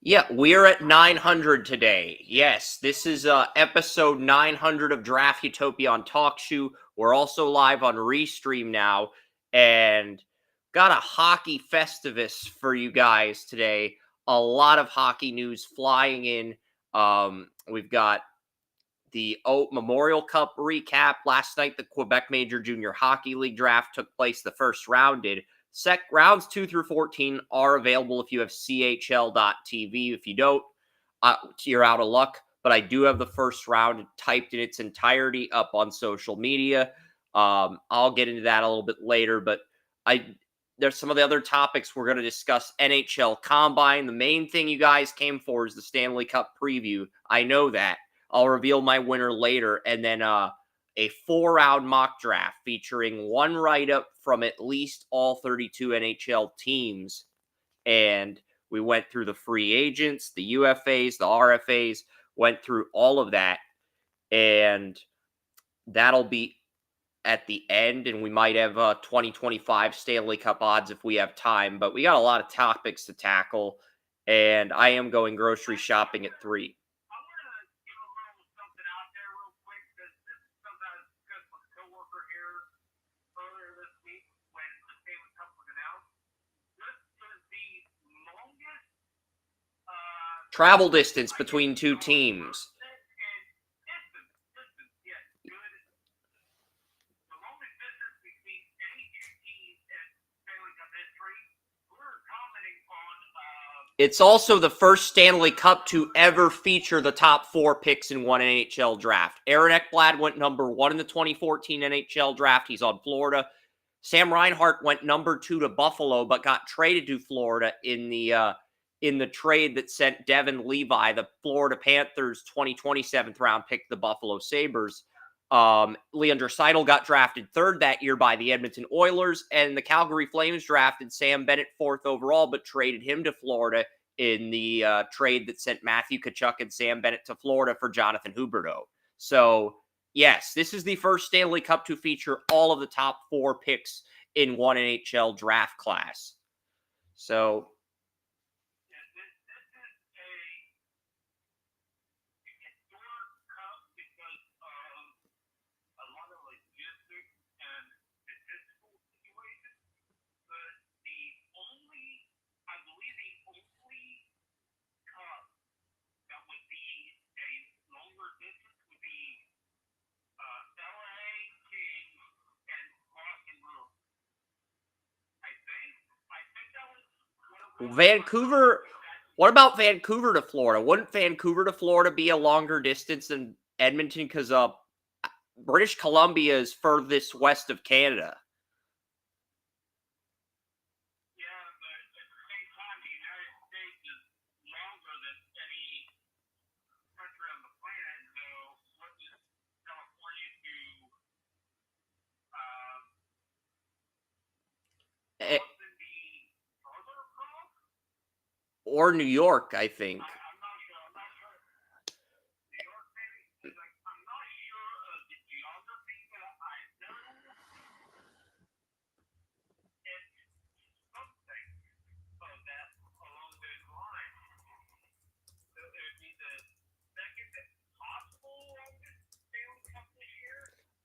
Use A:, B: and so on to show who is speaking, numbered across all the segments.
A: Yeah, we're at 900 today. Yes, this is episode 900 of Draft Utopia on TalkShoe. We're also live on Restream now, and got a hockey festivus for you guys today. A lot of hockey news flying in. We've got the Memorial Cup recap. Last night, the Quebec Major Junior Hockey League draft took place. The first round did. Rounds 2 through 14 are available if you have CHL.TV. If you don't, you're out of luck. But I do have the first round typed in its entirety up on social media. I'll get into that a little bit later. But there's some of the other topics we're going to discuss. NHL Combine. The main thing you guys came for is the Stanley Cup preview. I know that. I'll reveal my winner later. And then a 4-round mock draft featuring one write-up from at least all 32 NHL teams. And we went through the free agents, the UFAs, the RFAs, went through all of that. And that'll be at the end. And we might have 2025 Stanley Cup odds if we have time. But we got a lot of topics to tackle. And I am going grocery shopping at 3. Travel distance between two teams. It's also the first Stanley Cup to ever feature the top 4 picks in one NHL draft. Aaron Ekblad went number 1 in the 2014 NHL draft. He's on Florida. Sam Reinhart went number 2 to Buffalo, but got traded to Florida in the trade that sent Devin Levi, the Florida Panthers 2020 7th round pick, the Buffalo Sabres. Leon Draisaitl got drafted 3rd that year by the Edmonton Oilers, and the Calgary Flames drafted Sam Bennett 4th overall, but traded him to Florida in the trade that sent Matthew Tkachuk and Sam Bennett to Florida for Jonathan Huberdeau. So, yes, this is the first Stanley Cup to feature all of the top 4 picks in one NHL draft class. So, Vancouver, what about Vancouver to Florida? Wouldn't Vancouver to Florida be a longer distance than Edmonton? Because British Columbia is furthest west of Canada. Or New York, I think.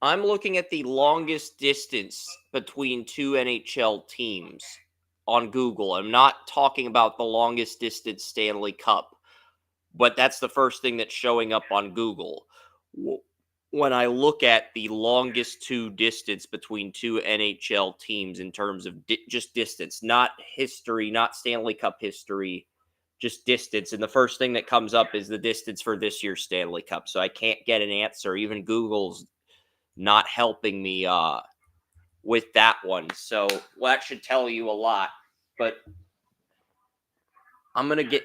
A: I'm looking at the longest distance between two NHL teams on Google. I'm not talking about the longest distance Stanley Cup, but that's the first thing that's showing up on Google. When I look at the longest distance between two NHL teams in terms of just distance, not history, not Stanley Cup history, just distance. And the first thing that comes up is the distance for this year's Stanley Cup. So I can't get an answer. Even Google's not helping me with that one. So that should tell you a lot. But I'm going to get...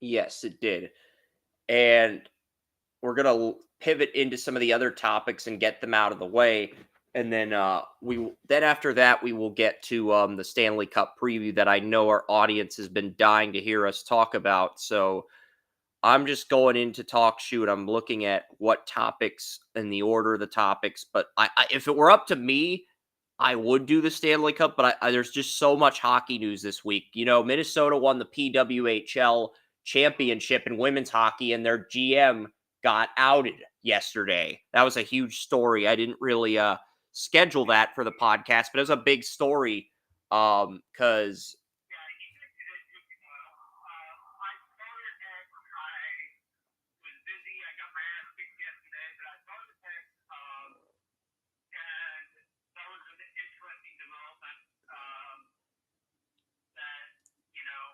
A: Yes, it did. And we're going to pivot into some of the other topics and get them out of the way. And then after that we will get to the Stanley Cup preview that I know our audience has been dying to hear us talk about. So I'm just going into talk shoot. I'm looking at what topics and the order of the topics. But if it were up to me, I would do the Stanley Cup. But there's just so much hockey news this week. Minnesota won the PWHL championship in women's hockey, and their GM got outed yesterday. That was a huge story. I didn't really schedule that for the podcast, but it was a big story because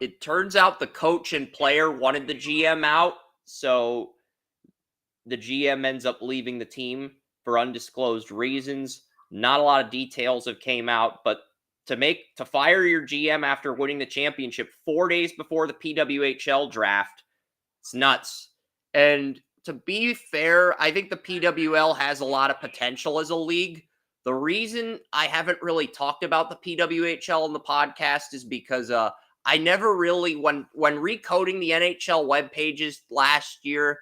A: it turns out the coach and player wanted the GM out, so the GM ends up leaving the team for undisclosed reasons. Not a lot of details have came out, but to fire your GM after winning the championship 4 days before the PWHL draft, it's nuts. And to be fair, I think the PWL has a lot of potential as a league. The reason I haven't really talked about the PWHL in the podcast is because I never really, when recoding the NHL web pages last year,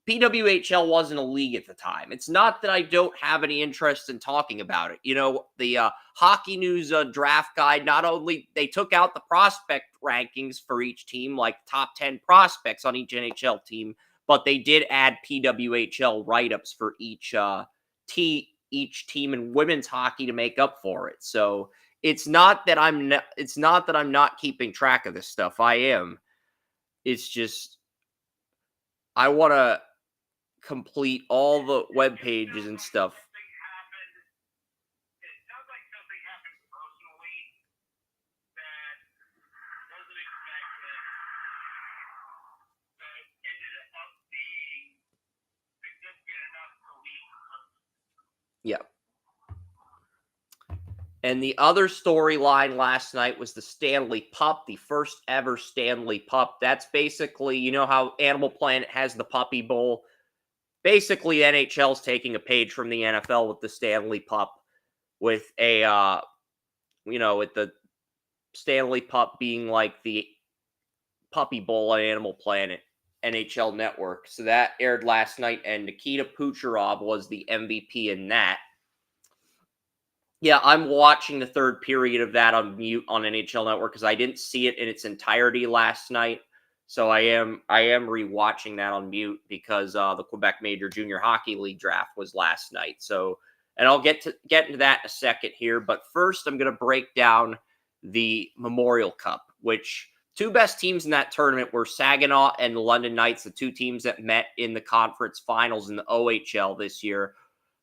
A: PWHL wasn't a league at the time. It's not that I don't have any interest in talking about it. The Hockey News draft guide, not only they took out the prospect rankings for each team, like top 10 prospects on each NHL team, but they did add PWHL write-ups for each team in women's hockey to make up for it. So it's not that I'm not keeping track of this stuff. I am. It's just I want to complete all the web pages and stuff. Yeah. And the other storyline last night was the Stanley Pup, the first ever Stanley Pup. That's basically, how Animal Planet has the Puppy Bowl. Basically, NHL's taking a page from the NFL with the Stanley Pup, with with the Stanley Pup being like the Puppy Bowl on Animal Planet NHL Network. So that aired last night, and Nikita Kucherov was the MVP in that. Yeah, I'm watching the third period of that on mute on NHL Network because I didn't see it in its entirety last night. So I am rewatching that on mute because the Quebec Major Junior Hockey League draft was last night. So, and I'll get into that in a second here. But first, I'm going to break down the Memorial Cup, which two best teams in that tournament were Saginaw and the London Knights, the two teams that met in the conference finals in the OHL this year.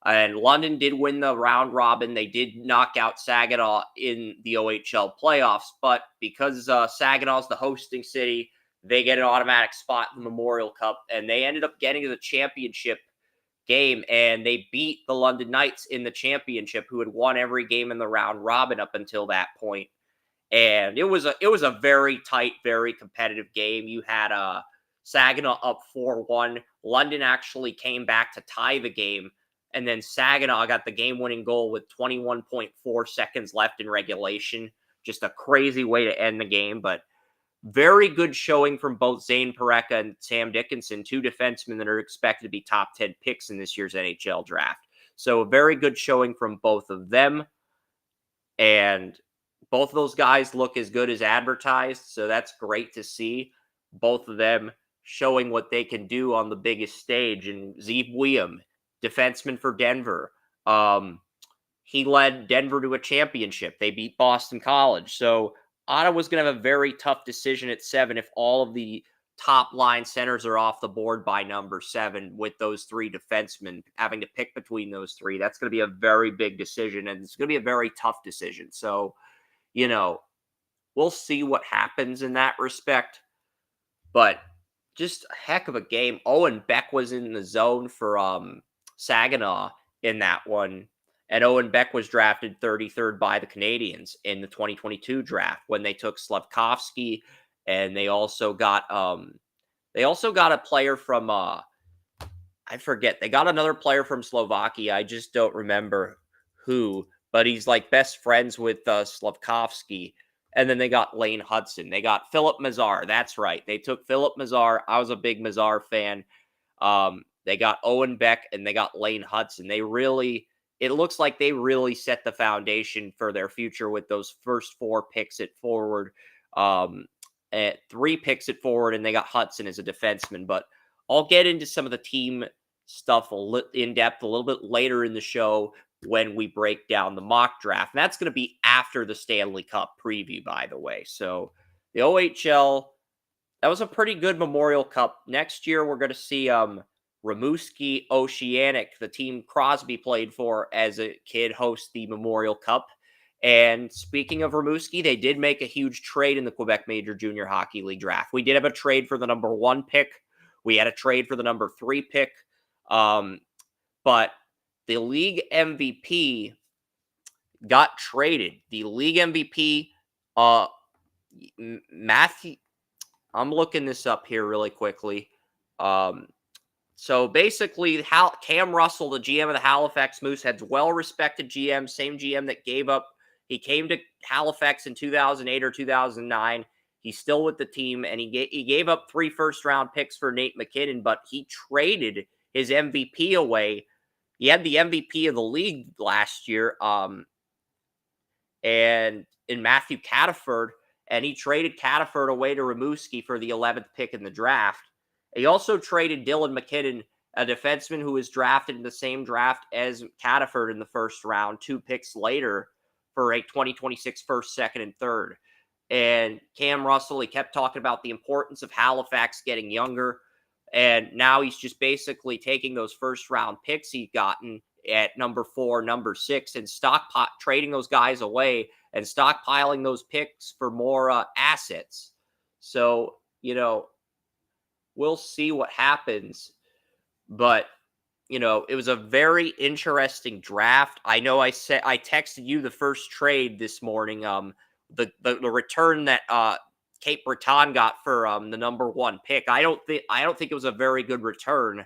A: And London did win the round robin. They did knock out Saginaw in the OHL playoffs, but because Saginaw's the hosting city, they get an automatic spot in the Memorial Cup, and they ended up getting to the championship game, and they beat the London Knights in the championship, who had won every game in the round robin up until that point. And it was a very tight, very competitive game. You had Saginaw up 4-1. London actually came back to tie the game, and then Saginaw got the game-winning goal with 21.4 seconds left in regulation. Just a crazy way to end the game, but very good showing from both Zane Pareka and Sam Dickinson, two defensemen that are expected to be top 10 picks in this year's NHL draft. So a very good showing from both of them. And both of those guys look as good as advertised. So that's great to see. Both of them showing what they can do on the biggest stage. And Zeev William, defenseman for Denver. He led Denver to a championship. They beat Boston College. So Ottawa's going to have a very tough decision at 7 if all of the top line centers are off the board by number 7 with those three defensemen having to pick between those three. That's going to be a very big decision, and it's going to be a very tough decision. So, we'll see what happens in that respect. But just a heck of a game. Owen Beck was in the zone for Saginaw in that one. And Owen Beck was drafted 33rd by the Canadiens in the 2022 draft when they took Slavkovsky, and they also got a player from I forget. They got another player from Slovakia. I just don't remember who, but he's like best friends with Slavkovsky. And then they got Lane Hudson. They got Philip Mazar. That's right. They took Philip Mazar. I was a big Mazar fan. They got Owen Beck and they got Lane Hudson. It looks like they really set the foundation for their future with those first 4 picks at forward, at 3 picks at forward, and they got Hudson as a defenseman. But I'll get into some of the team stuff in depth a little bit later in the show when we break down the mock draft. And that's going to be after the Stanley Cup preview, by the way. So the OHL, that was a pretty good Memorial Cup. Next year, we're going to see Rimouski Oceanic, the team Crosby played for as a kid, host the Memorial Cup. And speaking of Rimouski, they did make a huge trade in the Quebec Major Junior Hockey League draft. We did have a trade for the number 1 pick. We had a trade for the number 3 pick. But the league MVP got traded. The league MVP, Matthew, I'm looking this up here really quickly. So basically, Cam Russell, the GM of the Halifax Mooseheads, well-respected GM, same GM that he came to Halifax in 2008 or 2009. He's still with the team, and he gave up 3 first-round picks for Nate McKinnon, but he traded his MVP away. He had the MVP of the league last year, and in Matthew Cataford, and he traded Cataford away to Rimouski for the 11th pick in the draft. He also traded Dylan McKinnon, a defenseman who was drafted in the same draft as Cataford in the first round, 2 picks later, for a 2026 first, second, and third. And Cam Russell, he kept talking about the importance of Halifax getting younger. And now he's just basically taking those first-round picks he's gotten at number 4, number 6, and trading those guys away and stockpiling those picks for more assets. So, we'll see what happens. But, it was a very interesting draft. I know I texted you the first trade this morning. The return that Cape Breton got for the number 1 pick. I don't think it was a very good return.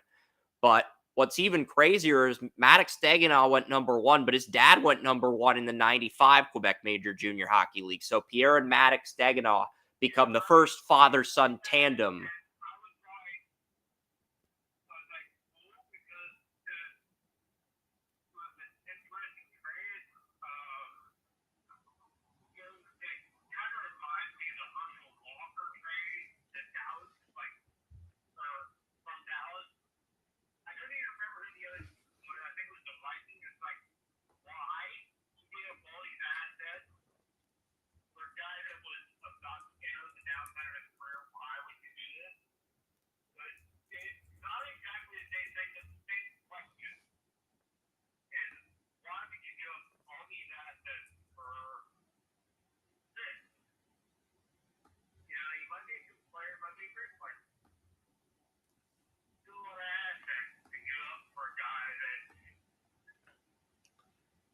A: But what's even crazier is Maddox Dagenau went number 1, but his dad went number 1 in the 95 Quebec Major Junior Hockey League. So Pierre and Maddox Dagenau become the first father-son tandem.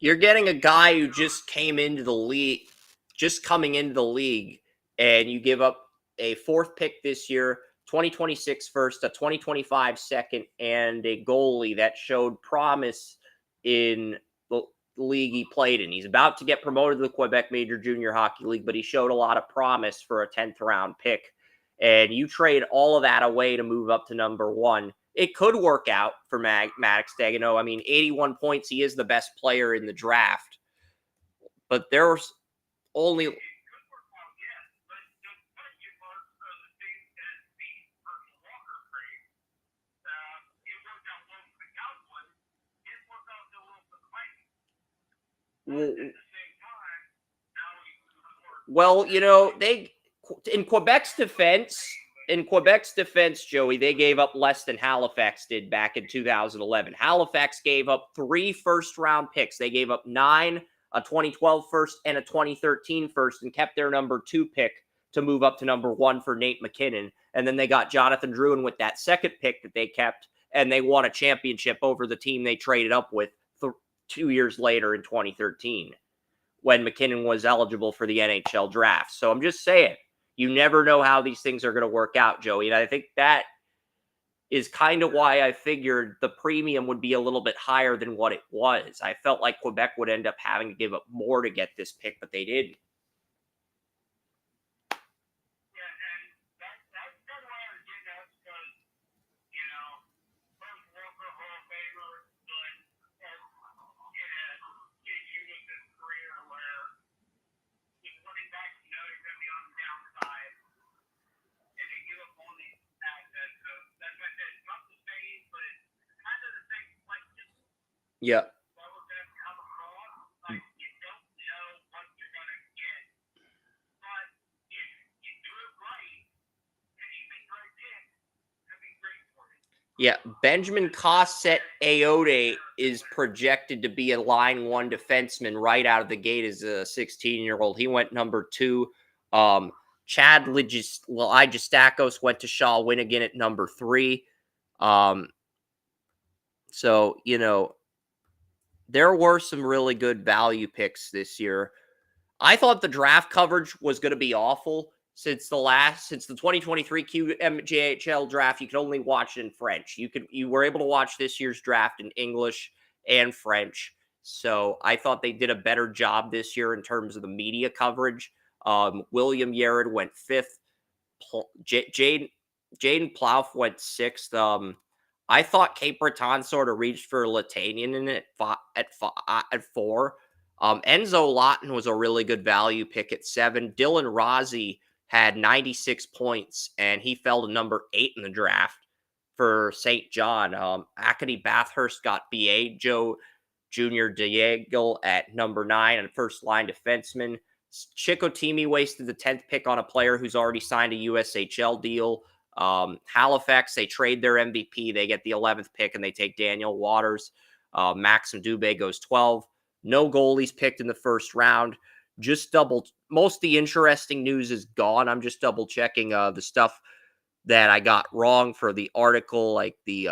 A: You're getting a guy who just coming into the league, and you give up a 4th pick this year, 2026 first, a 2025 second, and a goalie that showed promise in the league he played in. He's about to get promoted to the Quebec Major Junior Hockey League, but he showed a lot of promise for a 10th round pick. And you trade all of that away to move up to number 1. It could work out for Maddox Dagenau. I mean, 81 points. He is the best player in the draft. But there's only... Well, in Quebec's defense, Joey, they gave up less than Halifax did back in 2011. Halifax gave up 3 first-round picks. They gave up 9, a 2012 first, and a 2013 first, and kept their number 2 pick to move up to number 1 for Nate McKinnon. And then they got Jonathan Drouin with that 2nd pick that they kept, and they won a championship over the team they traded up with 2 years later in 2013, when McKinnon was eligible for the NHL draft. So I'm just saying, you never know how these things are going to work out, Joey. And I think that is kind of why I figured the premium would be a little bit higher than what it was. I felt like Quebec would end up having to give up more to get this pick, but they didn't. Yeah. Yeah, Benjamin Cossette Ayoade is projected to be a line one defenseman right out of the gate as a 16-year-old. He went number 2. Chad Legistakos went to Shaw Winnigan at number 3. So, there were some really good value picks this year. I thought the draft coverage was going to be awful since the 2023 QMJHL draft. You could only watch it in French. You were able to watch this year's draft in English and French. So I thought they did a better job this year in terms of the media coverage. William Yared went 5th. Jaden Plouffe went 6th. I thought Cape Breton sort of reached for Latanian in it at 4. Enzo Lawton was a really good value pick at 7. Dylan Rossi had 96 points, and he fell to number 8 in the draft for St. John. Acadie Bathurst got B.A. Joe Jr. Diego at number 9 and first-line defenseman. Chicoutimi wasted the 10th pick on a player who's already signed a USHL deal. Halifax, they trade their MVP. They get the 11th pick, and they take Daniel Waters. Maxim Dubé goes 12. No goalies picked in the first round. Most of the interesting news is gone. I'm just double checking the stuff that I got wrong for the article, like the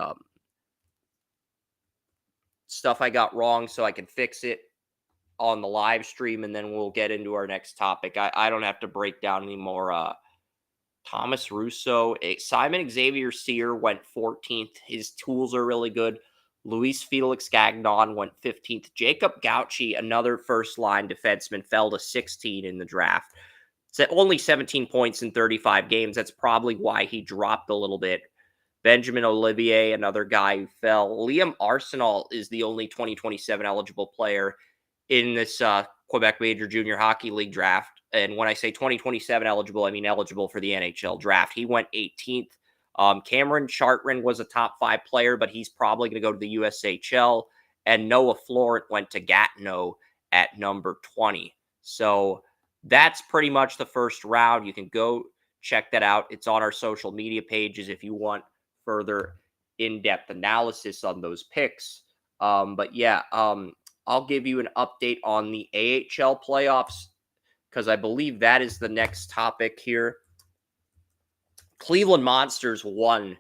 A: stuff I got wrong so I can fix it on the live stream, and then we'll get into our next topic. I don't have to break down anymore. Thomas Russo, Simon Xavier Sear went 14th. His tools are really good. Luis Felix Gagnon went 15th. Jacob Gauchi, another first-line defenseman, fell to 16 in the draft. It's only 17 points in 35 games. That's probably why he dropped a little bit. Benjamin Olivier, another guy who fell. Liam Arsenal is the only 2027 eligible player in this Quebec Major Junior Hockey League draft. And when I say 2027 eligible, I mean eligible for the NHL draft. He went 18th. Cameron Chartrand was a top 5 player, but he's probably going to go to the USHL. And Noah Florent went to Gatineau at number 20. So that's pretty much the first round. You can go check that out. It's on our social media pages if you want further in-depth analysis on those picks. But yeah, I'll give you an update on the AHL playoffs because I believe that is the next topic here. Cleveland Monsters won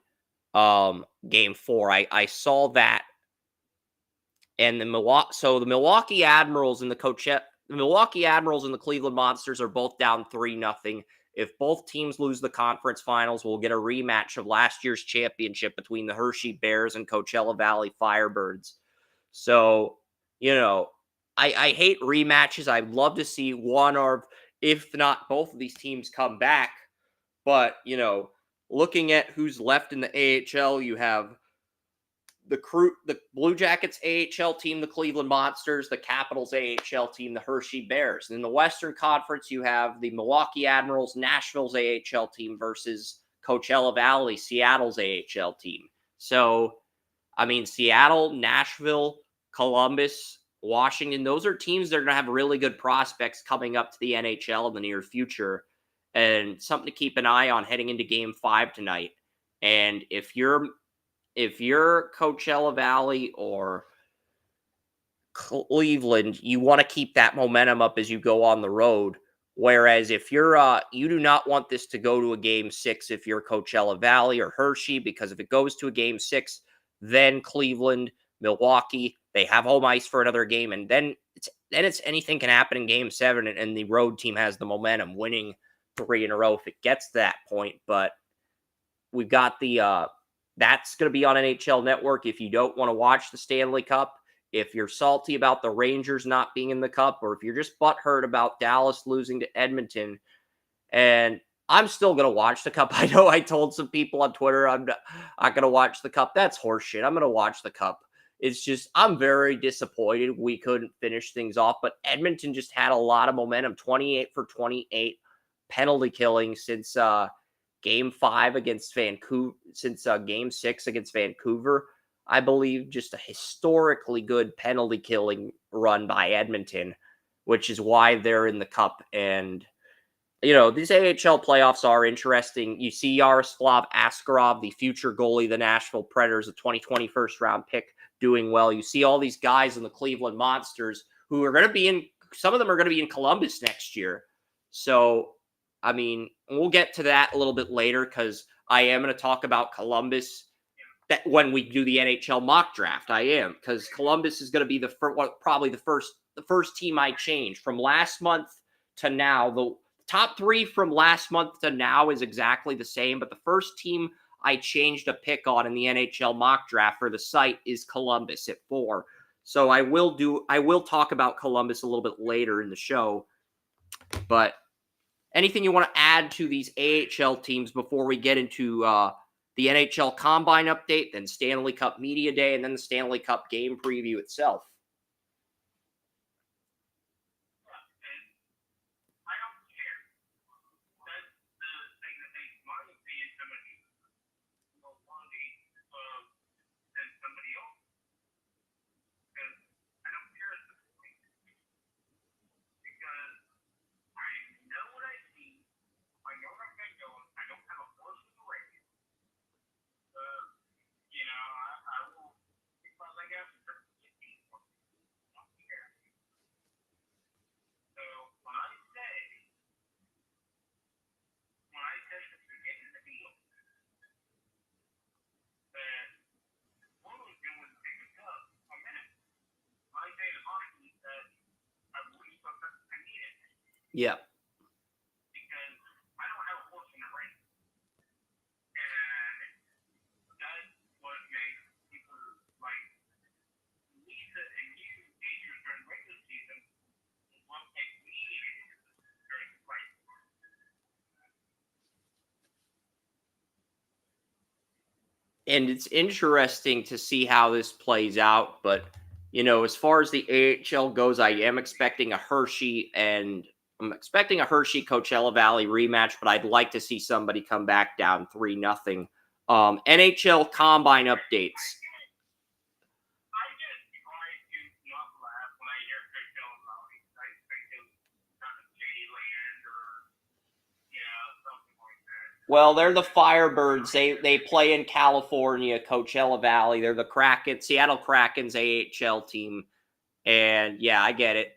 A: game 4. I saw that. And the Milwaukee Admirals and the Milwaukee Admirals and the Cleveland Monsters are both down 3-0. If both teams lose the conference finals, we'll get a rematch of last year's championship between the Hershey Bears and Coachella Valley Firebirds. So, I hate rematches. I'd love to see one or, if not both of these teams come back. But, looking at who's left in the AHL, you have the Blue Jackets AHL team, the Cleveland Monsters, the Capitals AHL team, the Hershey Bears. In the Western Conference, you have the Milwaukee Admirals, Nashville's AHL team versus Coachella Valley, Seattle's AHL team. So, Seattle, Nashville, Columbus, Washington, those are teams that are going to have really good prospects coming up to the NHL in the near future, and something to keep an eye on heading into Game 5 tonight. And if you're Coachella Valley or Cleveland, you want to keep that momentum up as you go on the road. Whereas if you're you do not want this to go to a Game 6 if you're Coachella Valley or Hershey, because if it goes to a Game 6, then Cleveland, Milwaukee, they have home ice for another game, and then it's anything can happen in Game 7, and the road team has the momentum, winning 3 in a row if it gets to that point. But we've got the That's going to be on NHL Network if you don't want to watch the Stanley Cup. If you're salty about the Rangers not being in the Cup, or if you're just butthurt about Dallas losing to Edmonton, and I'm still going to watch the Cup. I know I told some people on Twitter I'm not going to watch the Cup. That's horseshit. I'm going to watch the Cup. It's just, I'm very disappointed we couldn't finish things off, but Edmonton just had a lot of momentum, 28 for 28 penalty killing since game 5 against Vancouver, since game 6 against Vancouver. I believe just a historically good penalty killing run by Edmonton, which is why they're in the Cup. And these AHL playoffs are interesting. You see Yaroslav Askarov, the future goalie of the Nashville Predators, a 2020 first-round pick, doing well. You see all these guys in the Cleveland Monsters who are going to be in – some of them are going to be in Columbus next year. So, I mean, we'll get to that a little bit later because I am going to talk about Columbus when we do the NHL Mock Draft. I am, because Columbus is going to be probably the first team I change from last month to now. The top 3 from last month to now is exactly the same, but the first team I changed a pick on in the NHL Mock Draft for the site is Columbus at 4. So I will talk about Columbus a little bit later in the show. But anything you want to add to these AHL teams before we get into the NHL Combine update, then Stanley Cup Media Day, and then the Stanley Cup game preview itself? Yeah. And it's interesting to see how this plays out. But, as far as the AHL goes, I am expecting a Hershey Coachella Valley rematch, but I'd like to see somebody come back down 3-0. NHL Combine updates. Well, they're the Firebirds. They play in California, Coachella Valley. They're the Seattle Kraken's AHL team. And yeah, I get it.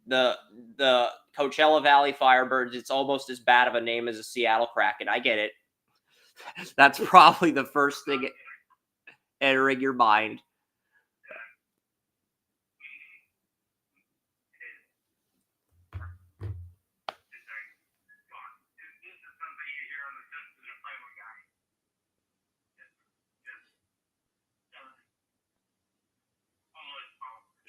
A: The Coachella Valley Firebirds, it's almost as bad of a name as a Seattle Kraken. I get it. That's probably the first thing entering your mind.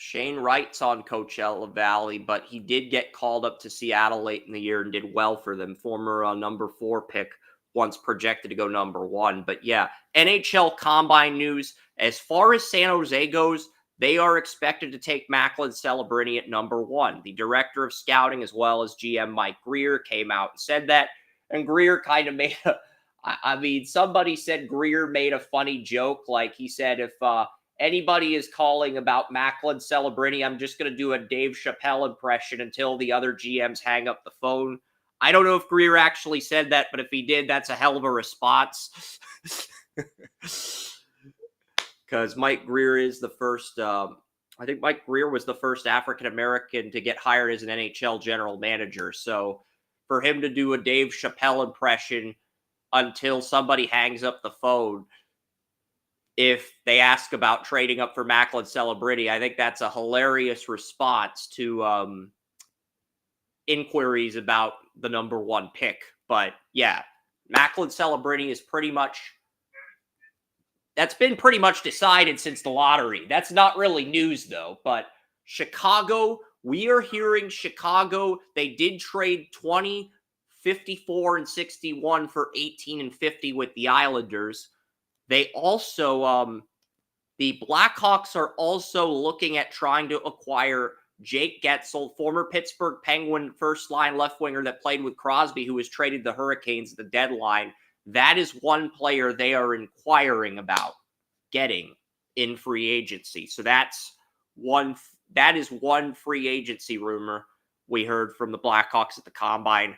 A: Shane Wright's on Coachella Valley, but he did get called up to Seattle late in the year and did well for them. Former number 4 pick, once projected to go number 1. But yeah, NHL Combine news. As far as San Jose goes, they are expected to take Macklin Celebrini at number 1. The director of scouting, as well as GM Mike Greer, came out and said that. And Greer kind of made somebody said Greer made a funny joke. Like he said, if anybody is calling about Macklin Celebrini, I'm just going to do a Dave Chappelle impression until the other GMs hang up the phone. I don't know if Greer actually said that, but if he did, that's a hell of a response. Because Mike Greer is the first, I think Mike Greer was the first African-American to get hired as an NHL general manager. So for him to do a Dave Chappelle impression until somebody hangs up the phone, if they ask about trading up for Macklin Celebrini, I think that's a hilarious response to inquiries about the number 1 pick. But yeah, Macklin Celebrini is pretty much that's been pretty much decided since the lottery. That's not really news, though. But Chicago, we are hearing Chicago, they did trade 20, 54, and 61 for 18 and 50 with the Islanders. They also, the Blackhawks are also looking at trying to acquire Jake Getzel, former Pittsburgh Penguin first line left winger that played with Crosby, who was traded the Hurricanes at the deadline. That is one player they are inquiring about getting in free agency. So that is one free agency rumor we heard from the Blackhawks at the Combine.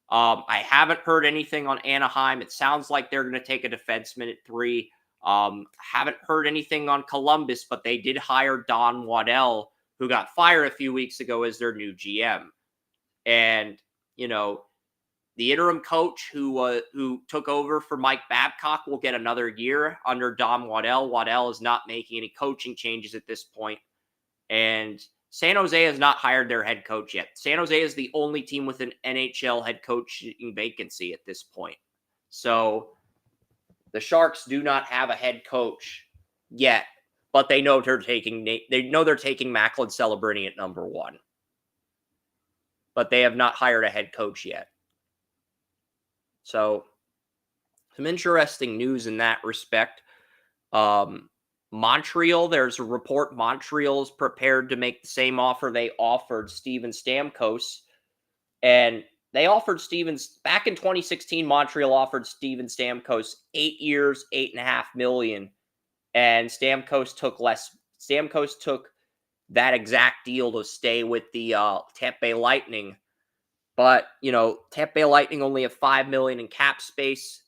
A: I haven't heard anything on Anaheim. It sounds like they're going to take a defenseman at 3. Haven't heard anything on Columbus, but they did hire Don Waddell, who got fired a few weeks ago, as their new GM. And, the interim coach who took over for Mike Babcock will get another year under Don Waddell. Waddell is not making any coaching changes at this point. And San Jose has not hired their head coach yet. San Jose is the only team with an NHL head coaching vacancy at this point. So the Sharks do not have a head coach yet, but they know they're taking Macklin Celebrini at number 1. But they have not hired a head coach yet. So some interesting news in that respect. Montreal, there's a report Montreal is prepared to make the same offer they offered Steven Stamkos. And they offered back in 2016, Montreal offered Steven Stamkos 8 years, $8.5 million. And Stamkos took less. Stamkos took that exact deal to stay with the Tampa Bay Lightning. But, Tampa Bay Lightning only have $5 million in cap space.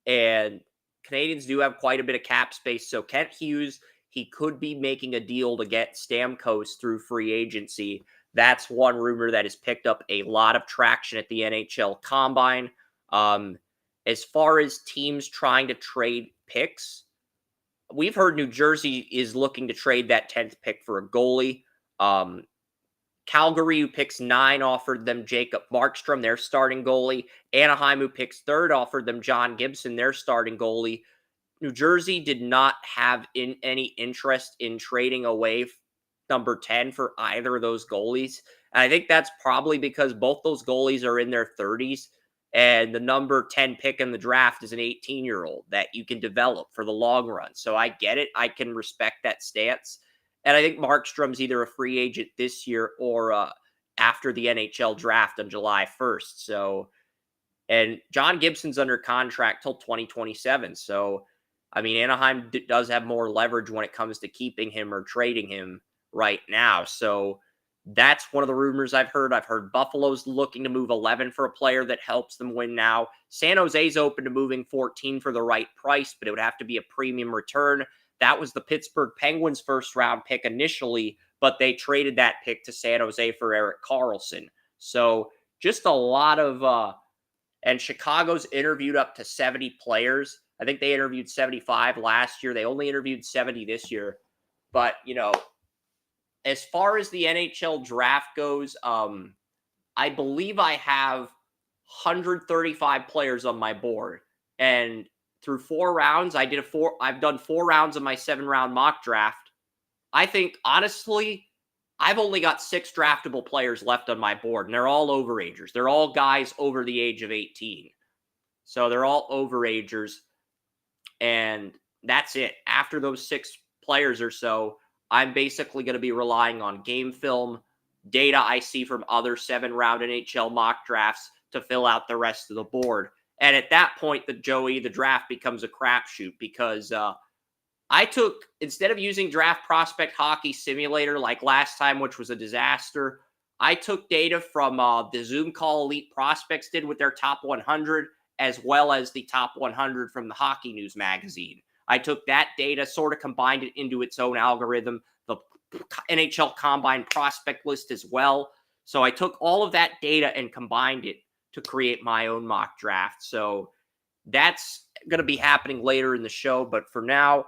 A: And Canadians do have quite a bit of cap space. So Kent Hughes, he could be making a deal to get Stamkos through free agency. That's one rumor that has picked up a lot of traction at the NHL Combine. As far as teams trying to trade picks, we've heard New Jersey is looking to trade that 10th pick for a goalie. Calgary, who picks 9, offered them Jacob Markstrom, their starting goalie. Anaheim, who picks 3rd, offered them John Gibson, their starting goalie. New Jersey did not have any interest in trading away number 10 for either of those goalies. And I think that's probably because both those goalies are in their 30s. And the number 10 pick in the draft is an 18-year-old that you can develop for the long run. So I get it. I can respect that stance. And I think Markstrom's either a free agent this year or after the NHL draft on July 1st. So, and John Gibson's under contract till 2027. So, Anaheim does have more leverage when it comes to keeping him or trading him right now. So that's one of the rumors I've heard. I've heard Buffalo's looking to move 11 for a player that helps them win now. San Jose's open to moving 14 for the right price, but it would have to be a premium return. That was the Pittsburgh Penguins' first-round pick initially, but they traded that pick to San Jose for Erik Karlsson. So just a lot of and Chicago's interviewed up to 70 players. I think they interviewed 75 last year. They only interviewed 70 this year. But, as far as the NHL draft goes, I believe I have 135 players on my board. And through 4 rounds, I've done 4 rounds of my 7-round mock draft. I think, honestly, I've only got 6 draftable players left on my board, and they're all overagers. They're all guys over the age of 18. So they're all overagers, and that's it. After those 6 players or so, I'm basically going to be relying on game film, data I see from other 7-round NHL mock drafts to fill out the rest of the board. And at that point, the draft becomes a crapshoot because instead of using Draft Prospect Hockey Simulator like last time, which was a disaster, I took data from the Zoom Call Elite Prospects did with their top 100, as well as the top 100 from the Hockey News magazine. I took that data, sort of combined it into its own algorithm, the NHL Combine prospect list as well. So I took all of that data and combined it to create my own mock draft. So that's going to be happening later in the show. But for now,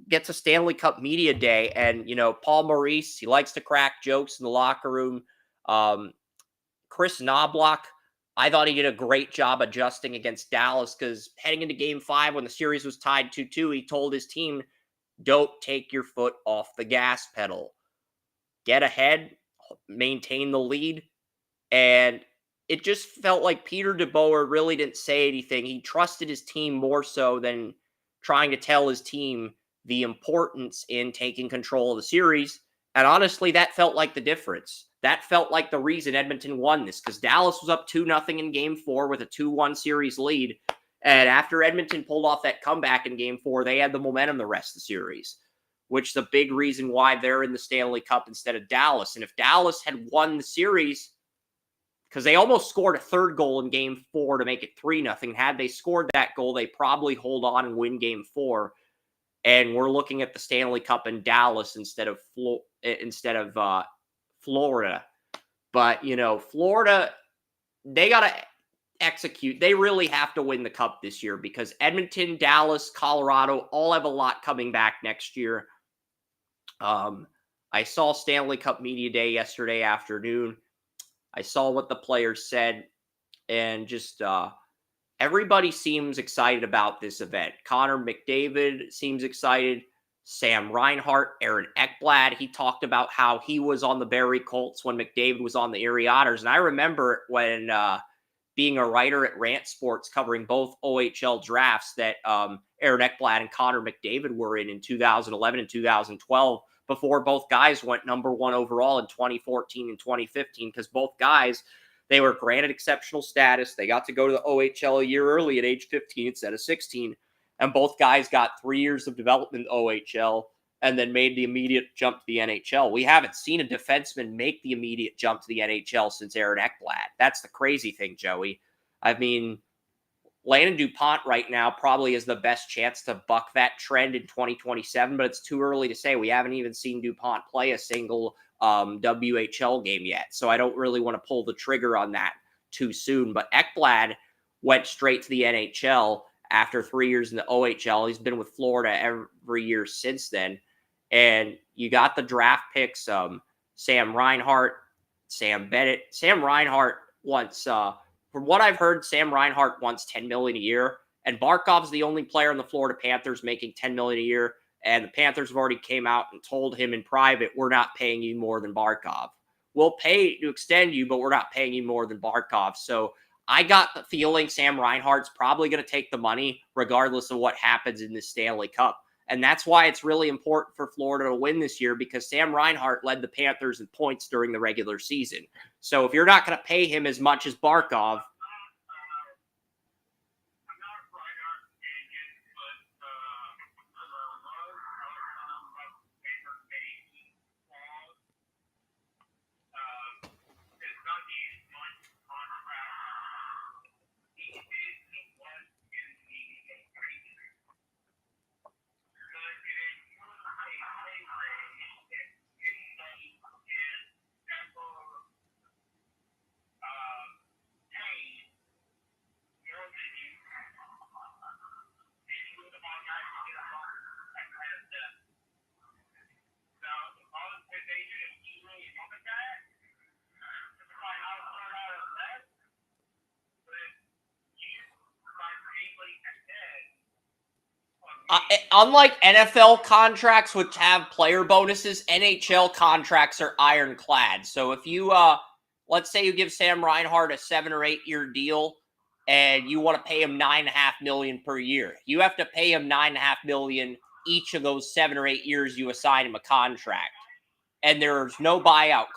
A: get to Stanley Cup Media Day. And, Paul Maurice, he likes to crack jokes in the locker room. Chris Knobloch, I thought he did a great job adjusting against Dallas because heading into game 5 when the series was tied 2-2, he told his team, don't take your foot off the gas pedal. Get ahead, maintain the lead. And it just felt like Peter DeBoer really didn't say anything. He trusted his team more so than trying to tell his team the importance in taking control of the series. And honestly, that felt like the difference. That felt like the reason Edmonton won this because Dallas was up 2-0 in game 4 with a 2-1 series lead. And after Edmonton pulled off that comeback in game 4, they had the momentum the rest of the series, which is a big reason why they're in the Stanley Cup instead of Dallas. And if Dallas had won the series, because they almost scored a third goal in game 4 to make it 3-0. Had they scored that goal, they probably hold on and win game 4. And we're looking at the Stanley Cup in Dallas instead of Florida. But, Florida, they got to execute. They really have to win the Cup this year because Edmonton, Dallas, Colorado all have a lot coming back next year. I saw Stanley Cup Media Day yesterday afternoon. I saw what the players said, and just everybody seems excited about this event. Connor McDavid seems excited. Sam Reinhart, Aaron Ekblad, he talked about how he was on the Barrie Colts when McDavid was on the Erie Otters. And I remember when being a writer at Rant Sports covering both OHL drafts that Aaron Ekblad and Connor McDavid were in 2011 and 2012. Before both guys went number 1 overall in 2014 and 2015, because both guys, they were granted exceptional status. They got to go to the OHL a year early at age 15 instead of 16. And both guys got 3 years of development in OHL and then made the immediate jump to the NHL. We haven't seen a defenseman make the immediate jump to the NHL since Aaron Ekblad. That's the crazy thing, Joey. I mean, Landon DuPont right now probably has the best chance to buck that trend in 2027, but it's too early to say. We haven't even seen DuPont play a single WHL game yet, so I don't really want to pull the trigger on that too soon. But Ekblad went straight to the NHL after 3 years in the OHL. He's been with Florida every year since then. And you got the draft picks, Sam Reinhart, Sam Bennett. Sam Reinhart wants... From what I've heard, Sam Reinhart wants $10 million a year, and Barkov's the only player in the Florida Panthers making $10 million a year. And the Panthers have already came out and told him in private, "We're not paying you more than Barkov. We'll pay to extend you, but we're not paying you more than Barkov." So I got the feeling Sam Reinhart's probably going to take the money, regardless of what happens in this Stanley Cup. And that's why it's really important for Florida to win this year, because Sam Reinhart led the Panthers in points during the regular season. So if you're not going to pay him as much as Barkov, unlike NFL contracts, which have player bonuses, NHL contracts are ironclad. So if you, let's say you give Sam Reinhart a 7 or 8 year deal and you want to pay him $9.5 million per year, you have to pay him $9.5 million each of those 7 or 8 years you assign him a contract. And there's no buyout.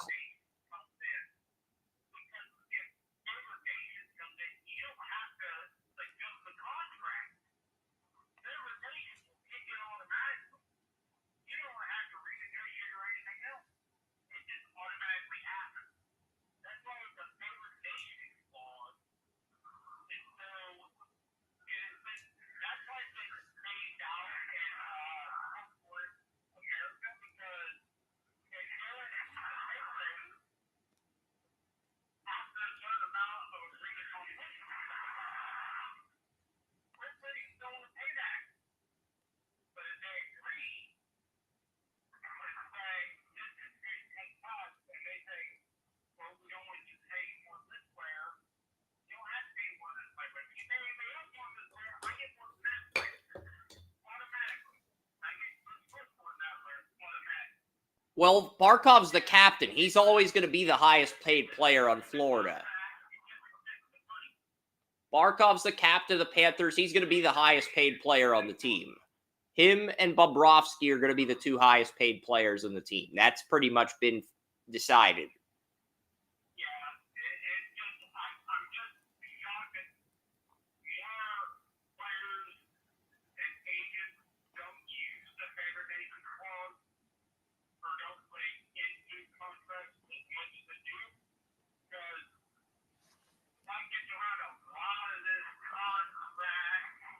A: Well, Barkov's the captain. He's always going to be the highest paid player on Florida. Barkov's the captain of the Panthers. He's going to be the highest paid player on the team. Him and Bobrovsky are going to be the two highest paid players on the team. That's pretty much been decided.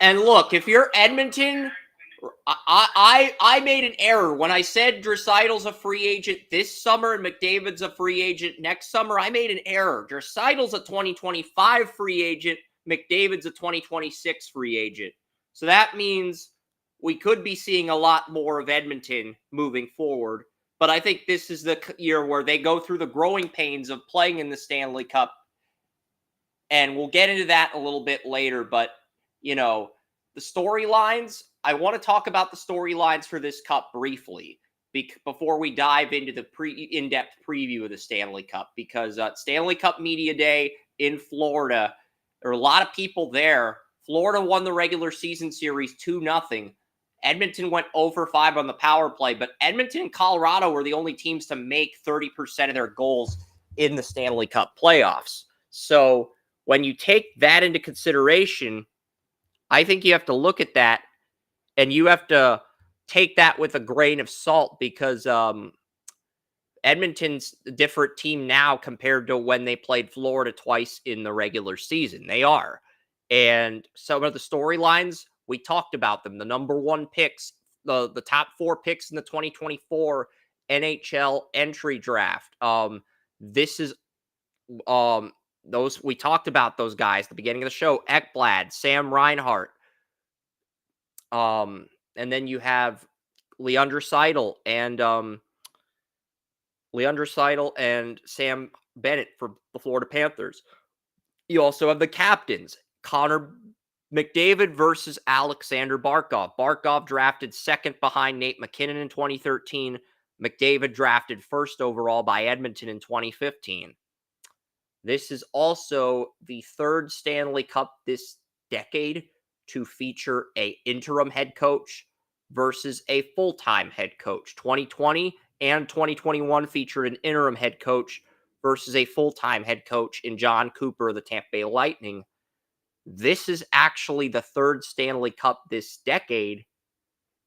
A: And look, if you're Edmonton, I made an error when I said Draisaitl's a free agent this summer and McDavid's a free agent next summer. I made an error. Draisaitl's a 2025 free agent. McDavid's a 2026 free agent. So that means we could be seeing a lot more of Edmonton moving forward. But I think this is the year where they go through the growing pains of playing in the Stanley Cup. And we'll get into that a little bit later. But, you know, the storylines, I want to talk about the storylines for this cup briefly before we dive into the in-depth preview of the Stanley Cup, because Stanley Cup Media Day in Florida, there are a lot of people there. Florida won the regular season series 2-0. Edmonton went 0-5 on the power play, but Edmonton and Colorado were the only teams to make 30% of their goals in the Stanley Cup playoffs. So when you take that into consideration, I think you have to look at that and you have to take that with a grain of salt, because Edmonton's a different team now compared to when they played Florida twice in the regular season. They are. And some of the storylines, we talked about them. The number one picks, the top four picks in the 2024 NHL entry draft. This is those, we talked about those guys at the beginning of the show. Ekblad, Sam Reinhart. And then you have Leon Draisaitl and Sam Bennett for the Florida Panthers. You also have the captains, Connor McDavid versus Alexander Barkov. Barkov drafted second behind Nate McKinnon in 2013. McDavid drafted first overall by Edmonton in 2015. This is also the third Stanley Cup this decade to feature an interim head coach versus a full-time head coach. 2020 and 2021 featured an interim head coach versus a full-time head coach in John Cooper of the Tampa Bay Lightning. This is actually the third Stanley Cup this decade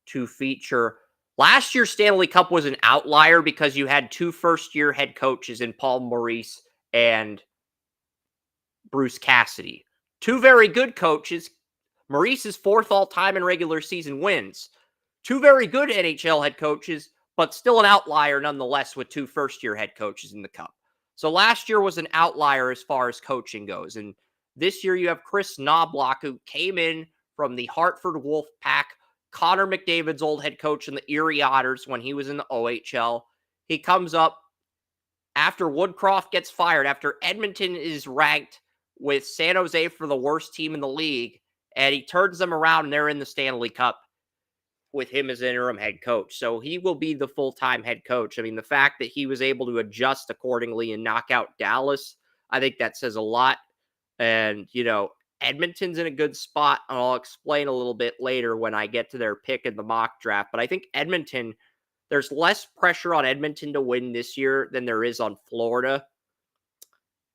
A: to feature. Last year's Stanley Cup was an outlier because you had two first-year head coaches in Paul Maurice and Bruce Cassidy. Two very good coaches. Maurice is fourth all-time in regular season wins. Two very good NHL head coaches, but still an outlier nonetheless with two first-year head coaches in the Cup. So last year was an outlier as far as coaching goes. And this year you have Chris Knobloch, who came in from the Hartford Wolfpack, Connor McDavid's old head coach in the Erie Otters when he was in the OHL. He comes up after Woodcroft gets fired, after Edmonton is ranked with San Jose for the worst team in the league, and he turns them around and they're in the Stanley Cup with him as interim head coach. So he will be the full-time head coach. I mean, the fact that he was able to adjust accordingly and knock out Dallas, I think that says a lot. And, you know, Edmonton's in a good spot, and I'll explain a little bit later when I get to their pick in the mock draft. But I think Edmonton, there's less pressure on Edmonton to win this year than there is on Florida.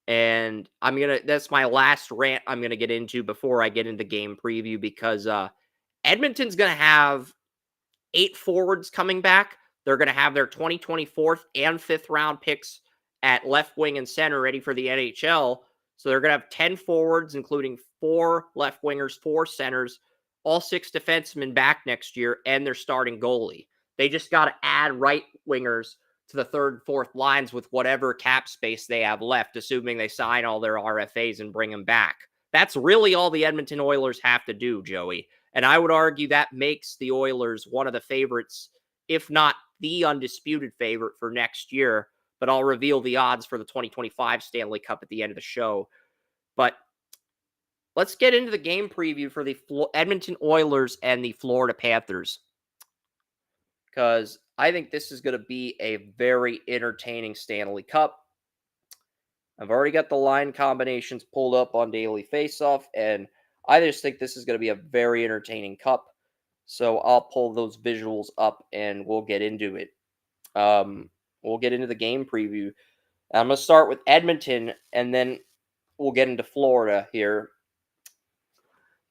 A: And that's my last rant I'm going to get into before I get into game preview, because Edmonton's going to have 8 forwards coming back. They're going to have their 2024 and 5th round picks at left wing and center ready for the NHL. So they're going to have 10 forwards, including 4 left wingers, 4 centers, all 6 defensemen back next year, and their starting goalie. They just got to add right wingers to the 3rd and 4th lines with whatever cap space they have left, assuming they sign all their RFAs and bring them back. That's really all the Edmonton Oilers have to do, Joey. And I would argue that makes the Oilers one of the favorites, if not the undisputed favorite for next year. But I'll reveal the odds for the 2025 Stanley Cup at the end of the show. But let's get into the game preview for the Edmonton Oilers and the Florida Panthers, because I think this is going to be a very entertaining Stanley Cup. I've already got the line combinations pulled up on Daily Faceoff, and I just think this is going to be a very entertaining cup. So I'll pull those visuals up and we'll get into it. We'll get into the game preview. I'm going to start with Edmonton, and then we'll get into Florida here.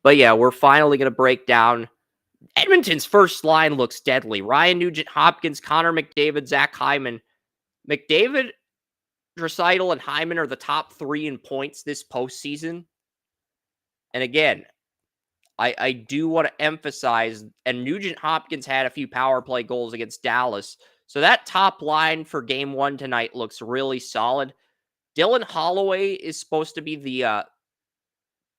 A: But yeah, we're finally going to break down. Edmonton's first line looks deadly. Ryan Nugent-Hopkins, Connor McDavid, Zach Hyman. McDavid, Draisaitl, and Hyman are the top 3 in points this postseason. And again, I do want to emphasize, and Nugent-Hopkins had a few power play goals against Dallas. So that top line for game 1 tonight looks really solid. Dylan Holloway is supposed to be the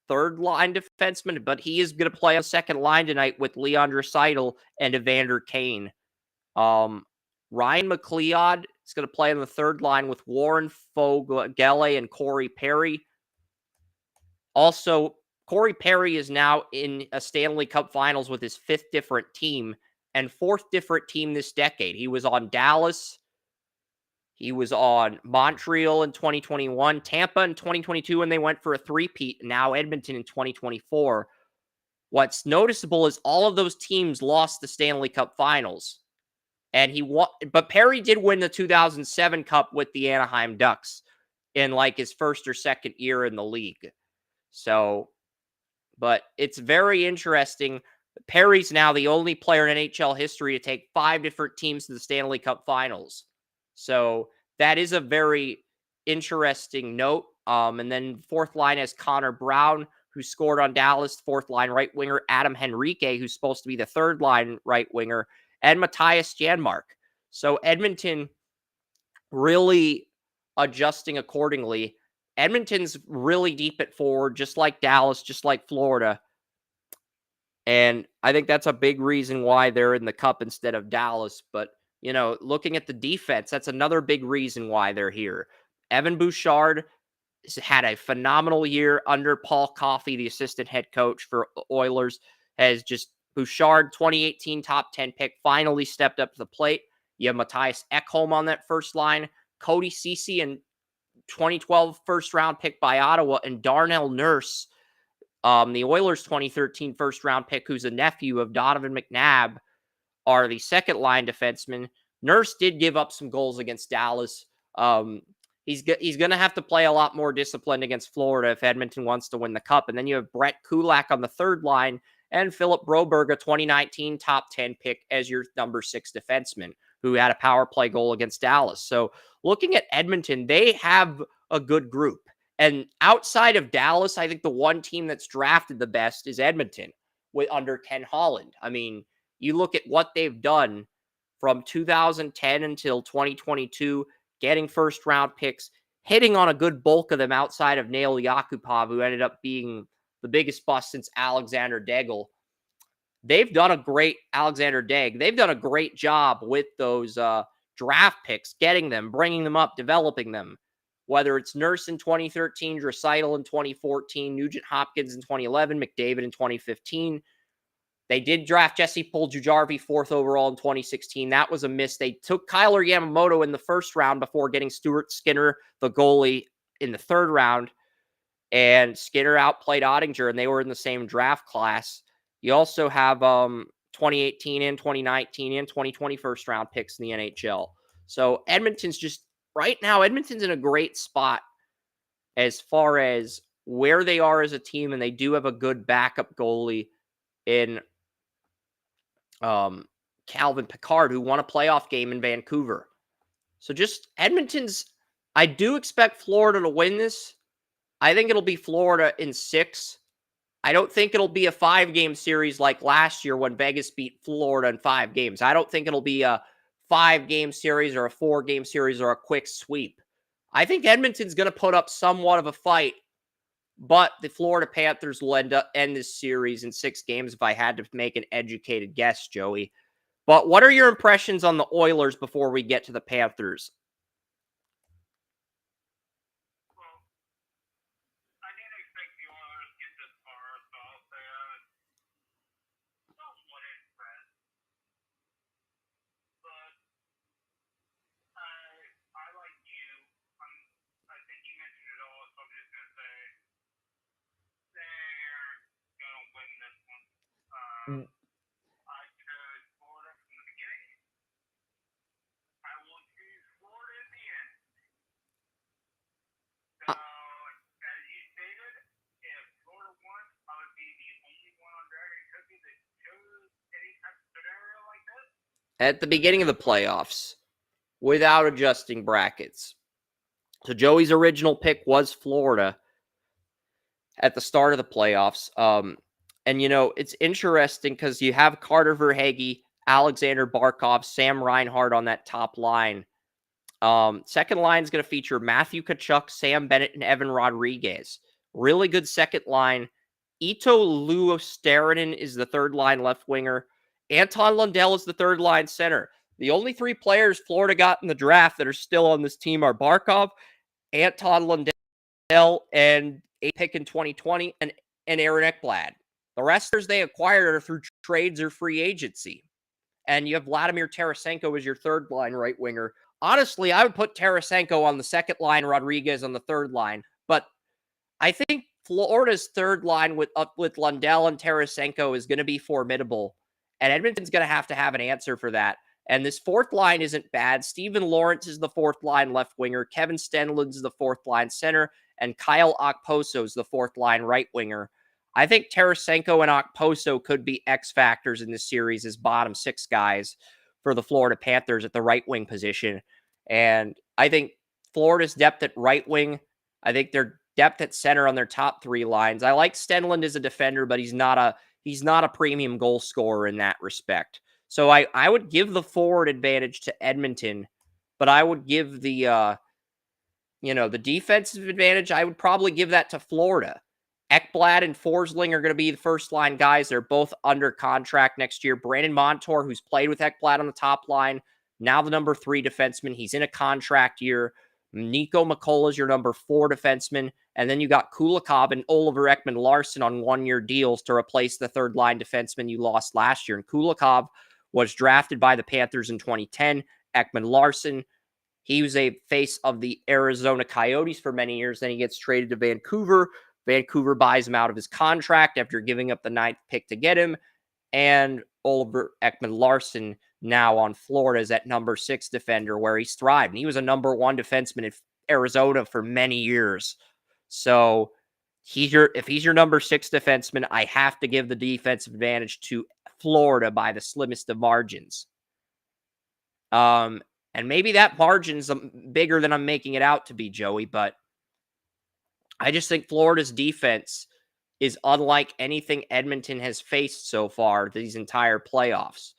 A: third line defenseman, but he is going to play on the second line tonight with Leon Draisaitl and Evander Kane. Ryan McLeod is going to play on the third line with Warren Foegele and Corey Perry. Also, Corey Perry is now in a Stanley Cup Finals with his 5th different team and 4th different team this decade. He was on Dallas. He was on Montreal in 2021, Tampa in 2022 when they went for a three-peat, and now Edmonton in 2024. What's noticeable is all of those teams lost the Stanley Cup Finals. And but Perry did win the 2007 Cup with the Anaheim Ducks in like his first or second year in the league. So, but it's very interesting. Perry's now the only player in NHL history to take 5 different teams to the Stanley Cup Finals. So that is a very interesting note. And then fourth line has Connor Brown, who scored on Dallas, fourth line right winger, Adam Henrique, who's supposed to be the third line right winger, and Matthias Janmark. So Edmonton really adjusting accordingly. Edmonton's really deep at forward, just like Dallas, just like Florida. And I think that's a big reason why they're in the cup instead of Dallas. But, you know, looking at the defense, that's another big reason why they're here. Evan Bouchard has had a phenomenal year under Paul Coffey, the assistant head coach for Oilers. Bouchard, 2018 top 10 pick, finally stepped up to the plate. You have Matthias Ekholm on that first line. Cody Ceci, and 2012 first round pick by Ottawa, and Darnell Nurse, the Oilers 2013 first round pick, who's a nephew of Donovan McNabb, are the second line defensemen. Nurse did give up some goals against Dallas. He's going to have to play a lot more disciplined against Florida if Edmonton wants to win the cup. And then you have Brett Kulak on the third line and Philip Broberg, a 2019 top 10 pick, as your number 6 defenseman, who had a power play goal against Dallas. So looking at Edmonton, they have a good group. And outside of Dallas, I think the one team that's drafted the best is Edmonton under Ken Holland. I mean, you look at what they've done from 2010 until 2022, getting first round picks, hitting on a good bulk of them outside of Nail Yakupov, who ended up being the biggest bust since Alexander Daigle. They've done a great job with those draft picks, getting them, bringing them up, developing them. Whether it's Nurse in 2013, Draisaitl in 2014, Nugent-Hopkins in 2011, McDavid in 2015. They did draft Jesse Puljujarvi 4th overall in 2016. That was a miss. They took Kyler Yamamoto in the first round before getting Stuart Skinner, the goalie, in the third round. And Skinner outplayed Ottinger, and they were in the same draft class. You also have 2018 and 2019 and 2020 first round picks in the NHL. So right now, Edmonton's in a great spot as far as where they are as a team, and they do have a good backup goalie in Calvin Pickard, who won a playoff game in Vancouver. So I do expect Florida to win this. I think it'll be Florida in 6. I don't think it'll be a 5-game series like last year when Vegas beat Florida in 5 games. I don't think it'll be a 5-game series or a 4-game series or a quick sweep. I think Edmonton's going to put up somewhat of a fight, but the Florida Panthers will end this series in 6 games if I had to make an educated guess, Joey. But what are your impressions on the Oilers before we get to the Panthers? At the beginning of the playoffs, without adjusting brackets. So Joey's original pick was Florida at the start of the playoffs. And, it's interesting because you have Carter Verhaeghe, Alexander Barkov, Sam Reinhart on that top line. Second line is going to feature Matthew Tkachuk, Sam Bennett, and Evan Rodriguez. Really good second line. Ito Luostarinen is the third line left winger. Anton Lundell is the third line center. The only three players Florida got in the draft that are still on this team are Barkov, Anton Lundell, and a pick in 2020, and Aaron Ekblad. The resters they acquired are through trades or free agency. And you have Vladimir Tarasenko as your third line right winger. Honestly, I would put Tarasenko on the second line, Rodriguez on the third line. But I think Florida's third line with Lundell and Tarasenko is going to be formidable. And Edmonton's going to have an answer for that. And this fourth line isn't bad. Steven Lawrence is the fourth line left winger. Kevin Stenlund's the fourth line center. And Kyle Okposo is the fourth line right winger. I think Tarasenko and Okposo could be X factors in this series as bottom six guys for the Florida Panthers at the right wing position. And I think Florida's depth at right wing, I think their depth at center on their top three lines. I like Stenlund as a defender, but he's not a premium goal scorer in that respect. So I would give the forward advantage to Edmonton, but I would give the defensive advantage, I would probably give that to Florida. Ekblad and Forsling are going to be the first line guys. They're both under contract next year. Brandon Montour, who's played with Ekblad on the top line, now the number 3 defenseman. He's in a contract year. Nico McCullough is your number 4 defenseman. And then you got Kulikov and Oliver Ekman-Larsson on one-year deals to replace the third line defenseman you lost last year. And Kulikov was drafted by the Panthers in 2010. Ekman-Larsson, he was a face of the Arizona Coyotes for many years. Then he gets traded to Vancouver. Vancouver buys him out of his contract after giving up the 9th pick to get him. And Oliver Ekman-Larsson now on Florida is at number 6 defender where he's thrived. And he was a number 1 defenseman in Arizona for many years. So if he's your number 6 defenseman, I have to give the defensive advantage to Florida by the slimmest of margins. And maybe that margin's bigger than I'm making it out to be, Joey, but I just think Florida's defense is unlike anything Edmonton has faced so far these entire playoffs.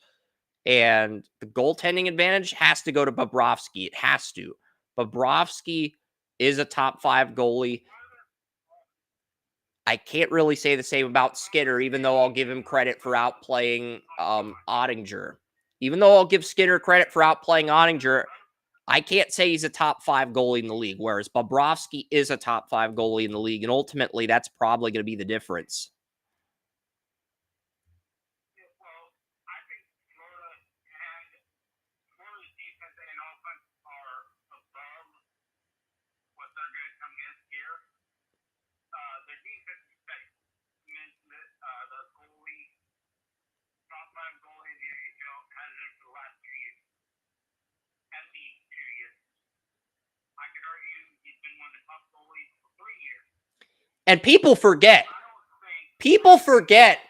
A: And the goaltending advantage has to go to Bobrovsky. It has to. Bobrovsky is a top 5 goalie. I can't really say the same about Skinner, even though I'll give him credit for outplaying Ottinger. Even though I'll give Skinner credit for outplaying Ottinger, I can't say he's a top 5 goalie in the league, whereas Bobrovsky is a top 5 goalie in the league, and ultimately that's probably going to be the difference. And people forget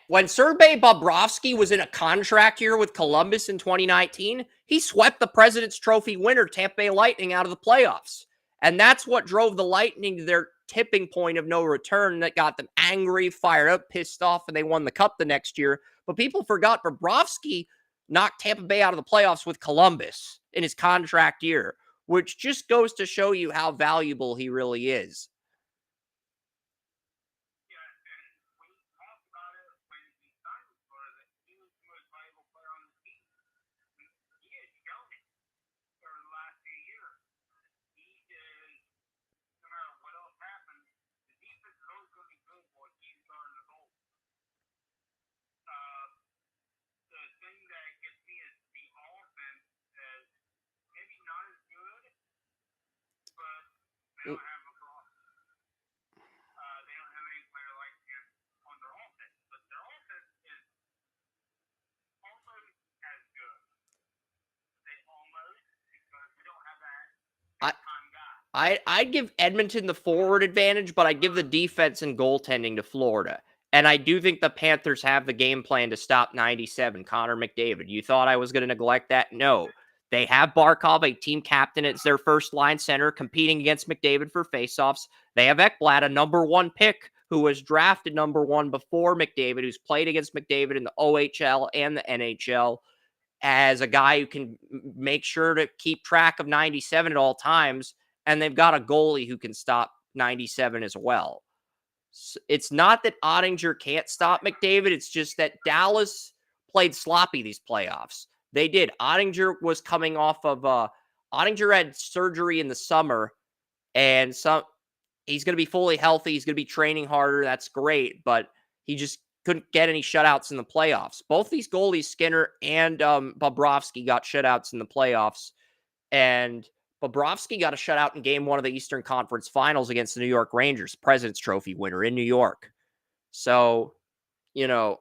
A: when Sergei Bobrovsky was in a contract year with Columbus in 2019, he swept the President's Trophy winner Tampa Bay Lightning out of the playoffs. And that's what drove the Lightning to their tipping point of no return that got them angry, fired up, pissed off, and they won the cup the next year. But people forgot Bobrovsky knocked Tampa Bay out of the playoffs with Columbus in his contract year, which just goes to show you how valuable he really is. I'd give Edmonton the forward advantage, but I'd give the defense and goaltending to Florida. And I do think the Panthers have the game plan to stop 97. Connor McDavid. You thought I was going to neglect that? No. They have Barkov, a team captain. It's their first line center competing against McDavid for faceoffs. They have Ekblad, a number one pick who was drafted number one before McDavid, who's played against McDavid in the OHL and the NHL as a guy who can make sure to keep track of 97 at all times. And they've got a goalie who can stop 97 as well. It's not that Ottinger can't stop McDavid. It's just that Dallas played sloppy these playoffs. They did. Ottinger was coming off of Ottinger had surgery in the summer, and he's going to be fully healthy. He's going to be training harder. That's great, but he just couldn't get any shutouts in the playoffs. Both these goalies, Skinner and Bobrovsky, got shutouts in the playoffs, and Bobrovsky got a shutout in game one of the Eastern Conference Finals against the New York Rangers, President's Trophy winner in New York. So, you know,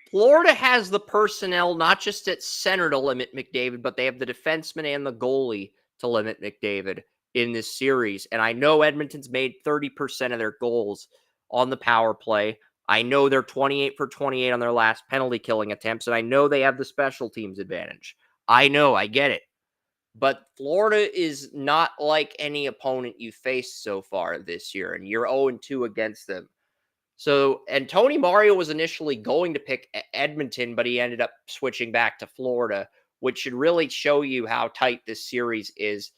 A: Florida has the personnel, not just at center to limit McDavid, but they have the defenseman and the goalie to limit McDavid in this series. And I know Edmonton's made 30% of their goals on the power play. I know they're 28 for 28 on their last penalty killing attempts, and I know they have the special teams advantage. I know, I get it. But Florida is not like any opponent you faced so far this year, and you're 0-2 against them. So, and Tony Mario was initially going to pick Edmonton, but he ended up switching back to Florida, which should really show you how tight this series is.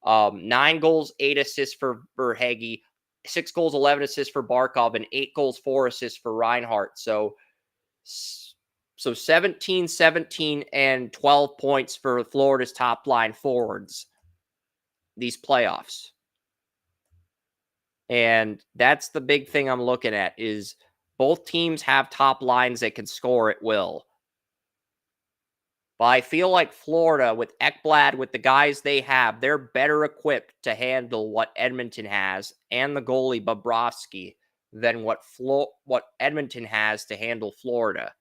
A: 9 goals, 8 assists for Verhaeghe, 6 goals, 11 assists for Barkov, and 8 goals, 4 assists for Reinhart. So 17, 17, and 12 points for Florida's top line forwards these playoffs. And that's the big thing I'm looking at is both teams have top lines that can score at will. But I feel like Florida, with Ekblad, with the guys they have, they're better equipped to handle what Edmonton has and the goalie Bobrovsky than what Edmonton has to handle Florida.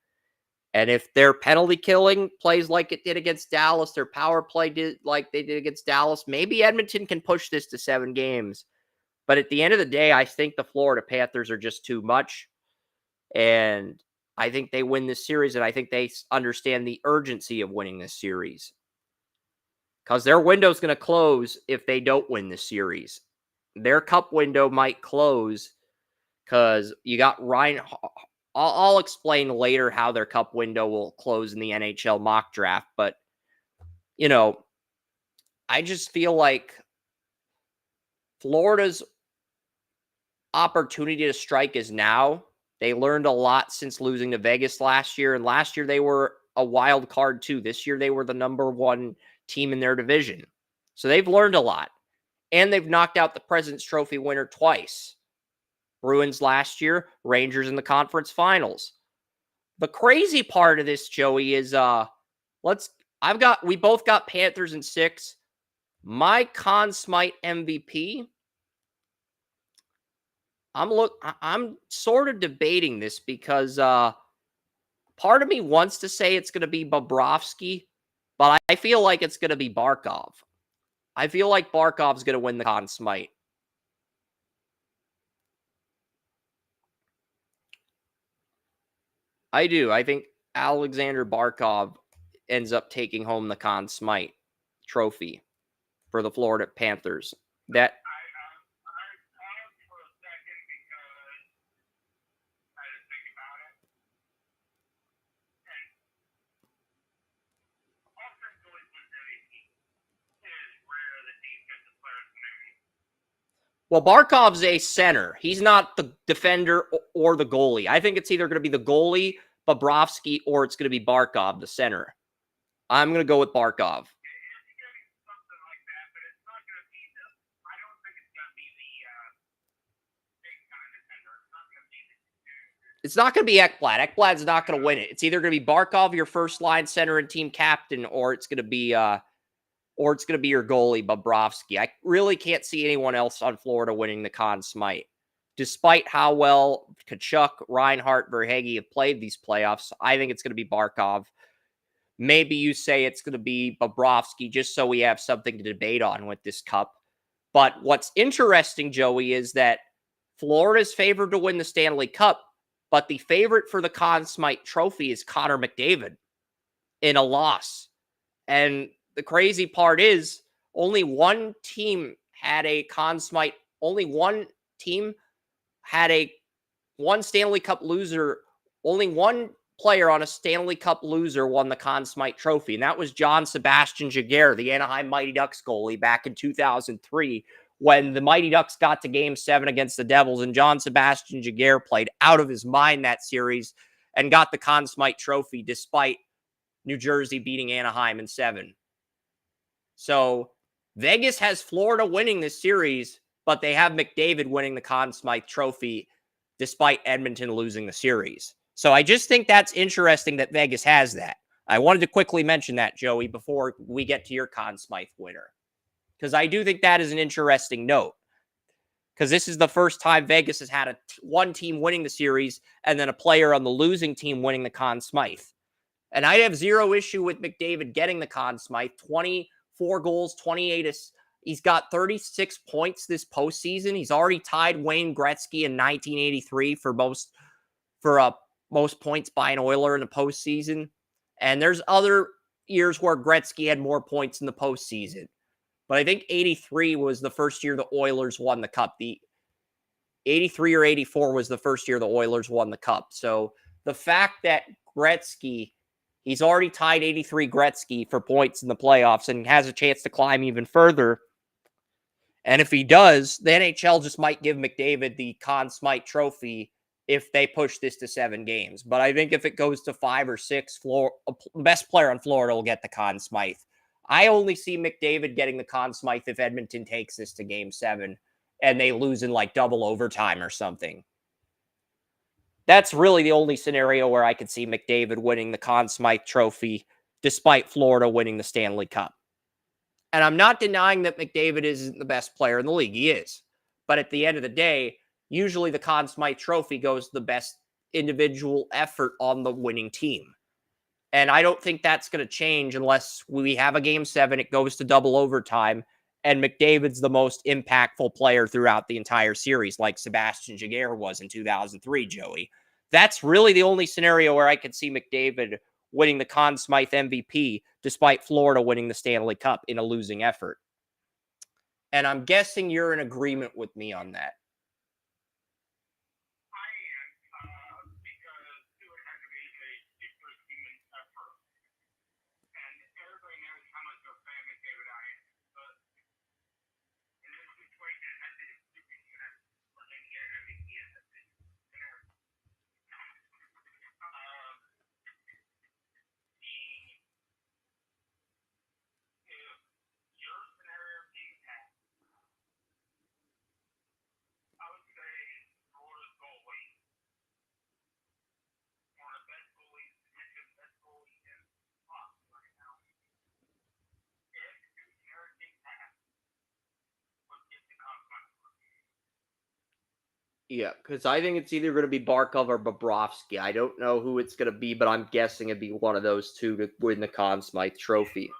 A: And if their penalty killing plays like it did against Dallas, their power play did like they did against Dallas, maybe Edmonton can push this to 7 games. But at the end of the day, I think the Florida Panthers are just too much. And I think they win this series, and I think they understand the urgency of winning this series. Because their window is going to close if they don't win this series. Their cup window might close because you got Ryan. I'll explain later how their cup window will close in the NHL Mock Draft. But, you know, I just feel like Florida's opportunity to strike is now. They learned a lot since losing to Vegas last year. And last year they were a wild card too. This year they were the number one team in their division. So they've learned a lot. And they've knocked out the President's Trophy winner twice. Bruins last year, Rangers in the conference finals. The crazy part of this, Joey, is we both got Panthers in 6. My Conn Smythe MVP, I'm sort of debating this because part of me wants to say it's going to be Bobrovsky, but I feel like it's going to be Barkov. I feel like Barkov's going to win the Conn Smythe. I do. I think Alexander Barkov ends up taking home the Conn Smythe trophy for the Florida Panthers. That Well, Barkov's a center. He's not the defender or the goalie. I think it's either going to be the goalie, Bobrovsky, or it's going to be Barkov, the center. I'm going to go with Barkov. It's not going to be Ekblad. Ekblad's not going to win it. It's either going to be Barkov, your first line center and team captain, or it's going to be your goalie, Bobrovsky. I really can't see anyone else on Florida winning the Conn Smythe. Despite how well Tkachuk, Reinhart, Verhaeghe have played these playoffs, I think it's going to be Barkov. Maybe you say it's going to be Bobrovsky just so we have something to debate on with this cup. But what's interesting, Joey, is that Florida's favored to win the Stanley Cup, but the favorite for the Conn Smythe Trophy is Connor McDavid in a loss. And the crazy part is only one team had a Conn Smythe, only one team had one Stanley Cup loser, only one player on a Stanley Cup loser won the Conn Smythe Trophy, and that was John Sebastian Jaguar, the Anaheim Mighty Ducks goalie back in 2003, when the Mighty Ducks got to Game 7 against the Devils, and John Sebastian Jaguar played out of his mind that series and got the Conn Smythe Trophy despite New Jersey beating Anaheim in 7. So Vegas has Florida winning this series, but they have McDavid winning the Conn Smythe Trophy despite Edmonton losing the series. So I just think that's interesting that Vegas has that. I wanted to quickly mention that, Joey, before we get to your Conn Smythe winner, because I do think that is an interesting note, because this is the first time Vegas has had one team winning the series and then a player on the losing team winning the Conn Smythe. And I have zero issue with McDavid getting the Conn Smythe. 24 goals, 28 assists. He's got 36 points this postseason. He's already tied Wayne Gretzky in 1983 for most points by an Oiler in the postseason. And there's other years where Gretzky had more points in the postseason. But I think 83 was the first year the Oilers won the Cup. The 83 or 84 was the first year the Oilers won the Cup. So the fact that Gretzky, he's already tied 83 Gretzky for points in the playoffs and has a chance to climb even further. And if he does, the NHL just might give McDavid the Conn Smythe Trophy if they push this to 7 games. But I think if it goes to 5 or 6, the best player on Florida will get the Conn Smythe. I only see McDavid getting the Conn Smythe if Edmonton takes this to Game 7 and they lose in like double overtime or something. That's really the only scenario where I could see McDavid winning the Conn Smythe Trophy despite Florida winning the Stanley Cup. And I'm not denying that McDavid isn't the best player in the league. He is. But at the end of the day, usually the Conn Smythe Trophy goes to the best individual effort on the winning team. And I don't think that's going to change unless we have a Game 7, it goes to double overtime, and McDavid's the most impactful player throughout the entire series, like Sebastian Jaguar was in 2003, Joey. That's really the only scenario where I could see McDavid winning the Conn Smythe MVP, despite Florida winning the Stanley Cup in a losing effort. And I'm guessing you're in agreement with me on that. Yeah, because I think it's either going to be Barkov or Bobrovsky. I don't know who it's going to be, but I'm guessing it'd be one of those two to win the Conn Smythe Trophy.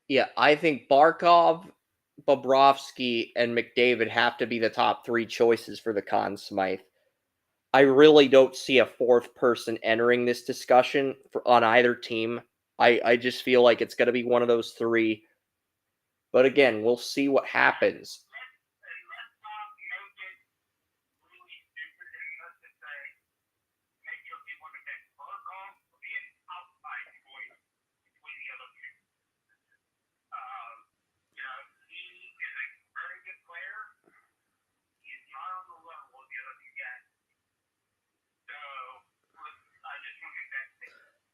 A: Yeah, I think Barkov, Bobrovsky, and McDavid have to be the top three choices for the Conn Smythe. I really don't see a fourth person entering this discussion on either team. I just feel like it's going to be one of those three. But again, we'll see what happens.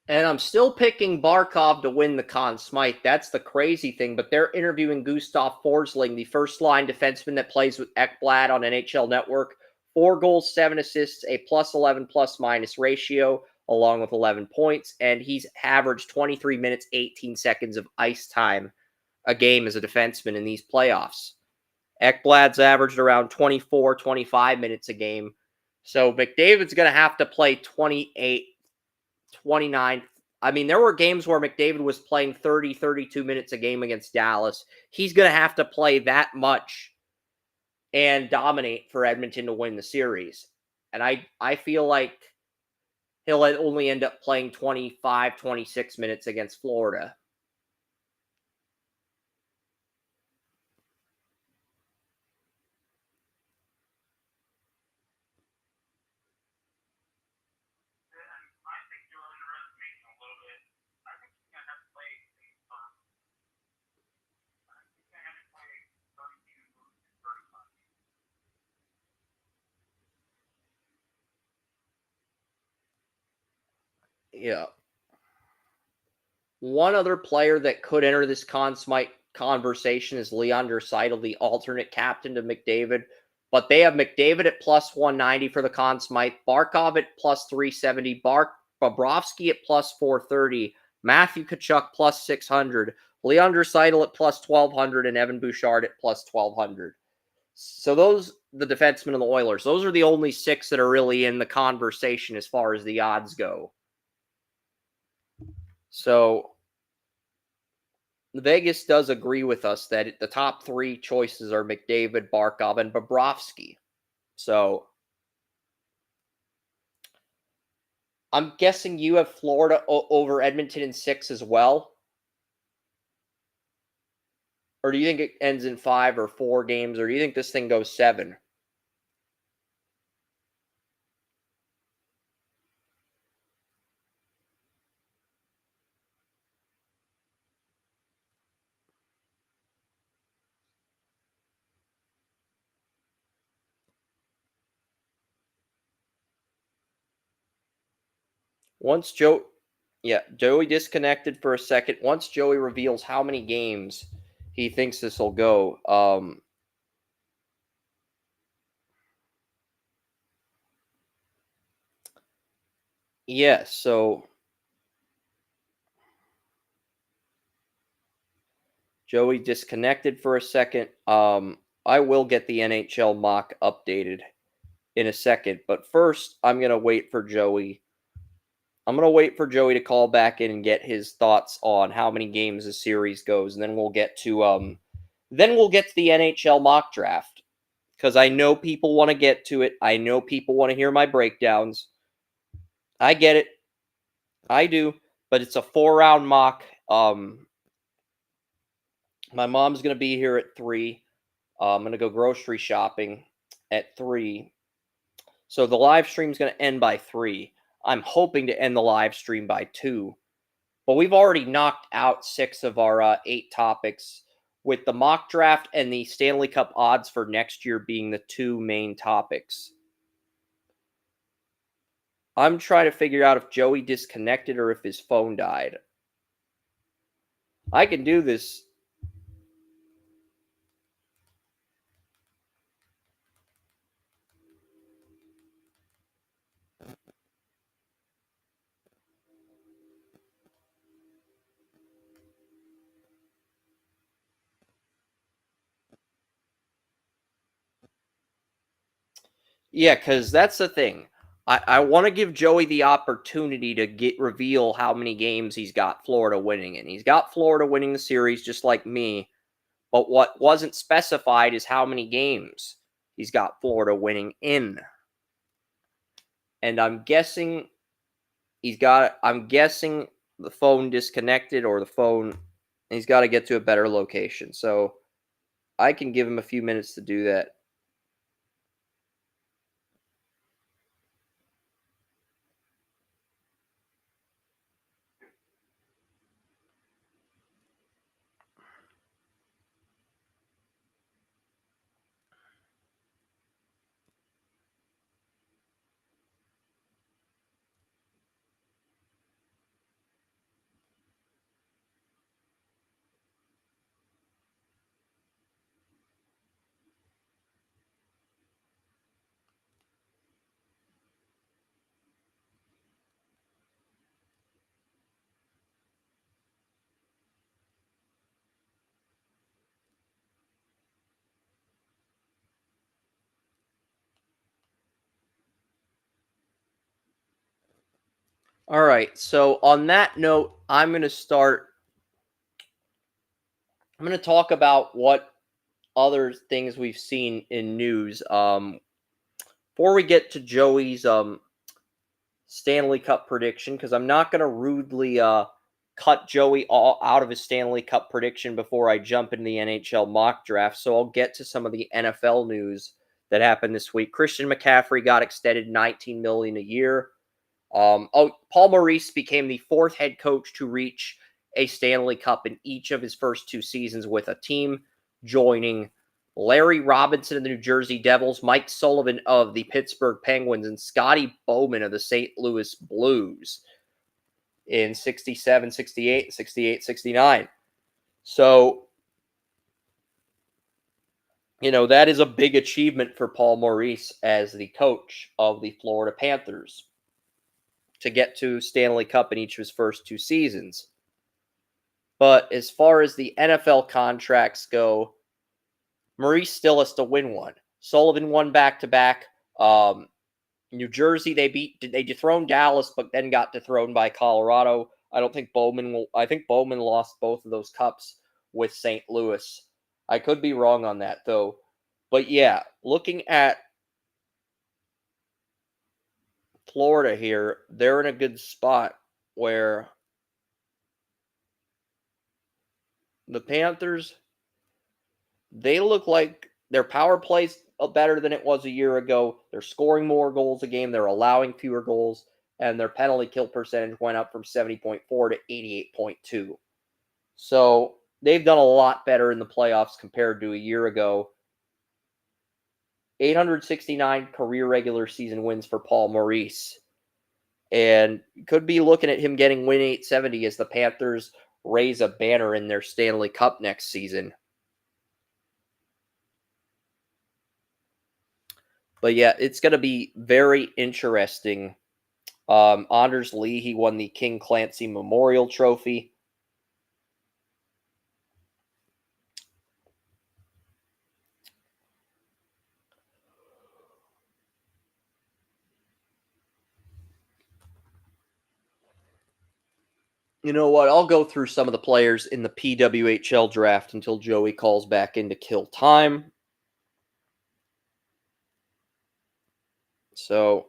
A: And I'm still picking Barkov to win the Conn Smythe. That's the crazy thing. But they're interviewing Gustav Forsling, the first line defenseman that plays with Ekblad on NHL Network. 4 goals, 7 assists, a plus 11 plus minus ratio, along with 11 points. And he's averaged 23 minutes, 18 seconds of ice time a game as a defenseman in these playoffs. Ekblad's averaged around 24, 25 minutes a game. So McDavid's going to have to play 28, 29. I mean, there were games where McDavid was playing 30, 32 minutes a game against Dallas. He's going to have to play that much and dominate for Edmonton to win the series. And I feel like he'll only end up playing 25, 26 minutes against Florida. Yeah. One other player that could enter this Conn Smythe conversation is Leon Draisaitl, the alternate captain to McDavid. But they have McDavid at plus 190 for the Conn Smythe, Barkov at plus 370, Bobrovsky at plus 430, Matthew Tkachuk plus 600, Leon Draisaitl at plus 1200, and Evan Bouchard at plus 1200. So those, the defensemen of the Oilers, those are the only 6 that are really in the conversation as far as the odds go. So Vegas does agree with us that the top 3 choices are McDavid, Barkov, and Bobrovsky. So I'm guessing you have Florida over Edmonton in 6 as well? Or do you think it ends in 5 or 4 games? Or do you think this thing goes 7? Once Joey disconnected for a second. Once Joey reveals how many games he thinks this will go, so Joey disconnected for a second. I will get the NHL mock updated in a second, but first I'm going to wait for Joey. I'm going to wait for Joey to call back in and get his thoughts on how many games the series goes, and then we'll get to the NHL mock draft, because I know people want to get to it. I know people want to hear my breakdowns. I get it. I do, but it's a 4-round mock. My mom's going to be here at 3. I'm going to go grocery shopping at 3. So the live stream is going to end by 3. I'm hoping to end the live stream by 2. But we've already knocked out 6 of our 8 topics, with the mock draft and the Stanley Cup odds for next year being the 2 main topics. I'm trying to figure out if Joey disconnected or if his phone died. I can do this. Yeah, because that's the thing. I want to give Joey the opportunity to reveal how many games he's got Florida winning in. He's got Florida winning the series just like me, but what wasn't specified is how many games he's got Florida winning in. And I'm guessing the phone disconnected or the phone, he's got to get to a better location. So I can give him a few minutes to do that. All right. So on that note, I'm going to talk about what other things we've seen in news. Before we get to Joey's Stanley Cup prediction, because I'm not going to rudely cut Joey out of his Stanley Cup prediction before I jump into the NHL mock draft. So I'll get to some of the NFL news that happened this week. Christian McCaffrey got extended $19 million a year. Paul Maurice became the fourth head coach to reach a Stanley Cup in each of his first two seasons with a team, joining Larry Robinson of the New Jersey Devils, Mike Sullivan of the Pittsburgh Penguins, and Scotty Bowman of the St. Louis Blues in 67, 68, 68, 69. So, that is a big achievement for Paul Maurice as the coach of the Florida Panthers to get to Stanley Cup in each of his first two seasons. But as far as the NFL contracts go, Maurice still has to win one. Sullivan won back-to-back. New Jersey, they dethroned Dallas, but then got dethroned by Colorado. I think Bowman lost both of those cups with St. Louis. I could be wrong on that, though. But yeah, looking at Florida here, they're in a good spot where the Panthers, they look like their power play's better than it was a year ago. They're scoring more goals a game. They're allowing fewer goals. And their penalty kill percentage went up from 70.4 to 88.2. So they've done a lot better in the playoffs compared to a year ago. 869 career regular season wins for Paul Maurice. And could be looking at him getting win 870 as the Panthers raise a banner in their Stanley Cup next season. But yeah, it's going to be very interesting. Anders Lee, he won the King Clancy Memorial Trophy. You know what? I'll go through some of the players in the PWHL draft until Joey calls back in to kill time. So,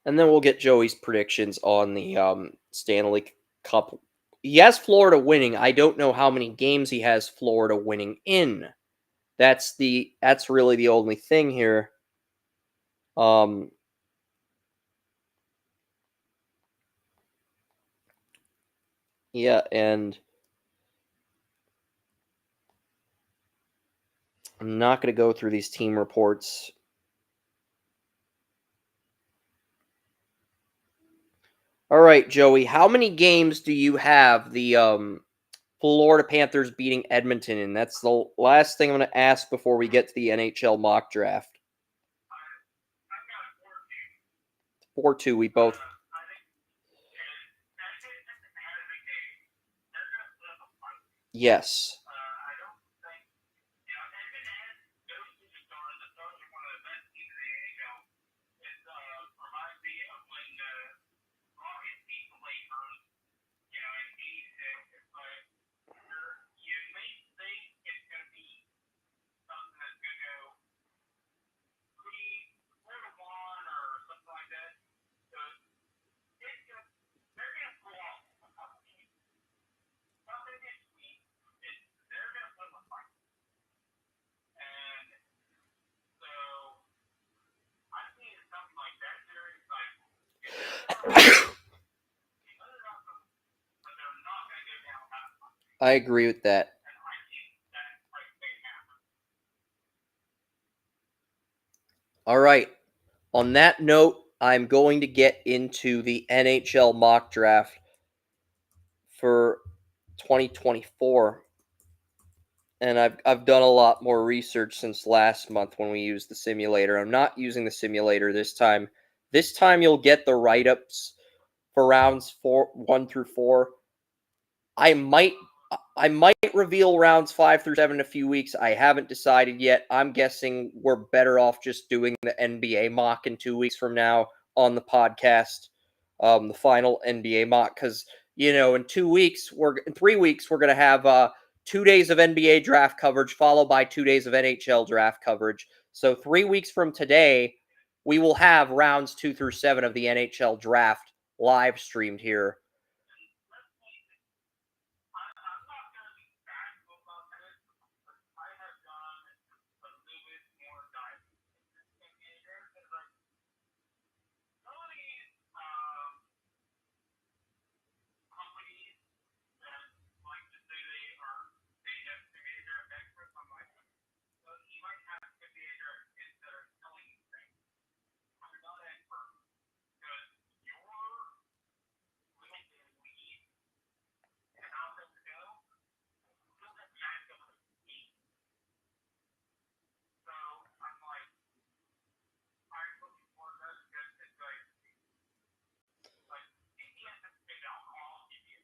A: and then we'll get Joey's predictions on the Stanley Cup. He has Florida winning. I don't know how many games he has Florida winning in. That's really the only thing here. Yeah, and I'm not going to go through these team reports. All right, Joey, how many games do you have the Florida Panthers beating Edmonton in? That's the last thing I'm going to ask before we get to the NHL mock draft. 4-2, we both. Yes. I agree with that. All right. On that note, I'm going to get into the NHL Mock Draft for 2024. And I've done a lot more research since last month when we used the simulator. I'm not using the simulator this time. This time you'll get the write-ups for rounds 1 through 4. I might reveal rounds 5 through 7 in a few weeks. I haven't decided yet. I'm guessing we're better off just doing the NBA mock in 2 weeks from now on the podcast, the final NBA mock, because in 2 weeks in 3 weeks we're gonna have 2 days of NBA draft coverage followed by 2 days of NHL draft coverage. So 3 weeks from today, we will have rounds 2 through 7 of the NHL draft live streamed here.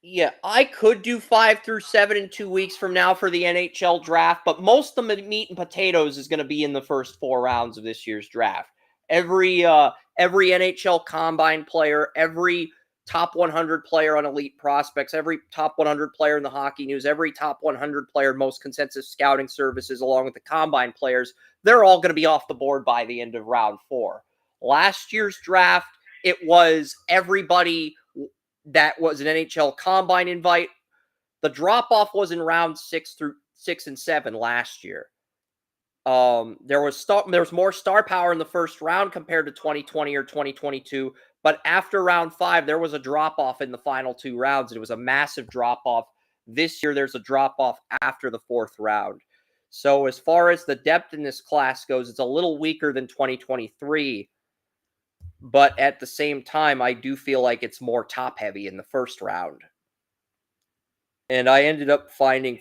A: Yeah, I could do 5 through 7 in 2 weeks from now for the NHL draft, but most of the meat and potatoes is going to be in the first 4 rounds of this year's draft. Every NHL Combine player, every top 100 player on Elite Prospects, every top 100 player in the Hockey News, every top 100 player in most consensus scouting services, along with the Combine players, they're all going to be off the board by the end of round 4. Last year's draft, it was everybody that was an NHL Combine invite. The drop off was in round 6 and 7 last year. There was more star power in the first round compared to 2020 or 2022, but after round 5, there was a drop off in the final 2 rounds. It was a massive drop off. This year, there's a drop off after the 4th round. So as far as the depth in this class goes, it's a little weaker than 2023. But at the same time, I do feel like it's more top heavy in the first round. And I ended up finding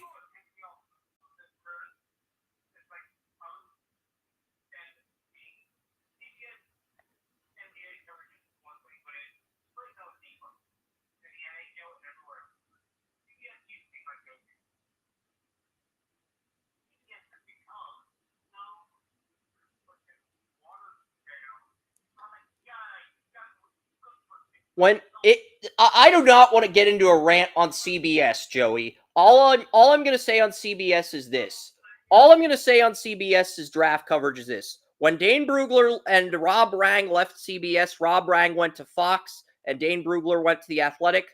A: when it I do not want to get into a rant on CBS, Joey. All I'm going to say on CBS is this. All I'm going to say on CBS's draft coverage is this. When Dane Brugler and Rob Rang left CBS, Rob Rang went to Fox and Dane Brugler went to The Athletic.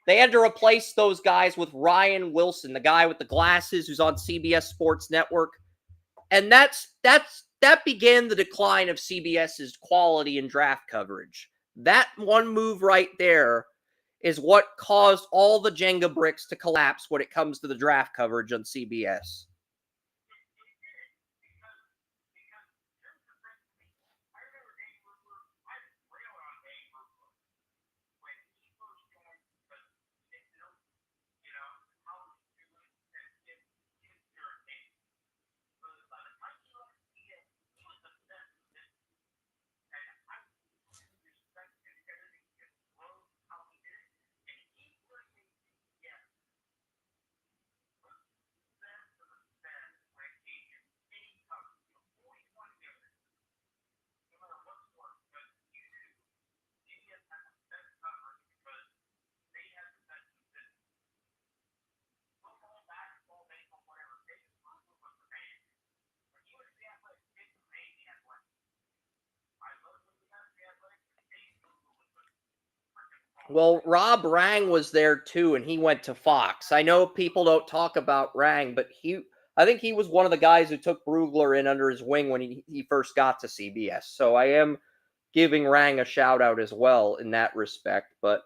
A: They had to replace those guys with Ryan Wilson, the guy with the glasses who's on CBS Sports Network. And that began the decline of CBS's quality in draft coverage. That one move right there is what caused all the Jenga bricks to collapse when it comes to the draft coverage on CBS. Well, Rob Rang was there too, and he went to Fox. I know people don't talk about Rang, but I think he was one of the guys who took Brugler in under his wing when he first got to CBS. So I am giving Rang a shout out as well in that respect. But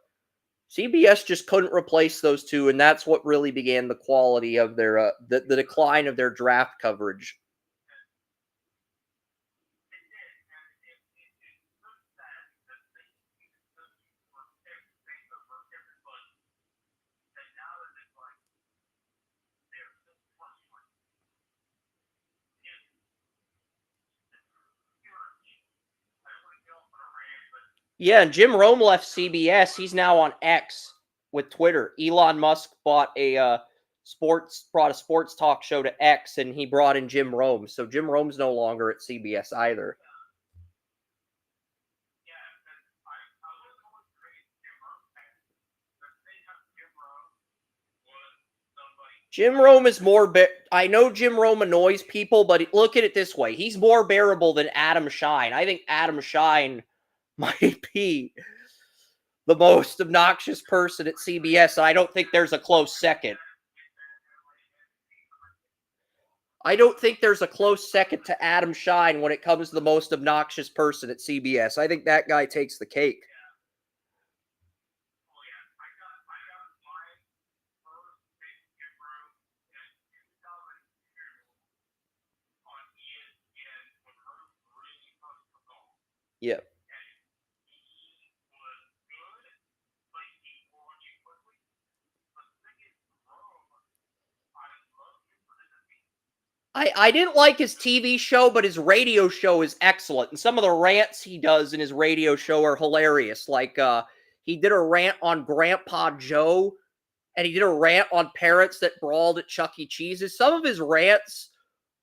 A: CBS just couldn't replace those two, and that's what really began the quality of their the decline of their draft coverage. Yeah, and Jim Rome left CBS. He's now on X with Twitter. Elon Musk bought a sports talk show to X, and he brought in Jim Rome. So Jim Rome's no longer at CBS either. Jim Rome is more. I know Jim Rome annoys people, but look at it this way: he's more bearable than Adam Shine. I think Adam Shine might be the most obnoxious person at CBS. I don't think there's a close second. I don't think there's a close second to Adam Shine when it comes to the most obnoxious person at CBS. I think that guy takes the cake. Yeah. I didn't like his TV show, but his radio show is excellent. And some of the rants he does in his radio show are hilarious. Like he did a rant on Grandpa Joe, and he did a rant on parents that brawled at Chuck E. Cheese's. Some of his rants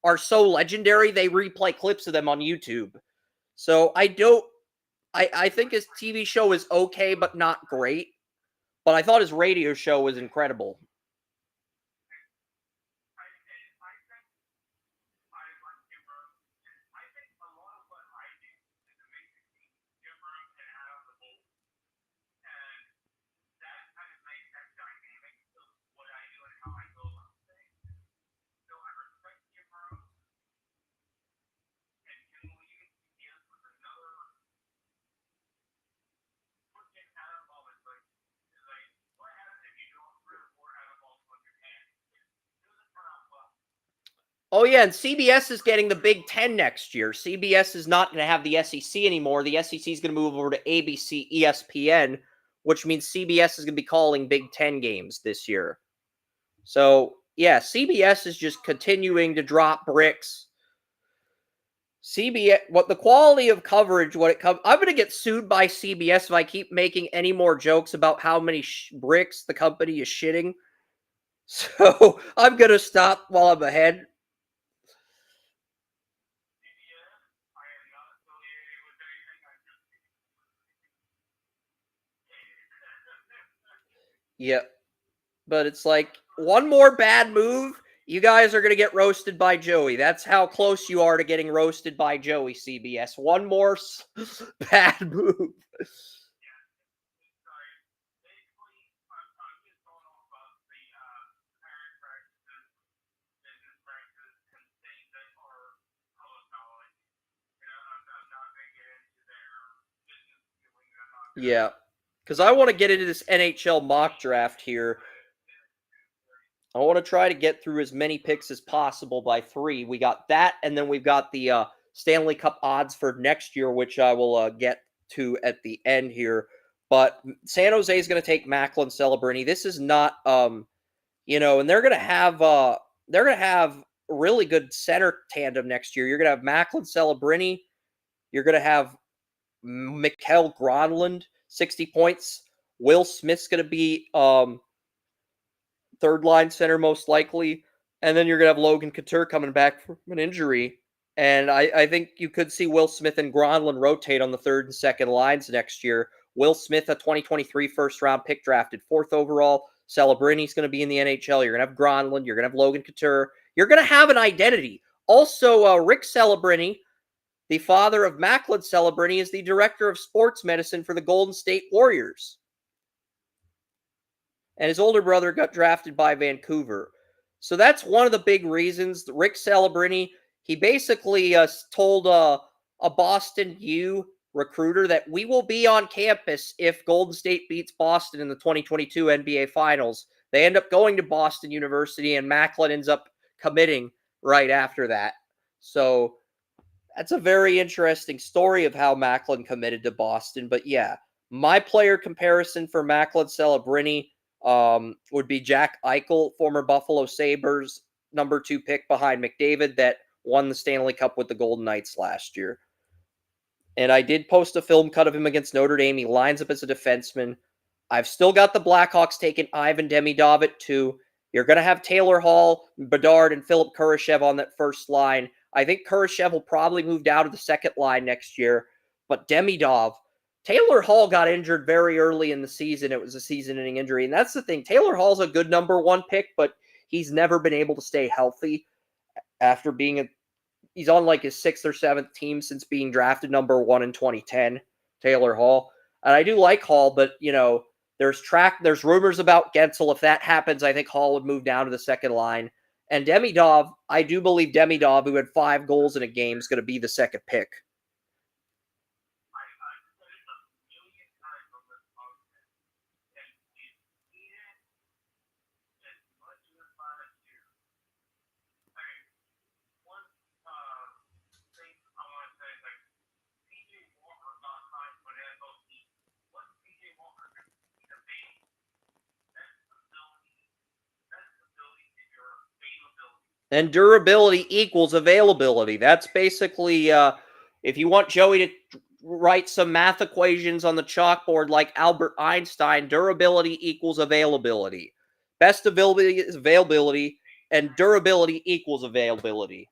A: are so legendary, they replay clips of them on YouTube. So I think his TV show is okay, but not great. But I thought his radio show was incredible. Oh, yeah, and CBS is getting the Big Ten next year. CBS is not going to have the SEC anymore. The SEC is going to move over to ABC, ESPN, which means CBS is going to be calling Big Ten games this year. So, yeah, CBS is just continuing to drop bricks. CBS, what the quality of coverage, when it comes, I'm going to get sued by CBS if I keep making any more jokes about how many bricks the company is shitting. So, I'm going to stop while I'm ahead. Yep. But it's like, one more bad move, you guys are going to get roasted by Joey. That's how close you are to getting roasted by Joey, CBS. One more bad move. Yeah. Because I want to get into this NHL mock draft here. I want to try to get through as many picks as possible by 3. We got that, and then we've got the Stanley Cup odds for next year, which I will get to at the end here. But San Jose is going to take Macklin Celebrini. This is not, and they're going to have really good center tandem next year. You're going to have Macklin Celebrini. You're going to have Mikael Granlund, 60 points. Will Smith's going to be third line center most likely. And then you're going to have Logan Couture coming back from an injury. And I think you could see Will Smith and Granlund rotate on the third and second lines next year. Will Smith, a 2023 first-round pick, drafted 4th overall. Celebrini's going to be in the NHL. You're going to have Granlund. You're going to have Logan Couture. You're going to have an identity. Also, Rick Celebrini, the father of Macklin Celebrini, is the director of sports medicine for the Golden State Warriors. And his older brother got drafted by Vancouver. So that's one of the big reasons. Rick Celebrini, he basically told a Boston U recruiter that we will be on campus if Golden State beats Boston in the 2022 NBA Finals. They end up going to Boston University, and Macklin ends up committing right after that. So that's a very interesting story of how Macklin committed to Boston. But yeah, my player comparison for Macklin Celebrini would be Jack Eichel, former Buffalo Sabres number 2 pick behind McDavid that won the Stanley Cup with the Golden Knights last year. And I did post a film cut of him against Notre Dame. He lines up as a defenseman. I've still got the Blackhawks taking Ivan Demidov at 2. You're going to have Taylor Hall, Bedard, and Philip Kurashev on that first line. I think Kurashev will probably move down to the second line next year. But Demidov, Taylor Hall got injured very early in the season. It was a season-ending injury. And that's the thing. Taylor Hall's a good number 1 pick, but he's never been able to stay healthy after being he's on like his 6th or 7th team since being drafted number 1 in 2010, Taylor Hall. And I do like Hall, but, there's rumors about Gensel. If that happens, I think Hall would move down to the second line. And Demidov, I do believe Demidov, who had 5 goals in a game, is going to be the second pick. And durability equals availability. That's basically, if you want Joey to write some math equations on the chalkboard like Albert Einstein, durability equals availability. Best availability is availability, and durability equals availability.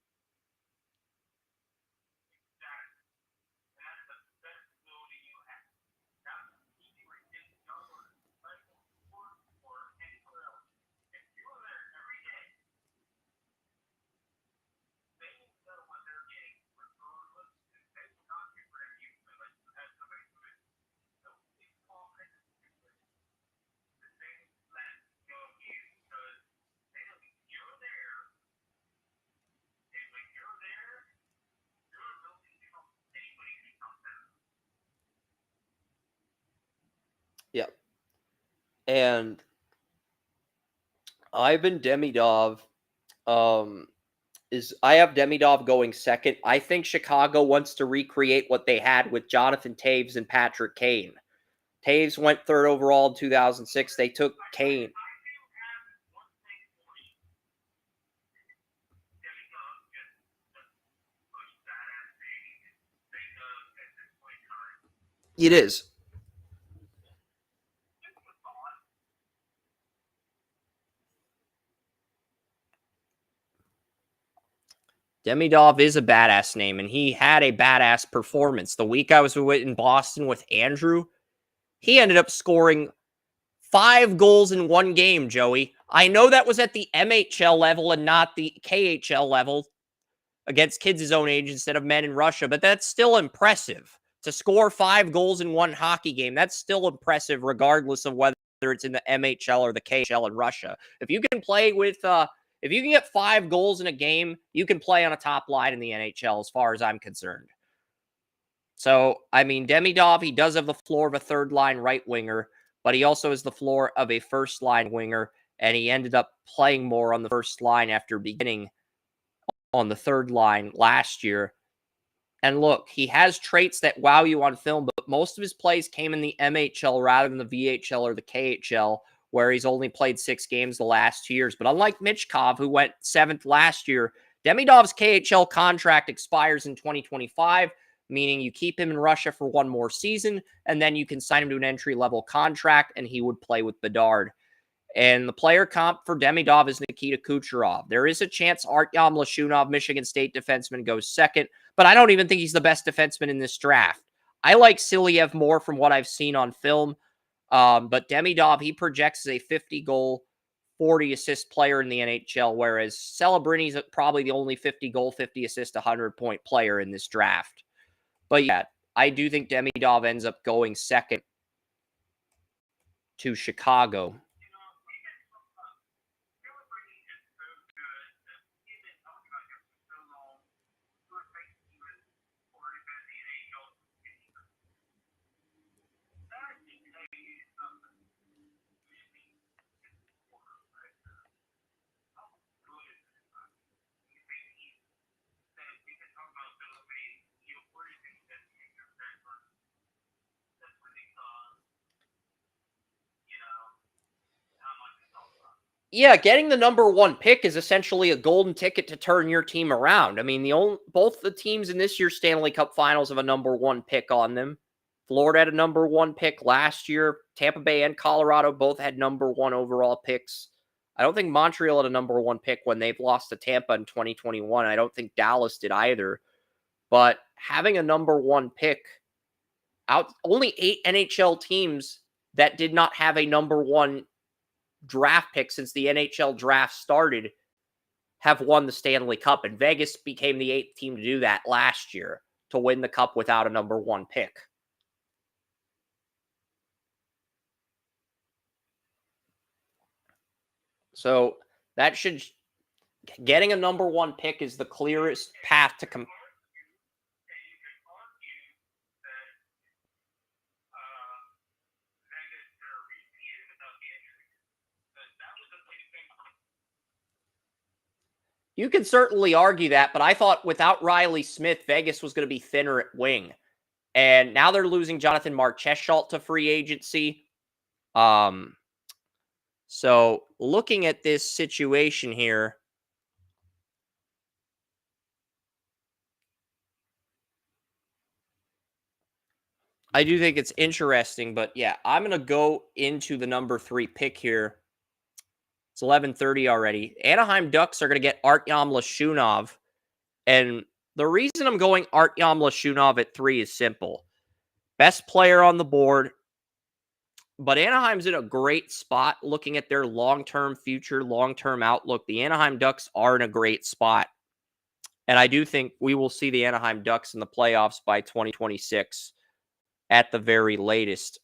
A: Yep. And Ivan Demidov, I have Demidov going second. I think Chicago wants to recreate what they had with Jonathan Taves and Patrick Kane. Taves went 3rd overall in 2006. They took Kane. It is. Demidov is a badass name, and he had a badass performance. The week I was in Boston with Andrew, he ended up scoring 5 goals in 1 game, Joey. I know that was at the MHL level and not the KHL level against kids his own age instead of men in Russia, but that's still impressive. To score 5 goals in 1 hockey game, that's still impressive regardless of whether it's in the MHL or the KHL in Russia. If you can play with, if you can get 5 goals in a game, you can play on a top line in the NHL as far as I'm concerned. So, I mean, Demidov, he does have the floor of a third-line right winger, but he also has the floor of a first-line winger, and he ended up playing more on the first line after beginning on the third line last year. And look, he has traits that wow you on film, but most of his plays came in the MHL rather than the VHL or the KHL, where he's only played 6 games the last 2 years. But unlike Michkov, who went 7th last year, Demidov's KHL contract expires in 2025, meaning you keep him in Russia for 1 more season, and then you can sign him to an entry-level contract, and he would play with Bedard. And the player comp for Demidov is Nikita Kucherov. There is a chance Artyom Lashunov, Michigan State defenseman, goes second, but I don't even think he's the best defenseman in this draft. I like Silyev more from what I've seen on film, but Demidov, he projects as a 50-goal, 40-assist player in the NHL, whereas Celebrini's probably the only 50-goal, 50-assist, 100-point player in this draft. But yeah, I do think Demidov ends up going second to Chicago. Yeah, getting the number one pick is essentially a golden ticket to turn your team around. I mean, both the teams in this year's Stanley Cup Finals have a number one pick on them. Florida had a number one pick last year. Tampa Bay and Colorado both had number one overall picks. I don't think Montreal had a number one pick when they've lost to Tampa in 2021. I don't think Dallas did either. But having a number one pick, only 8 NHL teams that did not have a number one draft pick since the NHL draft started have won the Stanley Cup, and Vegas became the 8th team to do that last year to win the Cup without a number one pick. So getting a number one pick is the clearest path to You can certainly argue that, but I thought without Riley Smith, Vegas was going to be thinner at wing. And now they're losing Jonathan Marchessault to free agency. So looking at this situation here, I do think it's interesting, but yeah, I'm going to go into the number 3 pick here. It's 11:30 already. Anaheim Ducks are going to get Artyom Lashunov. And the reason I'm going Artyom Lashunov at 3 is simple. Best player on the board, but Anaheim's in a great spot looking at their long-term future, long-term outlook. The Anaheim Ducks are in a great spot. And I do think we will see the Anaheim Ducks in the playoffs by 2026 at the very latest.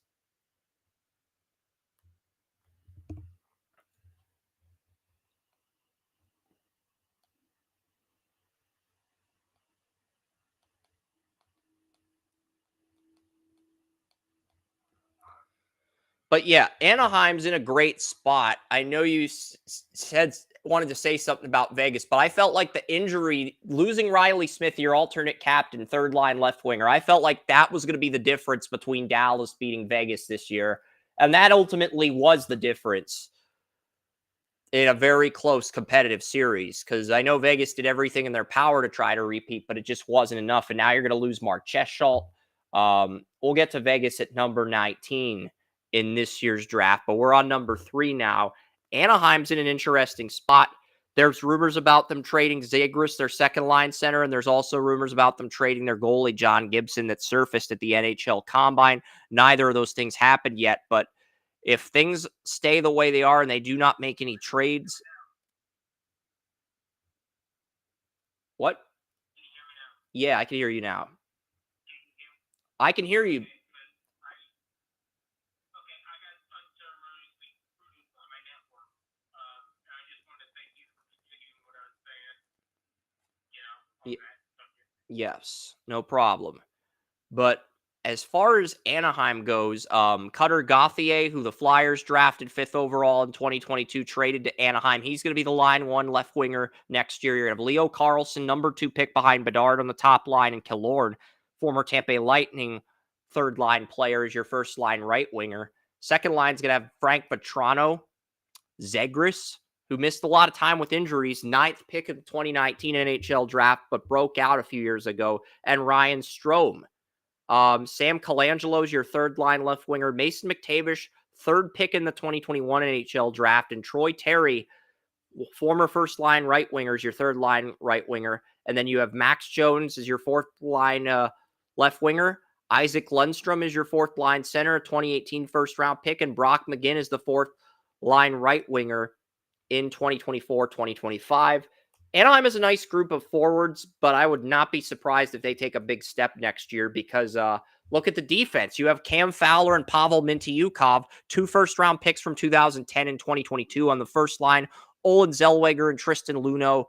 A: But yeah, Anaheim's in a great spot. I know you wanted to say something about Vegas, but I felt like the injury, losing Riley Smith, your alternate captain, third line left winger, I felt like that was going to be the difference between Dallas beating Vegas this year. And that ultimately was the difference in a very close competitive series, because I know Vegas did everything in their power to try to repeat, but it just wasn't enough. And now you're going to lose Marchessault. We'll get to Vegas at number 19 in this year's draft, but we're on number 3 now. Anaheim's in an interesting spot. There's rumors about them trading Zegras, their second line center, and there's also rumors about them trading their goalie, John Gibson, that surfaced at the NHL Combine. Neither of those things happened yet, but if things stay the way they are and they do not make any trades. What? Yeah, I can hear you now. I can hear you. Yes, no problem. But as far as Anaheim goes, Cutter Gauthier, who the Flyers drafted 5th overall in 2022, traded to Anaheim. He's going to be the line 1 left winger next year. You're going to have Leo Carlsson, number 2 pick behind Bedard on the top line, and Killorn, former Tampa Bay Lightning third line player, is your first line right winger. Second line is going to have Frank Vatrano, Zegras, who missed a lot of time with injuries, 9th pick of the 2019 NHL draft, but broke out a few years ago, and Ryan Strome. Sam Colangelo is your third line left winger. Mason McTavish, 3rd pick in the 2021 NHL draft. And Troy Terry, former first line right winger, is your third line right winger. And then you have Max Jones as your 4th line left winger. Isaac Lundstrom is your 4th line center, 2018 first round pick. And Brock McGinn is the 4th line right winger in 2024-2025. Anaheim is a nice group of forwards, but I would not be surprised if they take a big step next year because look at the defense. You have Cam Fowler and Pavel Mintyukov, 2 first-round picks from 2010 and 2022 on the first line. Olin Zellweger and Tristan Luneau,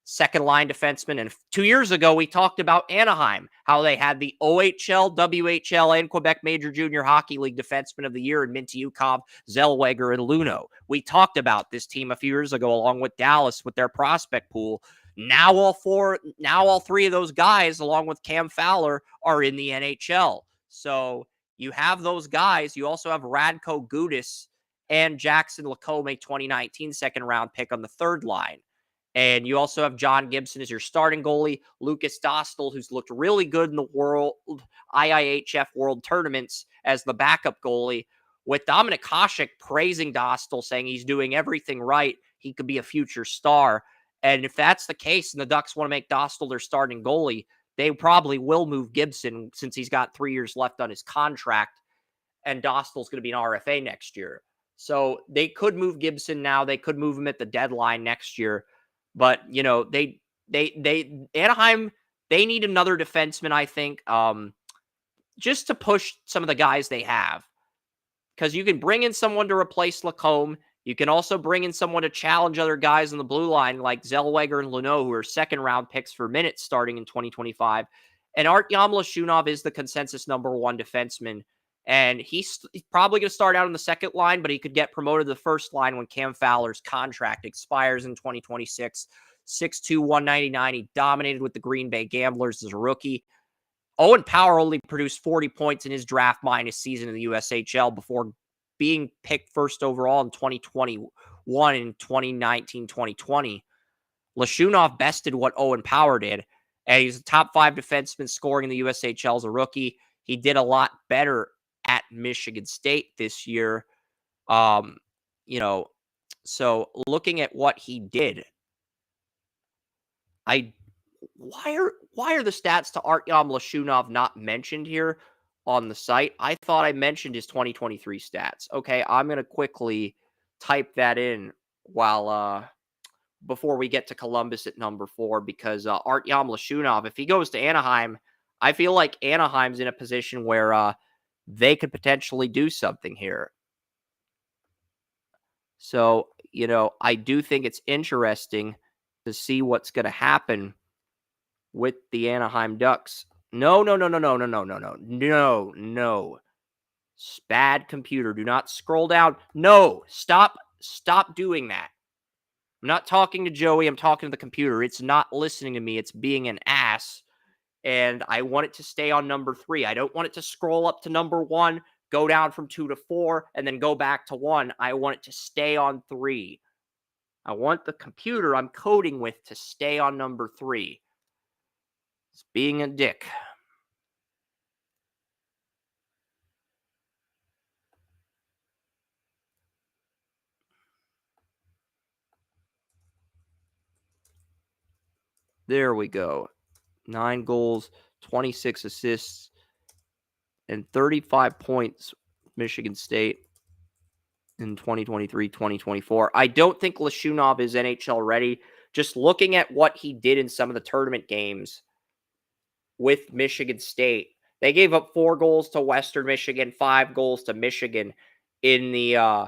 A: second-line defenseman. And 2 years ago, we talked about Anaheim, how they had the OHL, WHL, and Quebec Major Junior Hockey League Defenseman of the Year in Mintyukov, Zellweger, and Luneau. We talked about this team a few years ago, along with Dallas, with their prospect pool. Now all 3 of those guys, along with Cam Fowler, are in the NHL. So you have those guys. You also have Radko Gudas and Jackson Lacombe, 2019 second-round pick on the third line. And you also have John Gibson as your starting goalie, Lucas Dostal, who's looked really good in the World IIHF World Tournaments as the backup goalie, with Dominic Hasek praising Dostal, saying he's doing everything right. He could be a future star. And if that's the case and the Ducks want to make Dostal their starting goalie, they probably will move Gibson since he's got 3 years left on his contract, and Dostal's going to be an RFA next year. So they could move Gibson now. They could move him at the deadline next year. But, you know, Anaheim, they need another defenseman, I think, just to push some of the guys they have. Because you can bring in someone to replace Lacombe. You can also bring in someone to challenge other guys on the blue line like Zellweger and Luneau, who are second-round picks for minutes starting in 2025. And Artyom Lashunov is the consensus number one defenseman. And he's probably going to start out on the second line, but he could get promoted to the first line when Cam Fowler's contract expires in 2026. 6'2", 199. He dominated with the Green Bay Gamblers as a rookie. Owen Power only produced 40 points in his draft minus season in the USHL before being picked first overall in 2021 and 2019-2020. Lashunov bested what Owen Power did, and he's a top 5 defenseman scoring in the USHL as a rookie. He did a lot better at Michigan State this year. So looking at what he did, why are the stats to Artyom Lashunov not mentioned here on the site? I thought I mentioned his 2023 stats. Okay, I'm going to quickly type that in while before we get to Columbus at number 4, because Artyom Lashunov, if he goes to Anaheim, I feel like Anaheim's in a position where they could potentially do something here. So, you know, I do think it's interesting to see what's going to happen with the Anaheim Ducks. No. Bad computer. Do not scroll down. No, stop doing that. I'm not talking to Joey. I'm talking to the computer. It's not listening to me. It's being an ass. And I want it to stay on number 3. I don't want it to scroll up to number 1, go down from 2 to 4, and then go back to 1. I want it to stay on 3. I want the computer I'm coding with to stay on number 3. It's being a dick. There we go. 9 goals, 26 assists, and 35 points, Michigan State in 2023-2024. I don't think Lashunov is NHL ready. Just looking at what he did in some of the tournament games with Michigan State, they gave up 4 goals to Western Michigan, 5 goals to Michigan in the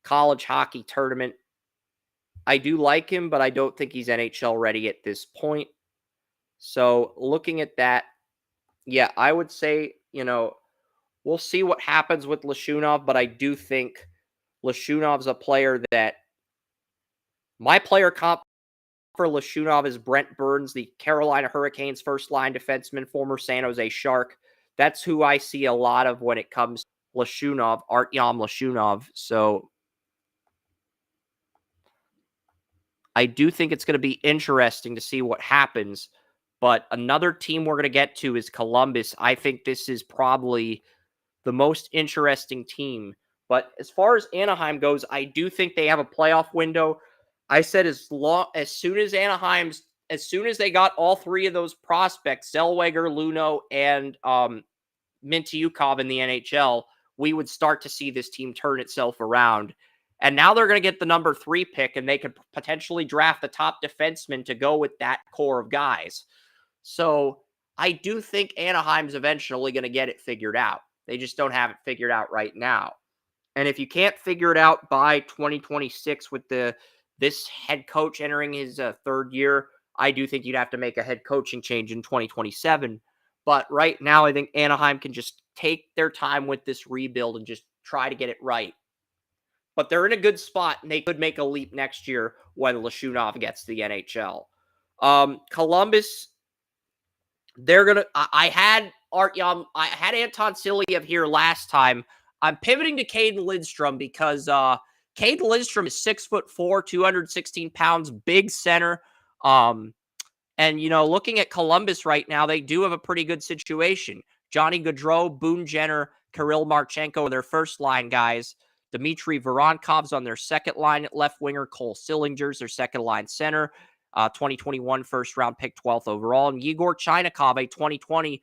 A: college hockey tournament. I do like him, but I don't think he's NHL ready at this point. So looking at that, yeah, I would say, you know, we'll see what happens with Lashunov, but I do think Lashunov's a player that my player comp for Lashunov is Brent Burns, the Carolina Hurricanes first-line defenseman, former San Jose Shark. That's who I see a lot of when it comes to Lashunov, Artyom Lashunov. So I do think it's going to be interesting to see what happens. But another team we're going to get to is Columbus. I think this is probably the most interesting team. But as far as Anaheim goes, I do think they have a playoff window. I said as soon as they got all 3 of those prospects, Zellweger, Luneau, and Mintyukov in the NHL, we would start to see this team turn itself around. And now they're going to get the number 3 pick, and they could potentially draft the top defenseman to go with that core of guys. So I do think Anaheim's eventually going to get it figured out. They just don't have it figured out right now. And if you can't figure it out by 2026 with this head coach entering his 3rd year, I do think you'd have to make a head coaching change in 2027. But right now, I think Anaheim can just take their time with this rebuild and just try to get it right. But they're in a good spot, and they could make a leap next year when Lashunov gets to the NHL. Columbus, they're going to... I had Anton Silyev here last time. I'm pivoting to Caden Lindstrom because Caden Lindstrom is 6'4", 216 pounds, big center. And, looking at Columbus right now, they do have a pretty good situation. Johnny Gaudreau, Boone Jenner, Kirill Marchenko are their first line guys. Dmitry Voronkov's on their second line at left winger. Cole Sillinger's their second line center. 2021 first round pick, 12th overall. And Yegor Chinakhov, a 2020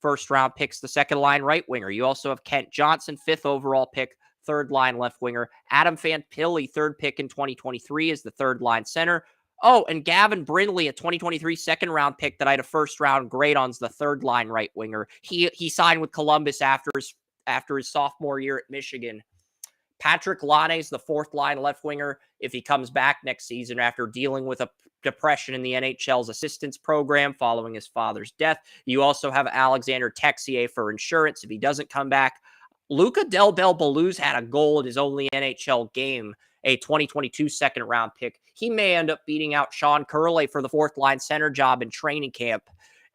A: first round picks, the second line right winger. You also have Kent Johnson, 5th overall pick, third line left winger. Adam Fantilli, third pick in 2023, is the third line center. Oh, and Gavin Brindley, a 2023 second round pick that I had a first round grade on, is the third line right winger. He signed with Columbus after his sophomore year at Michigan. Patrick Laine is the fourth line left winger if he comes back next season after dealing with a depression in the NHL's assistance program following his father's death. You also have Alexander Texier for insurance if he doesn't come back. Luca Del Bel's had a goal in his only NHL game, a 2022 second round pick. He may end up beating out Sean Curley for the fourth line center job in training camp.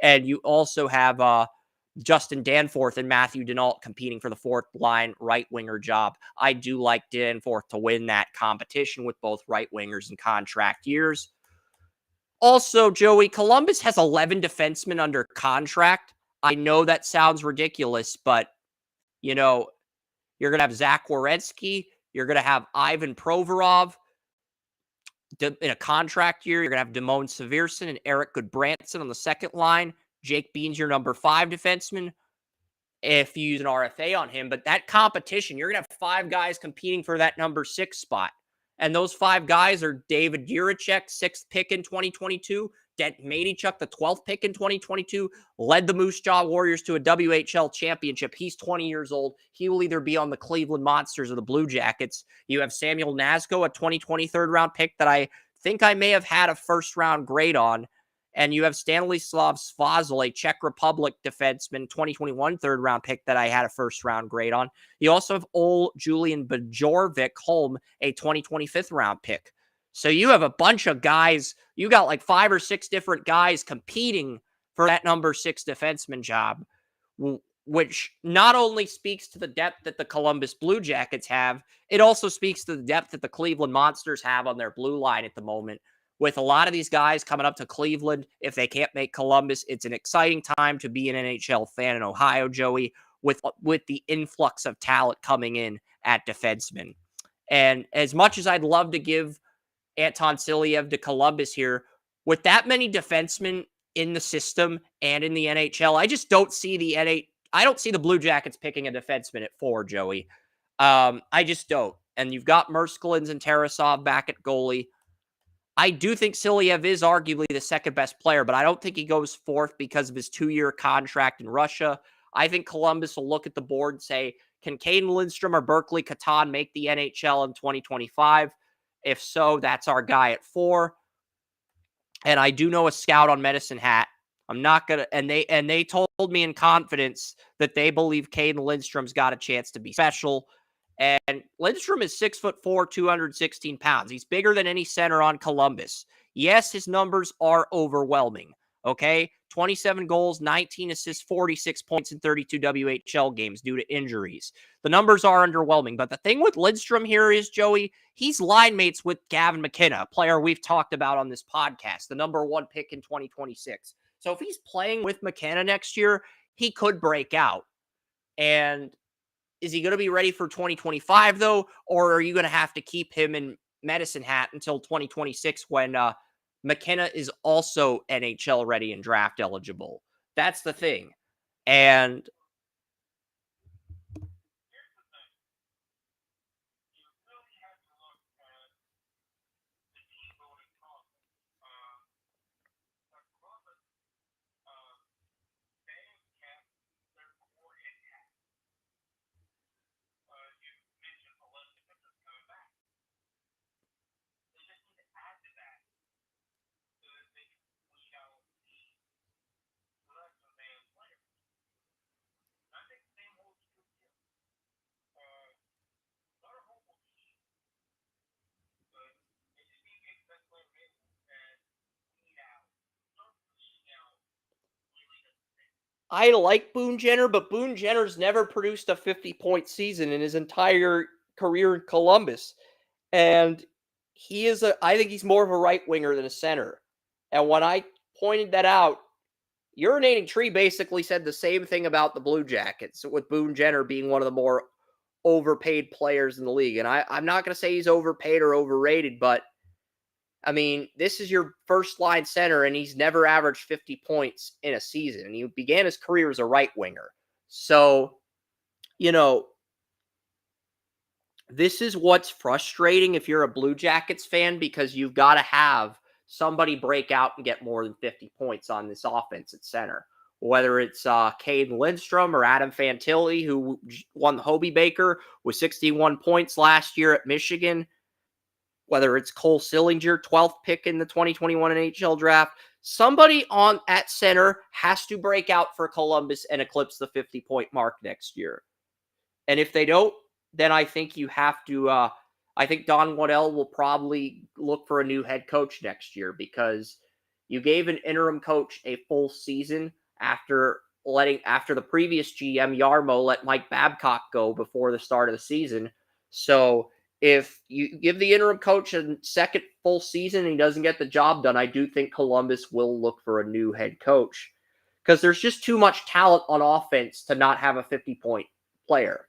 A: And you also have Justin Danforth and Matthew Denault competing for the fourth line right winger job. I do like Danforth to win that competition with both right wingers in contract years. Also, Joey, Columbus has 11 defensemen under contract. I know that sounds ridiculous, but, you're going to have Zach Werenski. You're going to have Ivan Provorov in a contract year. You're going to have Damone Severson and Eric Goodbranson on the second line. Jake Bean's your number 5 defenseman if you use an RFA on him. But that competition, you're going to have 5 guys competing for that number 6 spot. And those 5 guys are David Jiricek, 6th pick in 2022. Dent Matichuk, the 12th pick in 2022, led the Moose Jaw Warriors to a WHL championship. He's 20 years old. He will either be on the Cleveland Monsters or the Blue Jackets. You have Samuel Nazgo, a 2020 third-round pick that I think I may have had a first-round grade on. And you have Stanislav Svozil, a Czech Republic defenseman, 2021 third-round pick that I had a first-round grade on. You also have Ole Julian Bajorvik Holm, a 2020 fifth-round pick. So you have a bunch of guys. You got like 5 or 6 different guys competing for that number 6 defenseman job, which not only speaks to the depth that the Columbus Blue Jackets have, it also speaks to the depth that the Cleveland Monsters have on their blue line at the moment. With a lot of these guys coming up to Cleveland, if they can't make Columbus, it's an exciting time to be an NHL fan in Ohio, Joey, with the influx of talent coming in at defenseman. And as much as I'd love to give Anton Silyev to Columbus here, with that many defensemen in the system and in the NHL, I just don't see I don't see the Blue Jackets picking a defenseman at 4, Joey. I just don't. And you've got Merskalins and Tarasov back at goalie. I do think Silyev is arguably the second best player, but I don't think he goes 4th because of his 2-year contract in Russia. I think Columbus will look at the board and say, can Caden Lindstrom or Berkeley Catan make the NHL in 2025? If so, that's our guy at 4. And I do know a scout on Medicine Hat. I'm not going to, and they told me in confidence that they believe Caden Lindstrom's got a chance to be special. And Lindstrom is 6'4", 216 pounds. He's bigger than any center on Columbus. Yes, his numbers are overwhelming. Okay, 27 goals, 19 assists, 46 points in 32 WHL games due to injuries. The numbers are underwhelming. But the thing with Lindstrom here is, Joey, he's line mates with Gavin McKenna, a player we've talked about on this podcast, the number 1 pick in 2026. So if he's playing with McKenna next year, he could break out. And is he going to be ready for 2025, though? Or are you going to have to keep him in Medicine Hat until 2026 when McKenna is also NHL ready and draft eligible? That's the thing. And I like Boone Jenner, but Boone Jenner's never produced a 50-point season in his entire career in Columbus. And I think he's more of a right winger than a center. And when I pointed that out, Urinating Tree basically said the same thing about the Blue Jackets, with Boone Jenner being one of the more overpaid players in the league. And I'm not going to say he's overpaid or overrated, but I mean, this is your first line center, and he's never averaged 50 points in a season. And he began his career as a right winger. So, you know, this is what's frustrating if you're a Blue Jackets fan, because you've got to have somebody break out and get more than 50 points on this offense at center. Whether it's Caden Lindstrom or Adam Fantilli, who won the Hobie Baker with 61 points last year at Michigan. Whether it's Cole Sillinger, 12th pick in the 2021 NHL Draft. Somebody at center has to break out for Columbus and eclipse the 50-point mark next year. And if they don't, then I think you have to I think Don Waddell will probably look for a new head coach next year, because you gave an interim coach a full season after the previous GM Yarmo let Mike Babcock go before the start of the season. So if you give the interim coach a second full season and he doesn't get the job done, I do think Columbus will look for a new head coach, because there's just too much talent on offense to not have a 50-point player.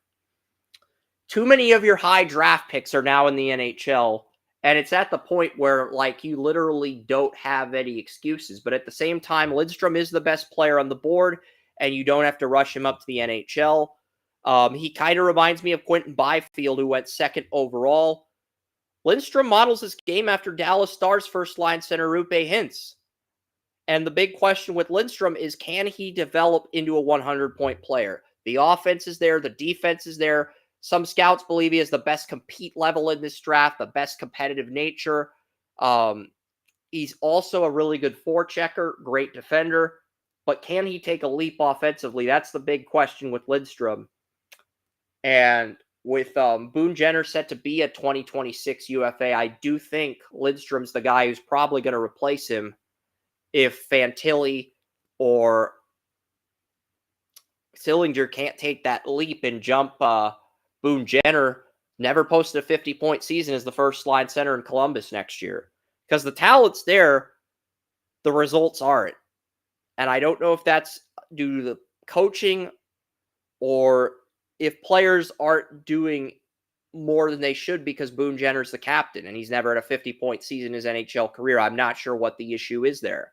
A: Too many of your high draft picks are now in the NHL, and it's at the point where, like, you literally don't have any excuses. But at the same time, Lindstrom is the best player on the board, and you don't have to rush him up to the NHL. He kind of reminds me of Quentin Byfield, who went second overall. Lindstrom models his game after Dallas Stars first-line center Rupe Hintz. And the big question with Lindstrom is, can he develop into a 100-point player? The offense is there. The defense is there. Some scouts believe he has the best compete level in this draft, the best competitive nature. He's also a really good forechecker, great defender. But can he take a leap offensively? That's the big question with Lindstrom. And with Boone Jenner set to be a 2026 UFA, I do think Lindstrom's the guy who's probably going to replace him if Fantilli or Sillinger can't take that leap and jump. Boone Jenner never posted a 50-point season as the first-line center in Columbus next year. Because the talent's there, the results aren't. And I don't know if that's due to the coaching or if players aren't doing more than they should because Boone Jenner's the captain and he's never had a 50-point season in his NHL career. I'm not sure what the issue is there.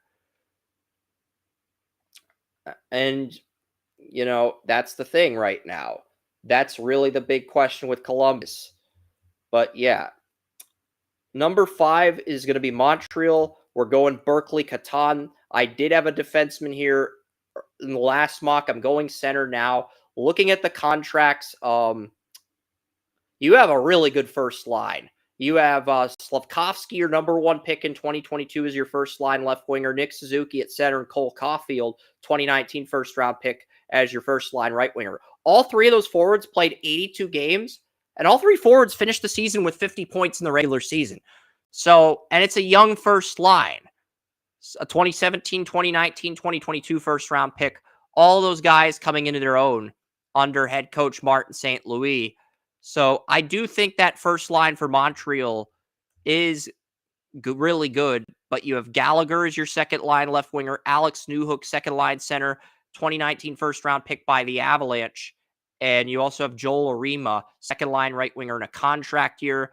A: And, you know, that's the thing right now. That's really the big question with Columbus. But, yeah. Number 5 is going to be Montreal. We're going Berkeley Catan. I did have a defenseman here in the last mock. I'm going center now. Looking at the contracts, you have a really good first line. You have Slavkovsky, your number 1 pick in 2022, as your first line left winger. Nick Suzuki at center, and Cole Caulfield, 2019 first round pick, as your first line right winger. All 3 of those forwards played 82 games, and all 3 forwards finished the season with 50 points in the regular season. So, and it's a young first line. A 2017, 2019, 2022 first round pick. All those guys coming into their own under head coach Martin St. Louis. So I do think that first line for Montreal is really good, but you have Gallagher as your second line left winger, Alex Newhook, second line center, 2019 first round pick by the Avalanche. And you also have Joel Arima, second line right winger in a contract year.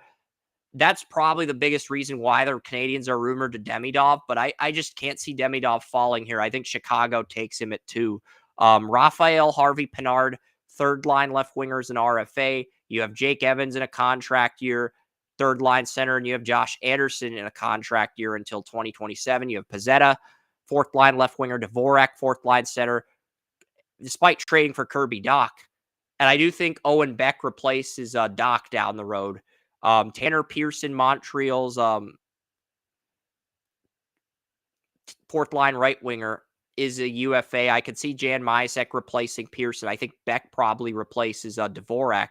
A: That's probably the biggest reason why the Canadians are rumored to Demidov, but I just can't see Demidov falling here. I think Chicago takes him at 2. Raphael Harvey-Pinard, third line left wingers in RFA. You have Jake Evans in a contract year, third line center, and you have Josh Anderson in a contract year until 2027. You have Pezzetta, fourth line left winger, Dvorak, fourth line center, despite trading for Kirby Dach. And I do think Owen Beck replaces Dach down the road. Tanner Pearson, Montreal's fourth line right winger, is a UFA. I could see Jan Mysek replacing Pearson. I think Beck probably replaces Dvorak.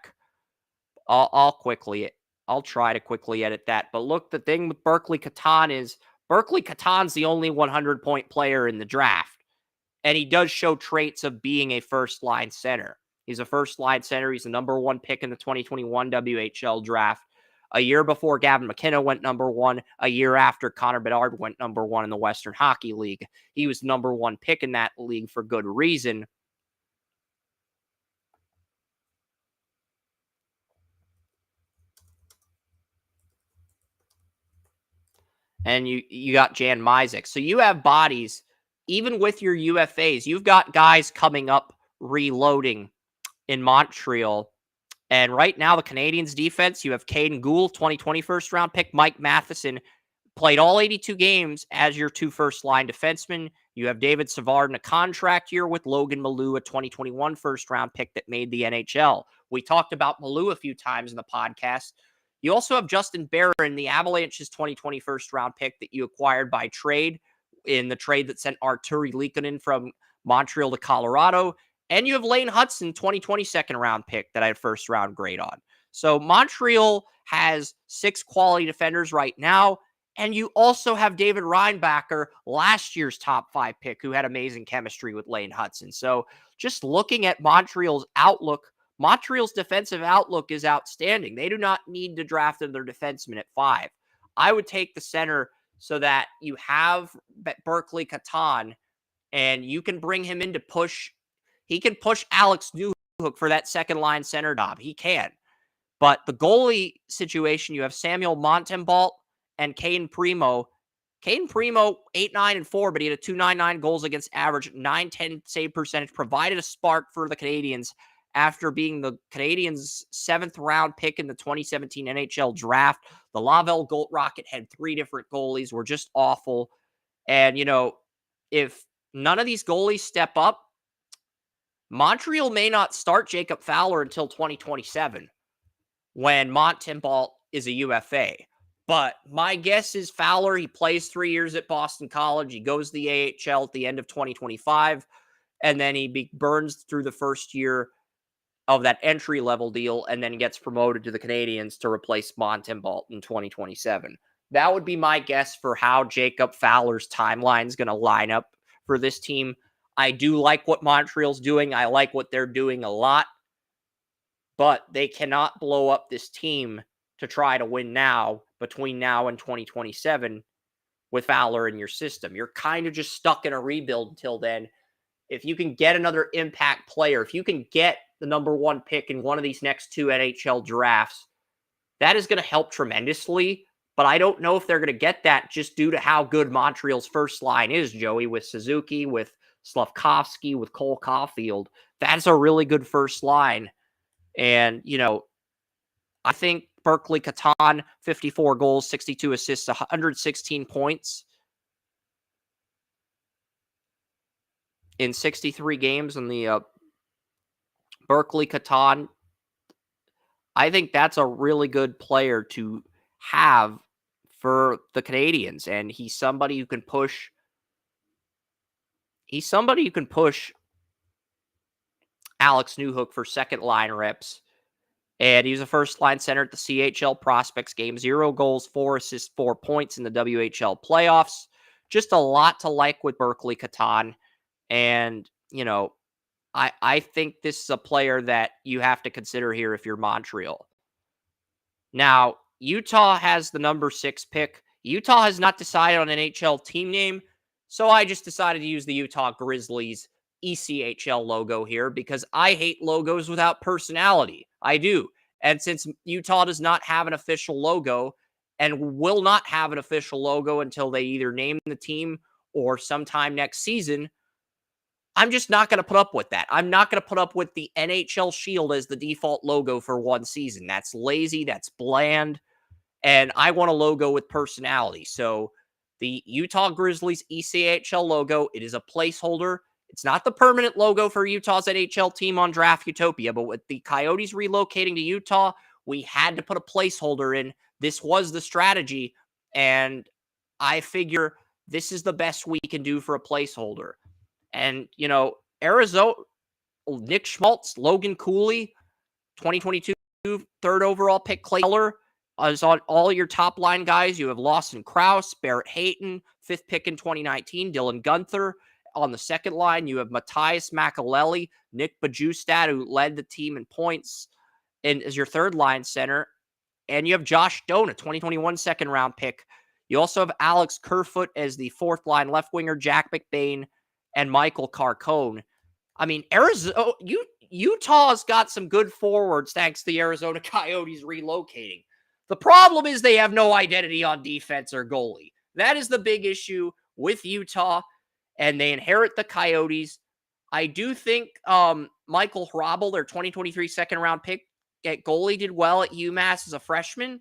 A: I'll try to quickly edit that. But look, the thing with Berkeley Catan is Berkeley Catan's the only 100-point player in the draft. And he does show traits of being a first-line center. He's a first-line center. He's the number 1 pick in the 2021 WHL Draft. A year before Gavin McKenna went number 1, a year after Connor Bedard went number 1 in the Western Hockey League. He was number 1 pick in that league for good reason. And you got Jan Mysak. So you have bodies, even with your UFAs, you've got guys coming up reloading in Montreal. And right now, the Canadiens defense, you have Caden Gould, 2020 first-round pick. Mike Matheson played all 82 games as your 2 first-line defensemen. You have David Savard in a contract year with Logan Malou, a 2021 first-round pick that made the NHL. We talked about Malou a few times in the podcast. You also have Justin Barron, the Avalanche's 2020 first-round pick that you acquired by trade in the trade that sent Arturi Leikonen from Montreal to Colorado. And you have Lane Hudson, 2020 second-round pick that I had first-round grade on. So Montreal has 6 quality defenders right now. And you also have David Reinbacher, last year's top 5 pick, who had amazing chemistry with Lane Hudson. So just looking at Montreal's outlook, Montreal's defensive outlook is outstanding. They do not need to draft their defenseman at 5. I would take the center so that you have Berkeley Catan, and you can bring him in to push. He can push Alex Newhook for that second-line center job. He can. But the goalie situation, you have Samuel Montembault and Caden Primo. Caden Primo, 8-9-4, but he had a 2.99 goals against average, 9-10 save percentage, provided a spark for the Canadiens after being the Canadiens' 7th-round pick in the 2017 NHL Draft. The Laval Gold Rocket had 3 different goalies, were just awful. And, if none of these goalies step up, Montreal may not start Jacob Fowler until 2027 when Montembault is a UFA. But my guess is Fowler, he plays 3 years at Boston College. He goes to the AHL at the end of 2025, and then he burns through the first year of that entry-level deal and then gets promoted to the Canadiens to replace Montembault in 2027. That would be my guess for how Jacob Fowler's timeline is going to line up for this team. I do like what Montreal's doing. I like what they're doing a lot. But they cannot blow up this team to try to win now, between now and 2027, with Fowler in your system. You're kind of just stuck in a rebuild until then. If you can get another impact player, if you can get the number 1 pick in one of these next 2 NHL drafts, that is going to help tremendously. But I don't know if they're going to get that just due to how good Montreal's first line is, Joey, with Suzuki, with Slavkovsky, with Cole Caulfield. That's a really good first line. And, I think Berkeley Catan, 54 goals, 62 assists, 116 points in 63 games in the Berkeley Catan. I think that's a really good player to have for the Canadiens. And he's somebody who can push. He's somebody who can push Alex Newhook for second-line reps. And he was a first-line center at the CHL Prospects game. 0 goals, 4 assists, 4 points in the WHL playoffs. Just a lot to like with Berkeley Catan. And, I think this is a player that you have to consider here if you're Montreal. Now, Utah has the number 6 pick. Utah has not decided on an NHL team name, so I just decided to use the Utah Grizzlies ECHL logo here because I hate logos without personality. I do. And since Utah does not have an official logo and will not have an official logo until they either name the team or sometime next season, I'm just not going to put up with that. I'm not going to put up with the NHL Shield as the default logo for one season. That's lazy. That's bland. And I want a logo with personality. So the Utah Grizzlies ECHL logo, it is a placeholder. It's not the permanent logo for Utah's NHL team on Draft Utopia, but with the Coyotes relocating to Utah, we had to put a placeholder in. This was the strategy, and I figure this is the best we can do for a placeholder. And, Arizona, Nick Schmaltz, Logan Cooley, 2022 third overall pick, Clay Keller is on all your top line guys. You have Lawson Krause, Barrett Hayton, 5th pick in 2019, Dylan Gunther. on the second line, you have Matthias Makaleli, Nick Bajustad, who led the team in points, and as your third line center. And you have Josh Doan, a 2021 second-round pick. You also have Alex Kerfoot as the fourth-line left winger, Jack McBain, and Michael Carcone. I mean, Utah's got some good forwards thanks to the Arizona Coyotes relocating. The problem is they have no identity on defense or goalie. That is the big issue with Utah, and they inherit the Coyotes. I do think Michael Hrabal, their 2023 second-round pick at goalie, did well at UMass as a freshman,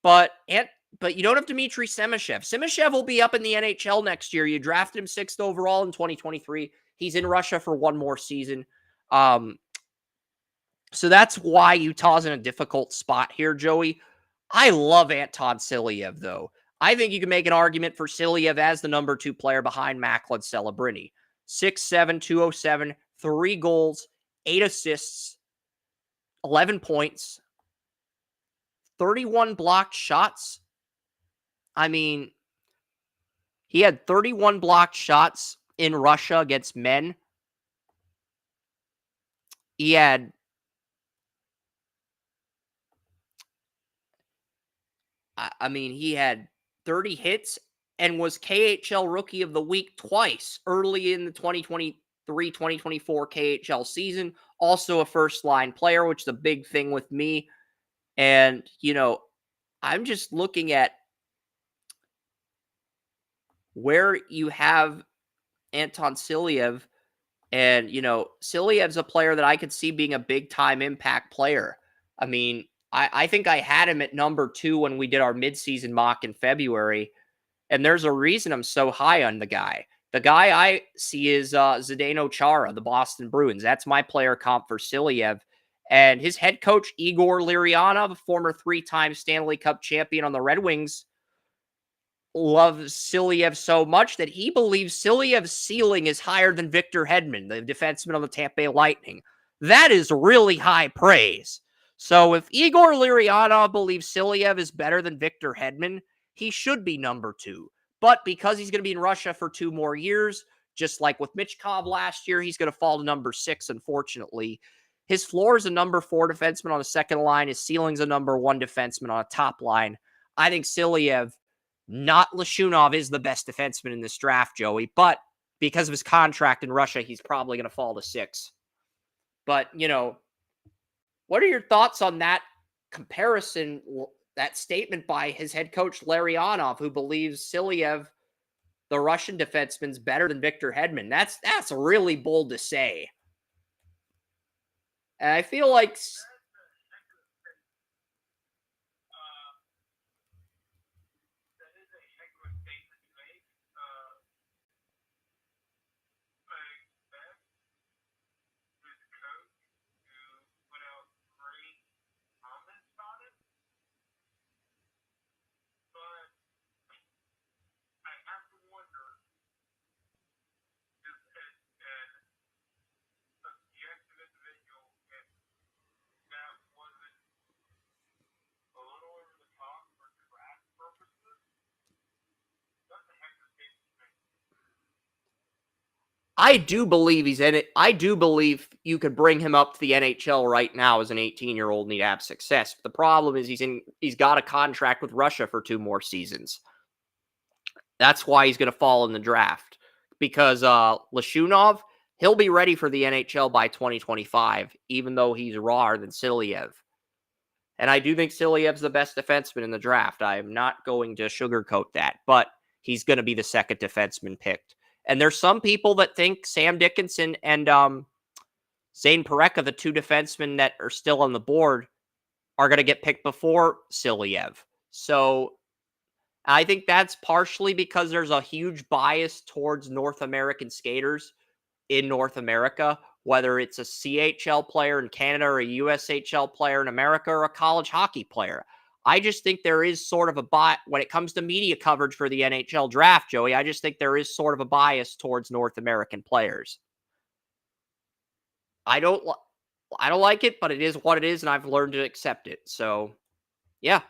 A: but you don't have Dmitry Semashev. Semashev will be up in the NHL next year. You drafted him 6th overall in 2023. He's in Russia for one more season. So that's why Utah's in a difficult spot here, Joey. I love Anton Silyev, though. I think you can make an argument for Silyev as the number 2 player behind Macklin Celebrini. 6'7", 207, 3 goals, 8 assists, 11 points, 31 blocked shots. I mean, he had 31 blocked shots in Russia against men. He had he had 30 hits and was KHL Rookie of the Week twice early in the 2023-2024 KHL season. Also a first-line player, which is a big thing with me. And, I'm just looking at where you have Anton Silyev. And, Silyev's a player that I could see being a big-time impact player. I mean, I think I had him at number 2 when we did our midseason mock in February. And there's a reason I'm so high on the guy. The guy I see is Zdeno Chara, the Boston Bruins. That's my player comp for Silyev. And his head coach, Igor Liryanov, a former 3-time Stanley Cup champion on the Red Wings, loves Silyev so much that he believes Silyev's ceiling is higher than Victor Hedman, the defenseman on the Tampa Bay Lightning. That is really high praise. So if Igor Liryanov believes Silyev is better than Victor Hedman, he should be number 2. But because he's going to be in Russia for 2 more years, just like with Michkov last year, he's going to fall to number 6, unfortunately. His floor is a number 4 defenseman on the second line. His ceiling's a number 1 defenseman on a top line. I think Silyev, not Lashunov, is the best defenseman in this draft, Joey. But because of his contract in Russia, he's probably going to fall to 6. But, what are your thoughts on that comparison, that statement by his head coach, Larionov, who believes Silyev, the Russian defenseman, is better than Victor Hedman? That's really bold to say. And I feel like I do believe he's in it. I do believe you could bring him up to the NHL right now as an 18-year-old and he'd have success. But the problem is he's got a contract with Russia for 2 more seasons. That's why he's going to fall in the draft. Because Lashunov, he'll be ready for the NHL by 2025, even though he's rawer than Silyev. And I do think Silyev's the best defenseman in the draft. I am not going to sugarcoat that, but he's going to be the second defenseman picked. And there's some people that think Sam Dickinson and Zane Parekha, the 2 defensemen that are still on the board, are going to get picked before Silyev. So I think that's partially because there's a huge bias towards North American skaters in North America, whether it's a CHL player in Canada or a USHL player in America or a college hockey player. I just think there is sort of a bias when it comes to media coverage for the NHL draft, Joey. I just think there is sort of a bias towards North American players. I don't like it, but it is what it is, and I've learned to accept it. So, yeah.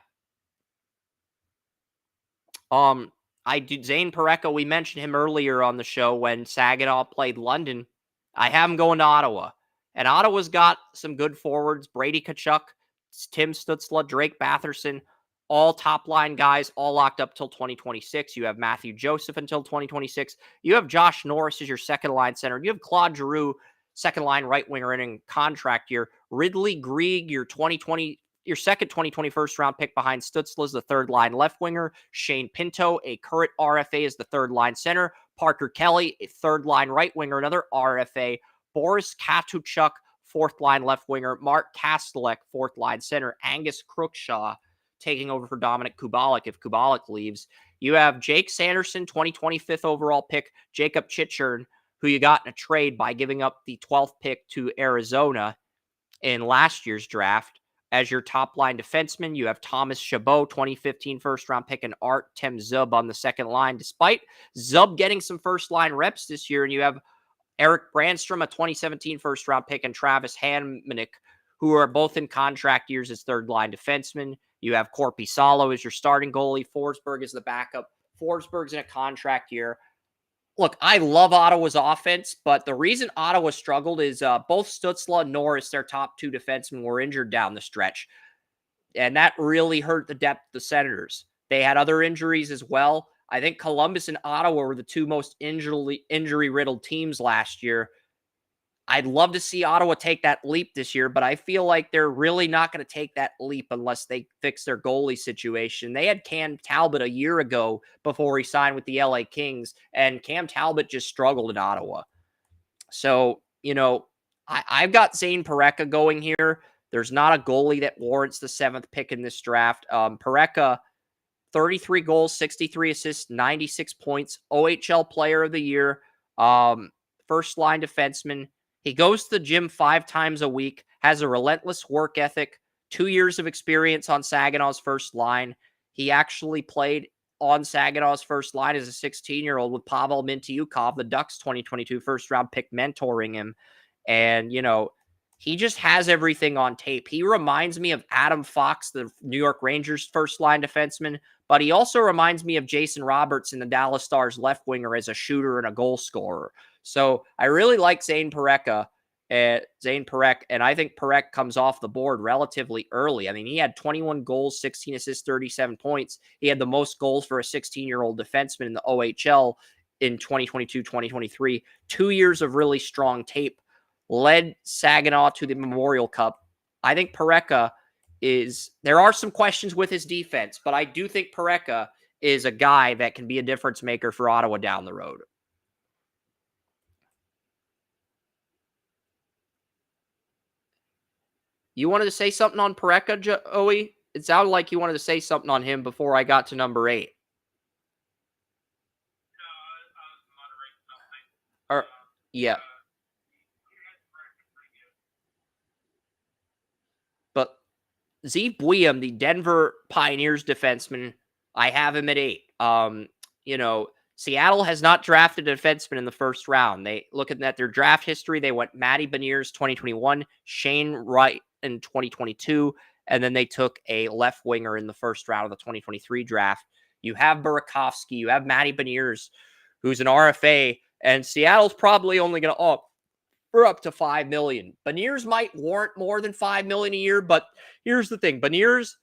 A: Zane Pareca, we mentioned him earlier on the show when Saginaw played London. I have him going to Ottawa. And Ottawa's got some good forwards. Brady Tkachuk, Tim Stützle, Drake Batherson, all top-line guys, all locked up till 2026. You have Matthew Joseph until 2026. You have Josh Norris as your second-line center. You have Claude Giroux, second-line right winger in contract year. Ridley Grieg, your second 2020 first-round pick behind Stützle is the third-line left winger. Shane Pinto, a current RFA, is the third-line center. Parker Kelly, a third-line right winger, another RFA. Boris Katuchuk, fourth-line left winger. Mark Kastelek, fourth-line center. Angus Crookshaw taking over for Dominic Kubalik if Kubalik leaves. You have Jake Sanderson, 2025th overall pick. Jacob Chichern, who you got in a trade by giving up the 12th pick to Arizona in last year's draft. As your top-line defenseman, you have Thomas Chabot, 2015 first-round pick, and Artem Zub on the second line. Despite Zub getting some first-line reps this year, and you have Eric Brandstrom, a 2017 first-round pick, and Travis Hamonic, who are both in contract years as third-line defensemen. You have Corpi Salo as your starting goalie. Forsberg is the backup. Forsberg's in a contract year. Look, I love Ottawa's offense, but the reason Ottawa struggled is both Stützle and Norris, their top two defensemen, were injured down the stretch. And that really hurt the depth of the Senators. They had other injuries as well. I think Columbus and Ottawa were the two most injury-riddled teams last year. I'd love to see Ottawa take that leap this year, but I feel like they're really not going to take that leap unless they fix their goalie situation. They had Cam Talbot a year ago before he signed with the LA Kings, and Cam Talbot just struggled in Ottawa. So, I've got Zane Pareca going here. There's not a goalie that warrants the 7th pick in this draft. Pareca, 33 goals, 63 assists, 96 points, OHL Player of the Year, first-line defenseman. He goes to the gym 5 times a week, has a relentless work ethic, 2 years of experience on Saginaw's first line. He actually played on Saginaw's first line as a 16-year-old with Pavel Mintyukov, the Ducks 2022 first-round pick, mentoring him. And, he just has everything on tape. He reminds me of Adam Fox, the New York Rangers first-line defenseman, but he also reminds me of Jason Roberts in the Dallas Stars left winger as a shooter and a goal scorer. So I really like Zane Pareca, and I think Pareca comes off the board relatively early. I mean, he had 21 goals, 16 assists, 37 points. He had the most goals for a 16-year-old defenseman in the OHL in 2022-2023. 2 years of really strong tape, led Saginaw to the Memorial Cup. I think Pareca there are some questions with his defense, but I do think Pareca is a guy that can be a difference maker for Ottawa down the road. You wanted to say something on Pareca, Joey? It sounded like you wanted to say something on him before I got to number 8. Yeah. But Zeev Buium, the Denver Pioneers defenseman, I have him at 8. Seattle has not drafted a defenseman in the first round. They looking at their draft history, they went Matty Beniers 2021, Shane Wright in 2022, and then they took a left winger in the first round of the 2023 draft. You have Burakovsky, you have Matty Beniers, who's an RFA, and Seattle's probably only going to offer up to $5 million. Beniers might warrant more than $5 million a year, but here's the thing. Beniers,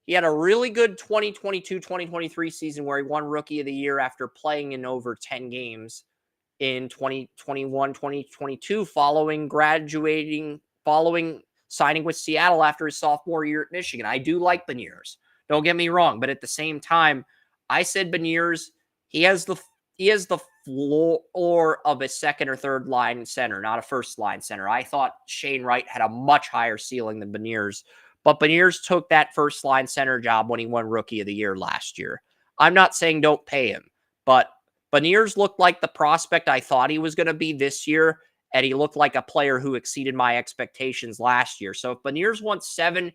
A: he had a really good 2022-2023 season where he won Rookie of the Year after playing in over 10 games in 2021-2022 following signing with Seattle after his sophomore year at Michigan. I do like Beniers. Don't get me wrong, but at the same time, I said Beniers, he has the floor of a second or third line center, not a first line center. I thought Shane Wright had a much higher ceiling than Beniers, but Beniers took that first line center job when he won Rookie of the Year last year. I'm not saying don't pay him, but Beniers looked like the prospect I thought he was going to be this year, and he looked like a player who exceeded my expectations last year. So if Beniers wants $7-8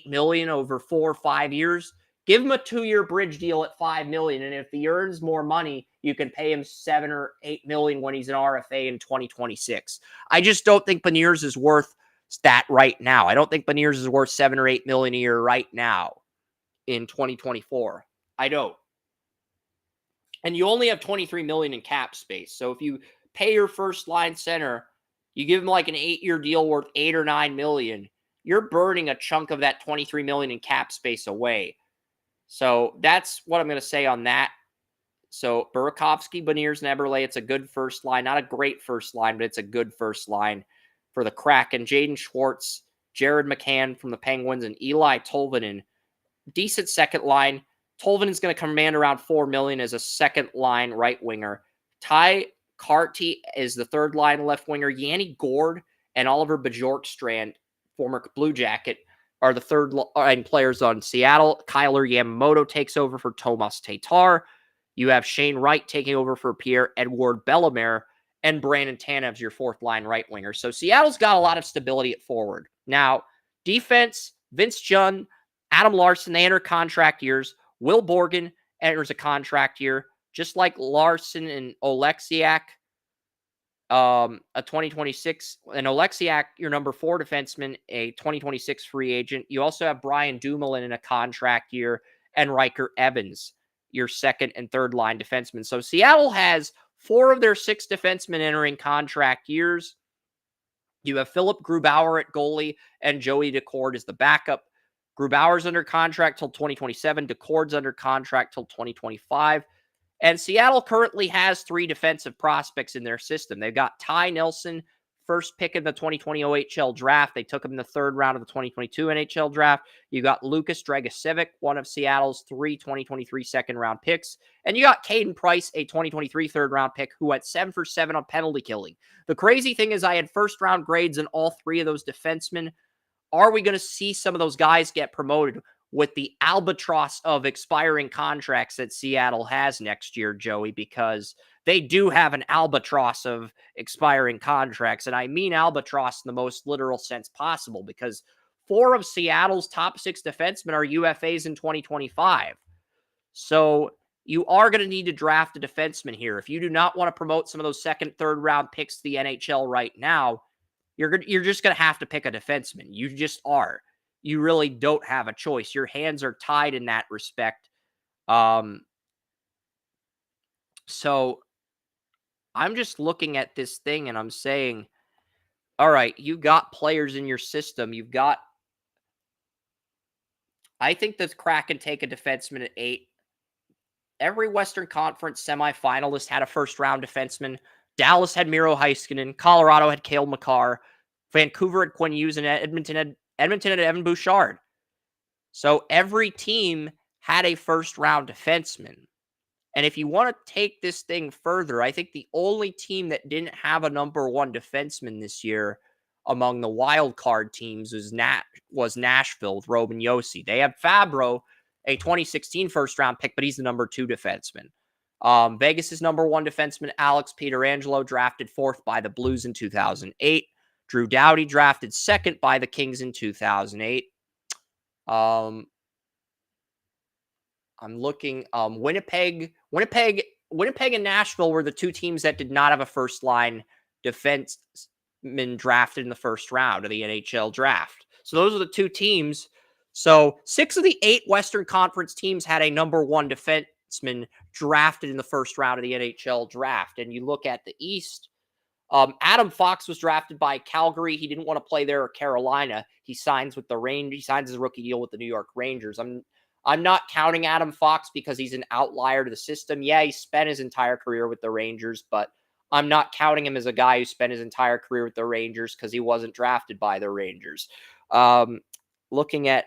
A: million over 4 or 5 years, give him a 2-year bridge deal at $5 million, and if he earns more money, you can pay him $7 or $8 million when he's an RFA in 2026. I just don't think Beniers is worth that right now. I don't think Beniers is worth $7 or $8 million a year right now in 2024. I don't. And you only have $23 million in cap space. So if you pay your first line center, you give him like an 8-year deal worth $8 or $9 million, you're burning a chunk of that $23 million in cap space away. So that's what I'm going to say on that. So Burakovsky, Beniers, and Eberle, it's a good first line. Not a great first line, but it's a good first line for the Kraken. Jaden Schwartz, Jared McCann from the Penguins, and Eli Tolvanen. Decent second line. Tolvanen's going to command around $4 million as a second line right winger. Ty Carty is the third line left winger. Yanni Gord and Oliver Bjorkstrand, former Blue Jacket, are the third line players on Seattle. Kyler Yamamoto takes over for Tomas Tatar. You have Shane Wright taking over for Pierre-Edouard Bellemare, and Brandon Tanev's your fourth line right winger. So Seattle's got a lot of stability at forward. Now, defense, Vince Jun, Adam Larson, they enter contract years. Will Borgen enters a contract year, just like Larson and Oleksiak, a 2026. And Oleksiak, your number 4 defenseman, a 2026 free agent. You also have Brian Dumoulin in a contract year, and Riker Evans, your second and third line defenseman. So Seattle has 4 of their 6 defensemen entering contract years. You have Philip Grubauer at goalie, and Joey Decord is the backup. Grubauer's under contract till 2027. Decord's under contract till 2025. And Seattle currently has 3 defensive prospects in their system. They've got Ty Nelson, first pick in the 2020 OHL draft. They took him in the 3rd round of the 2022 NHL draft. You got Lucas Dragicevic, one of Seattle's 3 2023 second-round picks. And you got Caden Price, a 2023 third-round pick, who went 7 for 7 on penalty killing. The crazy thing is I had first-round grades in all 3 of those defensemen. Are we going to see some of those guys get promoted with the albatross of expiring contracts that Seattle has next year, Joey? Because they do have an albatross of expiring contracts. And I mean albatross in the most literal sense possible, because 4 of Seattle's top 6 defensemen are UFAs in 2025. So you are going to need to draft a defenseman here. If you do not want to promote some of those second, third round picks to the NHL right now, you're just going to have to pick a defenseman. You just are. You really don't have a choice. Your hands are tied in that respect. So I'm just looking at this thing and I'm saying, all right, you got players in your system. I think the Kraken take a defenseman at 8. Every Western Conference semifinalist had a first-round defenseman. Dallas had Miro Heiskanen. Colorado had Cale Makar. Vancouver had Quinn Hughes, and Edmonton had Evan Bouchard. So every team had a first-round defenseman. And if you want to take this thing further, I think the only team that didn't have a number 1 defenseman this year among the wild card teams was Nashville with Roman Josi. They had Fabro, a 2016 first-round pick, but he's the number 2 defenseman. Vegas's number 1 defenseman, Alex Pietrangelo, drafted 4th by the Blues in 2008. Drew Doughty drafted 2nd by the Kings in 2008. I'm looking. Winnipeg and Nashville were the 2 teams that did not have a first-line defenseman drafted in the first round of the NHL draft. So those are the 2 teams. So 6 of the 8 Western Conference teams had a number 1 defenseman drafted in the first round of the NHL draft. And you look at the East, Adam Fox was drafted by Calgary. He didn't want to play there or Carolina. He signs with the Rangers. He signs his rookie deal with the New York Rangers. I'm not counting Adam Fox because he's an outlier to the system. Yeah, he spent his entire career with the Rangers, but I'm not counting him as a guy who spent his entire career with the Rangers because he wasn't drafted by the Rangers. Looking at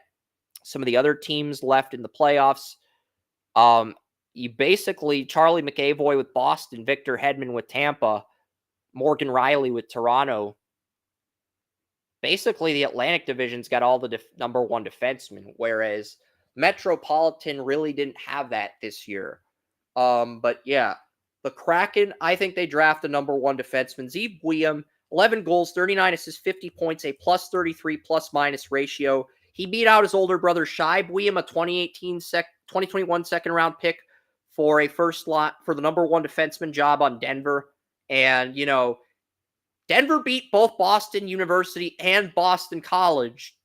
A: some of the other teams left in the playoffs, you basically Charlie McAvoy with Boston, Victor Hedman with Tampa, Morgan Riley with Toronto. Basically, the Atlantic Division's got all the number 1 defensemen, whereas Metropolitan really didn't have that this year. But yeah, the Kraken, I think they draft the number 1 defenseman, Zeev Buium, 11 goals, 39 assists, 50 points, a +33 plus-minus ratio. He beat out his older brother, Shai Buium, a 2021 second-round pick for a first lot for the number 1 defenseman job on Denver. And, Denver beat both Boston University and Boston College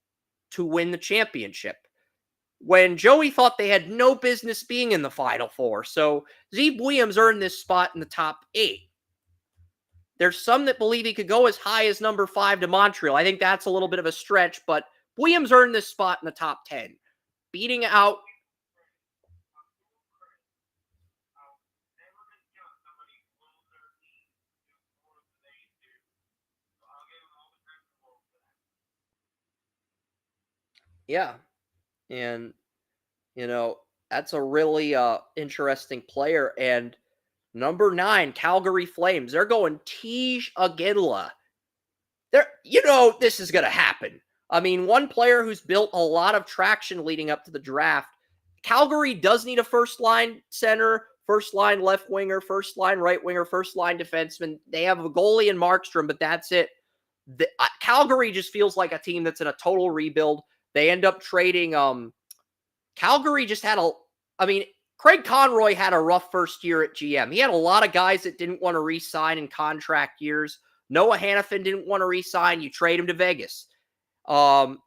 A: to win the championship. when Joey thought they had no business being in the Final Four. So Zeke Williams earned this spot in the top 8. There's some that believe he could go as high as number 5 to Montreal. I think that's a little bit of a stretch, but Williams earned this spot in the top 10. Beating out yeah. And that's a really interesting player. And number 9, Calgary Flames. They're going Tej Aginla. This is going to happen. I mean, one player who's built a lot of traction leading up to the draft. Calgary does need a first-line center, first-line left winger, first-line right winger, first-line defenseman. They have a goalie in Markstrom, but that's it. Calgary just feels like a team that's in a total rebuild. They end up trading. Calgary just had Craig Conroy had a rough first year at GM. He had a lot of guys that didn't want to re-sign in contract years. Noah Hannafin didn't want to re-sign. You trade him to Vegas. Chris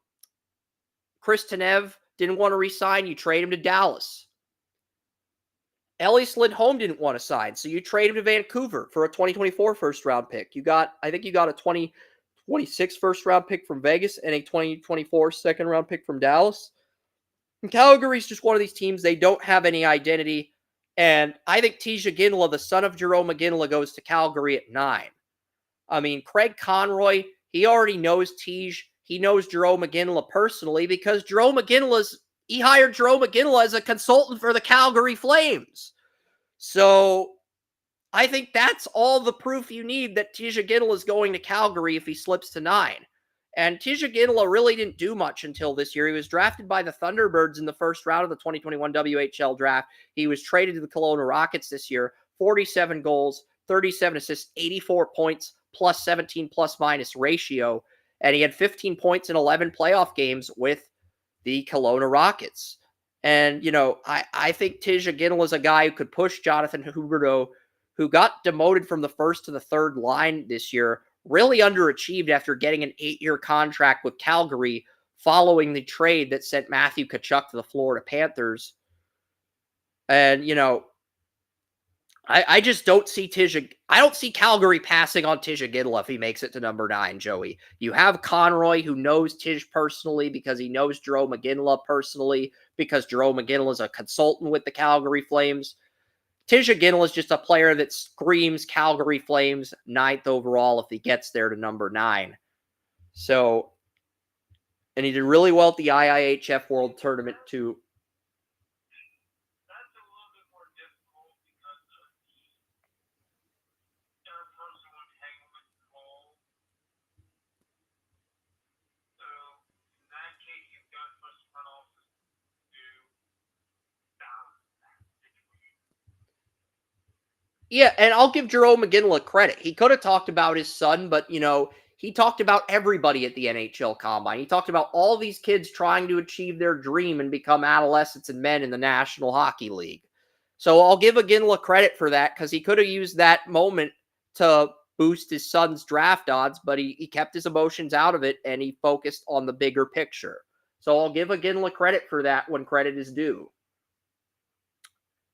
A: Tanev didn't want to re-sign. You trade him to Dallas. Elias Lindholm didn't want to sign, so you trade him to Vancouver for a 2024 first-round pick. I think you got a 2026 first-round pick from Vegas and a 2024 second-round pick from Dallas. And Calgary's just one of these teams, they don't have any identity. And I think Tej Aginla, the son of Jerome Aginla, goes to Calgary at 9. I mean, Craig Conroy, he already knows Tej. He knows Jerome Aginla personally because he hired Jerome Aginla as a consultant for the Calgary Flames. So I think that's all the proof you need that Tej Aginla is going to Calgary if he slips to 9. And Tej Aginla really didn't do much until this year. He was drafted by the Thunderbirds in the first round of the 2021 WHL Draft. He was traded to the Kelowna Rockets this year. 47 goals, 37 assists, 84 points, plus 17 plus-minus ratio. And he had 15 points in 11 playoff games with the Kelowna Rockets. And, I think Tej Aginla is a guy who could push Jonathan Huberdeau, who got demoted from the first to the third line this year, really underachieved after getting an 8-year contract with Calgary following the trade that sent Matthew Tkachuk to the Florida Panthers. And, I just don't see I don't see Calgary passing on Tej Aginla if he makes it to number 9, Joey. You have Conroy, who knows Tej personally because he knows Jerome Aginla personally because Jerome Aginla is a consultant with the Calgary Flames. Tej Aginla is just a player that screams Calgary Flames 9th overall if he gets there to number 9. So, and he did really well at the IIHF World Tournament too. Yeah, and I'll give Jerome Aginla credit. He could have talked about his son, but, he talked about everybody at the NHL Combine. He talked about all these kids trying to achieve their dream and become adolescents and men in the National Hockey League. So I'll give Aginla credit for that because he could have used that moment to boost his son's draft odds, but he kept his emotions out of it and he focused on the bigger picture. So I'll give Aginla credit for that when credit is due.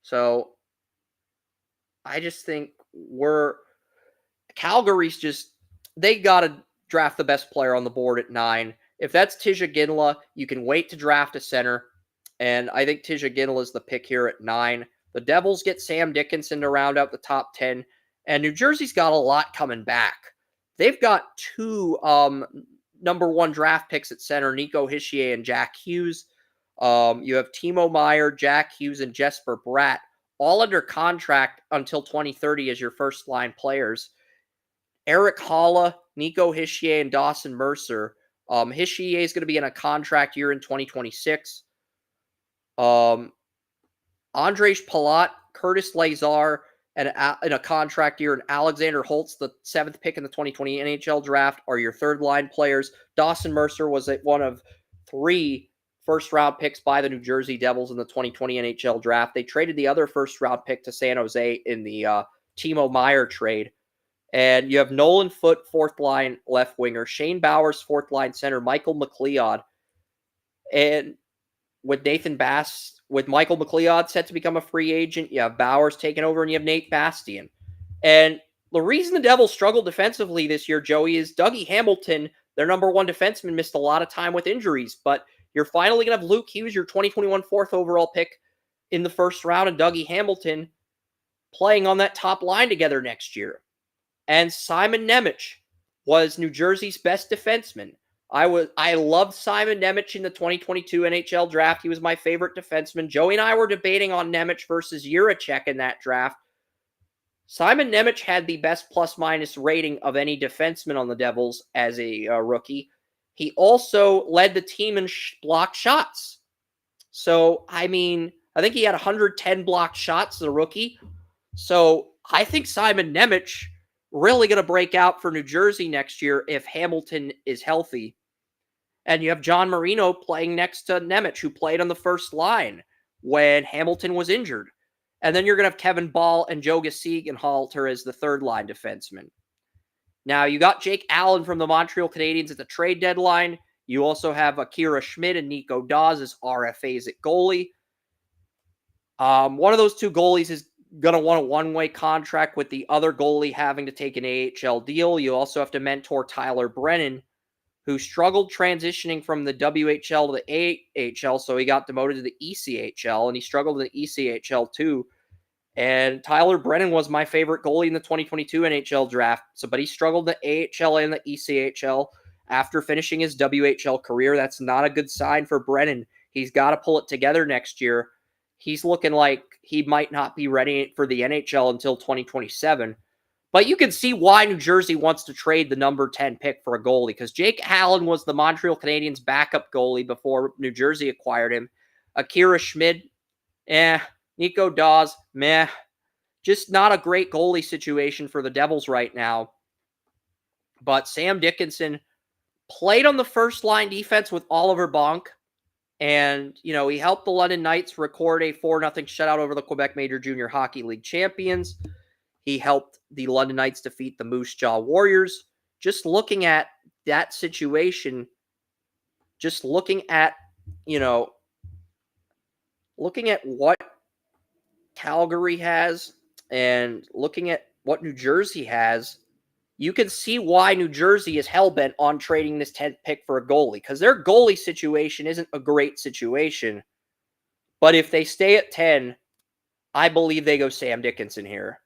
A: So I just think Calgary's they got to draft the best player on the board at 9. If that's Tej Aginla, you can wait to draft a center. And I think Tej Aginla is the pick here at 9. The Devils get Sam Dickinson to round out the top 10. And New Jersey's got a lot coming back. They've got 2 number 1 draft picks at center, Nico Hischier and Jack Hughes. You have Timo Meier, Jack Hughes, and Jesper Bratt, all under contract until 2030 as your first-line players. Eric Halla, Nico Hischier, and Dawson Mercer. Hischier is going to be in a contract year in 2026. Andrej Palat, Curtis Lazar, and in a contract year, and Alexander Holtz, the 7th pick in the 2020 NHL Draft, are your third-line players. Dawson Mercer was one of 3 first-round picks by the New Jersey Devils in the 2020 NHL Draft. They traded the other first-round pick to San Jose in the Timo Meier trade. And you have Nolan Foote, 4th-line left winger, Shane Bowers, 4th-line center, Michael McLeod. And with Nathan Bass, with Michael McLeod set to become a free agent. You have Bowers taking over, and you have Nate Bastian. And the reason the Devils struggled defensively this year, Joey, is Dougie Hamilton, their number one defenseman, missed a lot of time with injuries. But you're finally going to have Luke Hughes, your 2021 fourth overall pick in the first round, and Dougie Hamilton playing on that top line together next year. And Simon Nemec was New Jersey's best defenseman. I loved Simon Nemec in the 2022 NHL draft. He was my favorite defenseman. Joey and I were debating on Nemec versus Jiricek in that draft. Simon Nemec had the best plus-minus rating of any defenseman on the Devils as a rookie. He also led the team in blocked shots. So, I mean, I think he had 110 blocked shots as a rookie. So, I think Simon Nemec really going to break out for New Jersey next year if Hamilton is healthy. And you have John Marino playing next to Nemec, who played on the first line when Hamilton was injured. And then you're going to have Kevin Ball and Joe Gesiegenhalter as the third line defenseman. Now, you got Jake Allen from the Montreal Canadiens at the trade deadline. You also have Akira Schmid and Nico Dawes as RFAs at goalie. One of those two goalies is going to want a one-way contract, with the other goalie having to take an AHL deal. You also have to mentor Tyler Brennan, who struggled transitioning from the WHL to the AHL, so he got demoted to the ECHL, and he struggled in the ECHL too. And Tyler Brennan was my favorite goalie in the 2022 NHL draft, but he struggled in the AHL and the ECHL after finishing his WHL career. That's not a good sign for Brennan. He's got to pull it together next year. He's looking like he might not be ready for the NHL until 2027. But you can see why New Jersey wants to trade the number 10 pick for a goalie, because Jake Allen was the Montreal Canadiens' backup goalie before New Jersey acquired him. Akira Schmid, Nico Dawes, just not a great goalie situation for the Devils right now. But Sam Dickinson played on the first line defense with Oliver Bonk, and, you know, he helped the London Knights record a 4-0 shutout over the Quebec Major Junior Hockey League champions. He helped the London Knights defeat the Moose Jaw Warriors. Just looking at that situation, just looking at, looking at what Calgary has and looking at what New Jersey has, you can see why New Jersey is hell-bent on trading this 10th pick for a goalie, because their goalie situation isn't a great situation. But if they stay at 10, I believe they go Sam Dickinson here.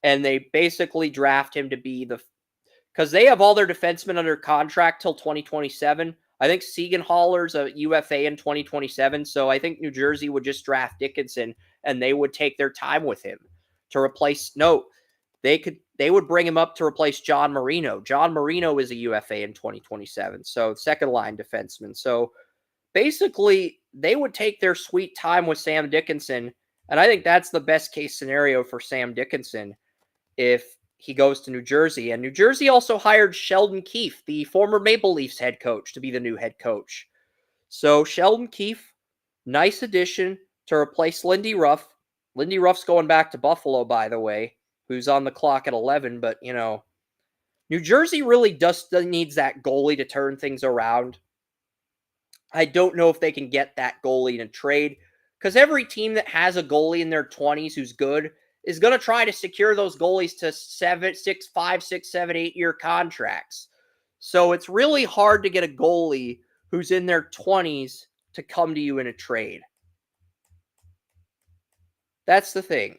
A: And they basically draft him to be because they have all their defensemen under contract till 2027. I think Siegenthaler's a UFA in 2027. So I think New Jersey would just draft Dickinson, and they would take their time with him to replace. No, they would bring him up to replace John Marino. John Marino is a UFA in 2027. So second line defenseman. So basically they would take their sweet time with Sam Dickinson. And I think that's the best case scenario for Sam Dickinson if he goes to New Jersey. And New Jersey also hired Sheldon Keefe, the former Maple Leafs head coach, to be the new head coach. So Sheldon Keefe, nice addition to replace Lindy Ruff. Lindy Ruff's going back to Buffalo, by the way, who's on the clock at 11. But, New Jersey really just needs that goalie to turn things around. I don't know if they can get that goalie in a trade, because every team that has a goalie in their 20s who's good is going to try to secure those goalies to 5, 6, 7, 8-year contracts. So it's really hard to get a goalie who's in their 20s to come to you in a trade. That's the thing.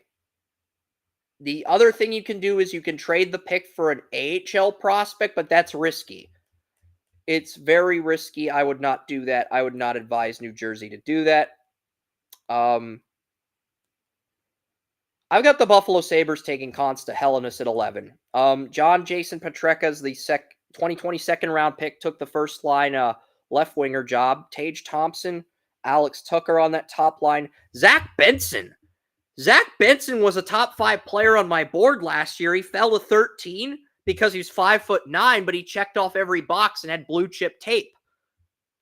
A: The other thing you can do is you can trade the pick for an AHL prospect, but that's risky. It's very risky. I would not do that. I would not advise New Jersey to do that. I've got the Buffalo Sabres taking Consta Hellenis at 11. John Jason Petreka is the 2020 second-round pick, took the first-line left-winger job. Tage Thompson, Alex Tucker on that top line. Zach Benson. Zach Benson was a top 5 player on my board last year. He fell to 13 because he was 5'9", but he checked off every box and had blue-chip tape.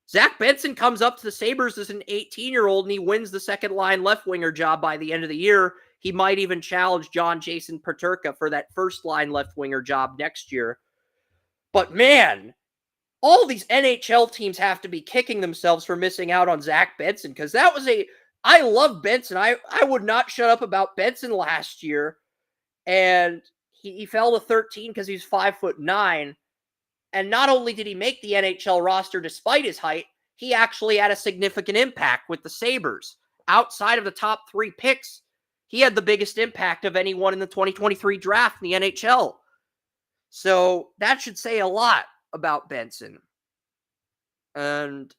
A: Zach Benson comes up to the Sabres as an 18-year-old, and he wins the second-line left-winger job by the end of the year. He might even challenge John Jason Peterka for that first-line left-winger job next year. But man, all these NHL teams have to be kicking themselves for missing out on Zach Benson, because that was I love Benson. I would not shut up about Benson last year. And he fell to 13 because he's 5'9". And not only did he make the NHL roster despite his height, he actually had a significant impact with the Sabres. Outside of the top 3 picks, he had the biggest impact of anyone in the 2023 draft in the NHL. So that should say a lot about Benson. And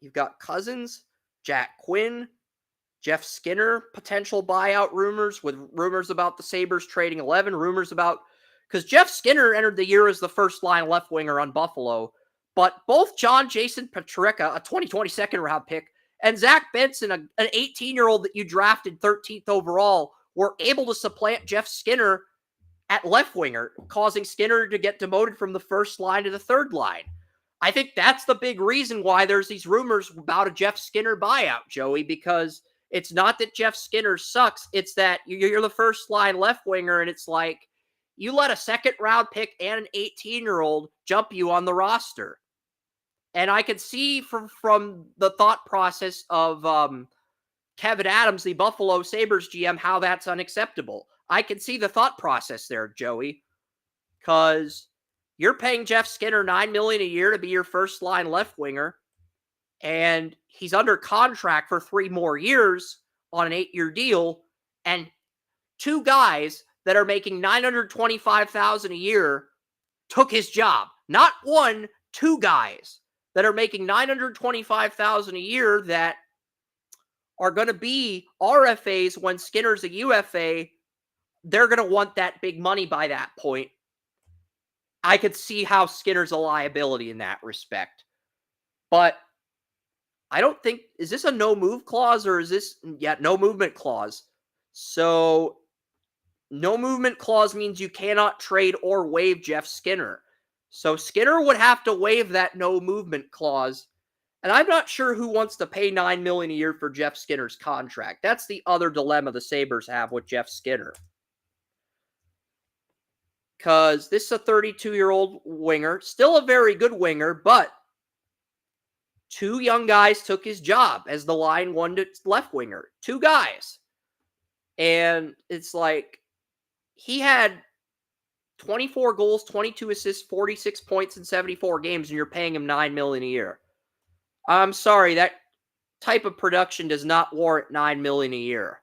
A: you've got Cousins, Jack Quinn, Jeff Skinner, potential buyout rumors, with rumors about the Sabres trading 11, rumors about, because Jeff Skinner entered the year as the first line left winger on Buffalo, but both John Jason Petricka, a 2020 second round pick, and Zach Benson, an 18-year-old that you drafted 13th overall, were able to supplant Jeff Skinner at left winger, causing Skinner to get demoted from the first line to the third line. I think that's the big reason why there's these rumors about a Jeff Skinner buyout, Joey, because it's not that Jeff Skinner sucks. It's that you're the first line left winger, and it's like you let a second round pick and an 18-year-old jump you on the roster. And I can see from the thought process of Kevin Adams, the Buffalo Sabres GM, how that's unacceptable. I can see the thought process there, Joey, because you're paying Jeff Skinner $9 million a year to be your first line left winger, and he's under contract for 3 more years on an 8-year deal, and 2 guys that are making $925,000 a year took his job. Not 1, 2 guys that are making $925,000 a year that are going to be RFAs when Skinner's a UFA. They're going to want that big money by that point. I could see how Skinner's a liability in that respect. But I don't think, is this a no move clause, or is this, no movement clause. So no movement clause means you cannot trade or waive Jeff Skinner. So Skinner would have to waive that no movement clause. And I'm not sure who wants to pay $9 million a year for Jeff Skinner's contract. That's the other dilemma the Sabres have with Jeff Skinner. Because this is a 32-year-old winger, still a very good winger, but 2 young guys took his job as the line 1 to left winger. 2 guys. And it's like, he had 24 goals, 22 assists, 46 points in 74 games, and you're paying him $9 million a year. I'm sorry, that type of production does not warrant $9 million a year.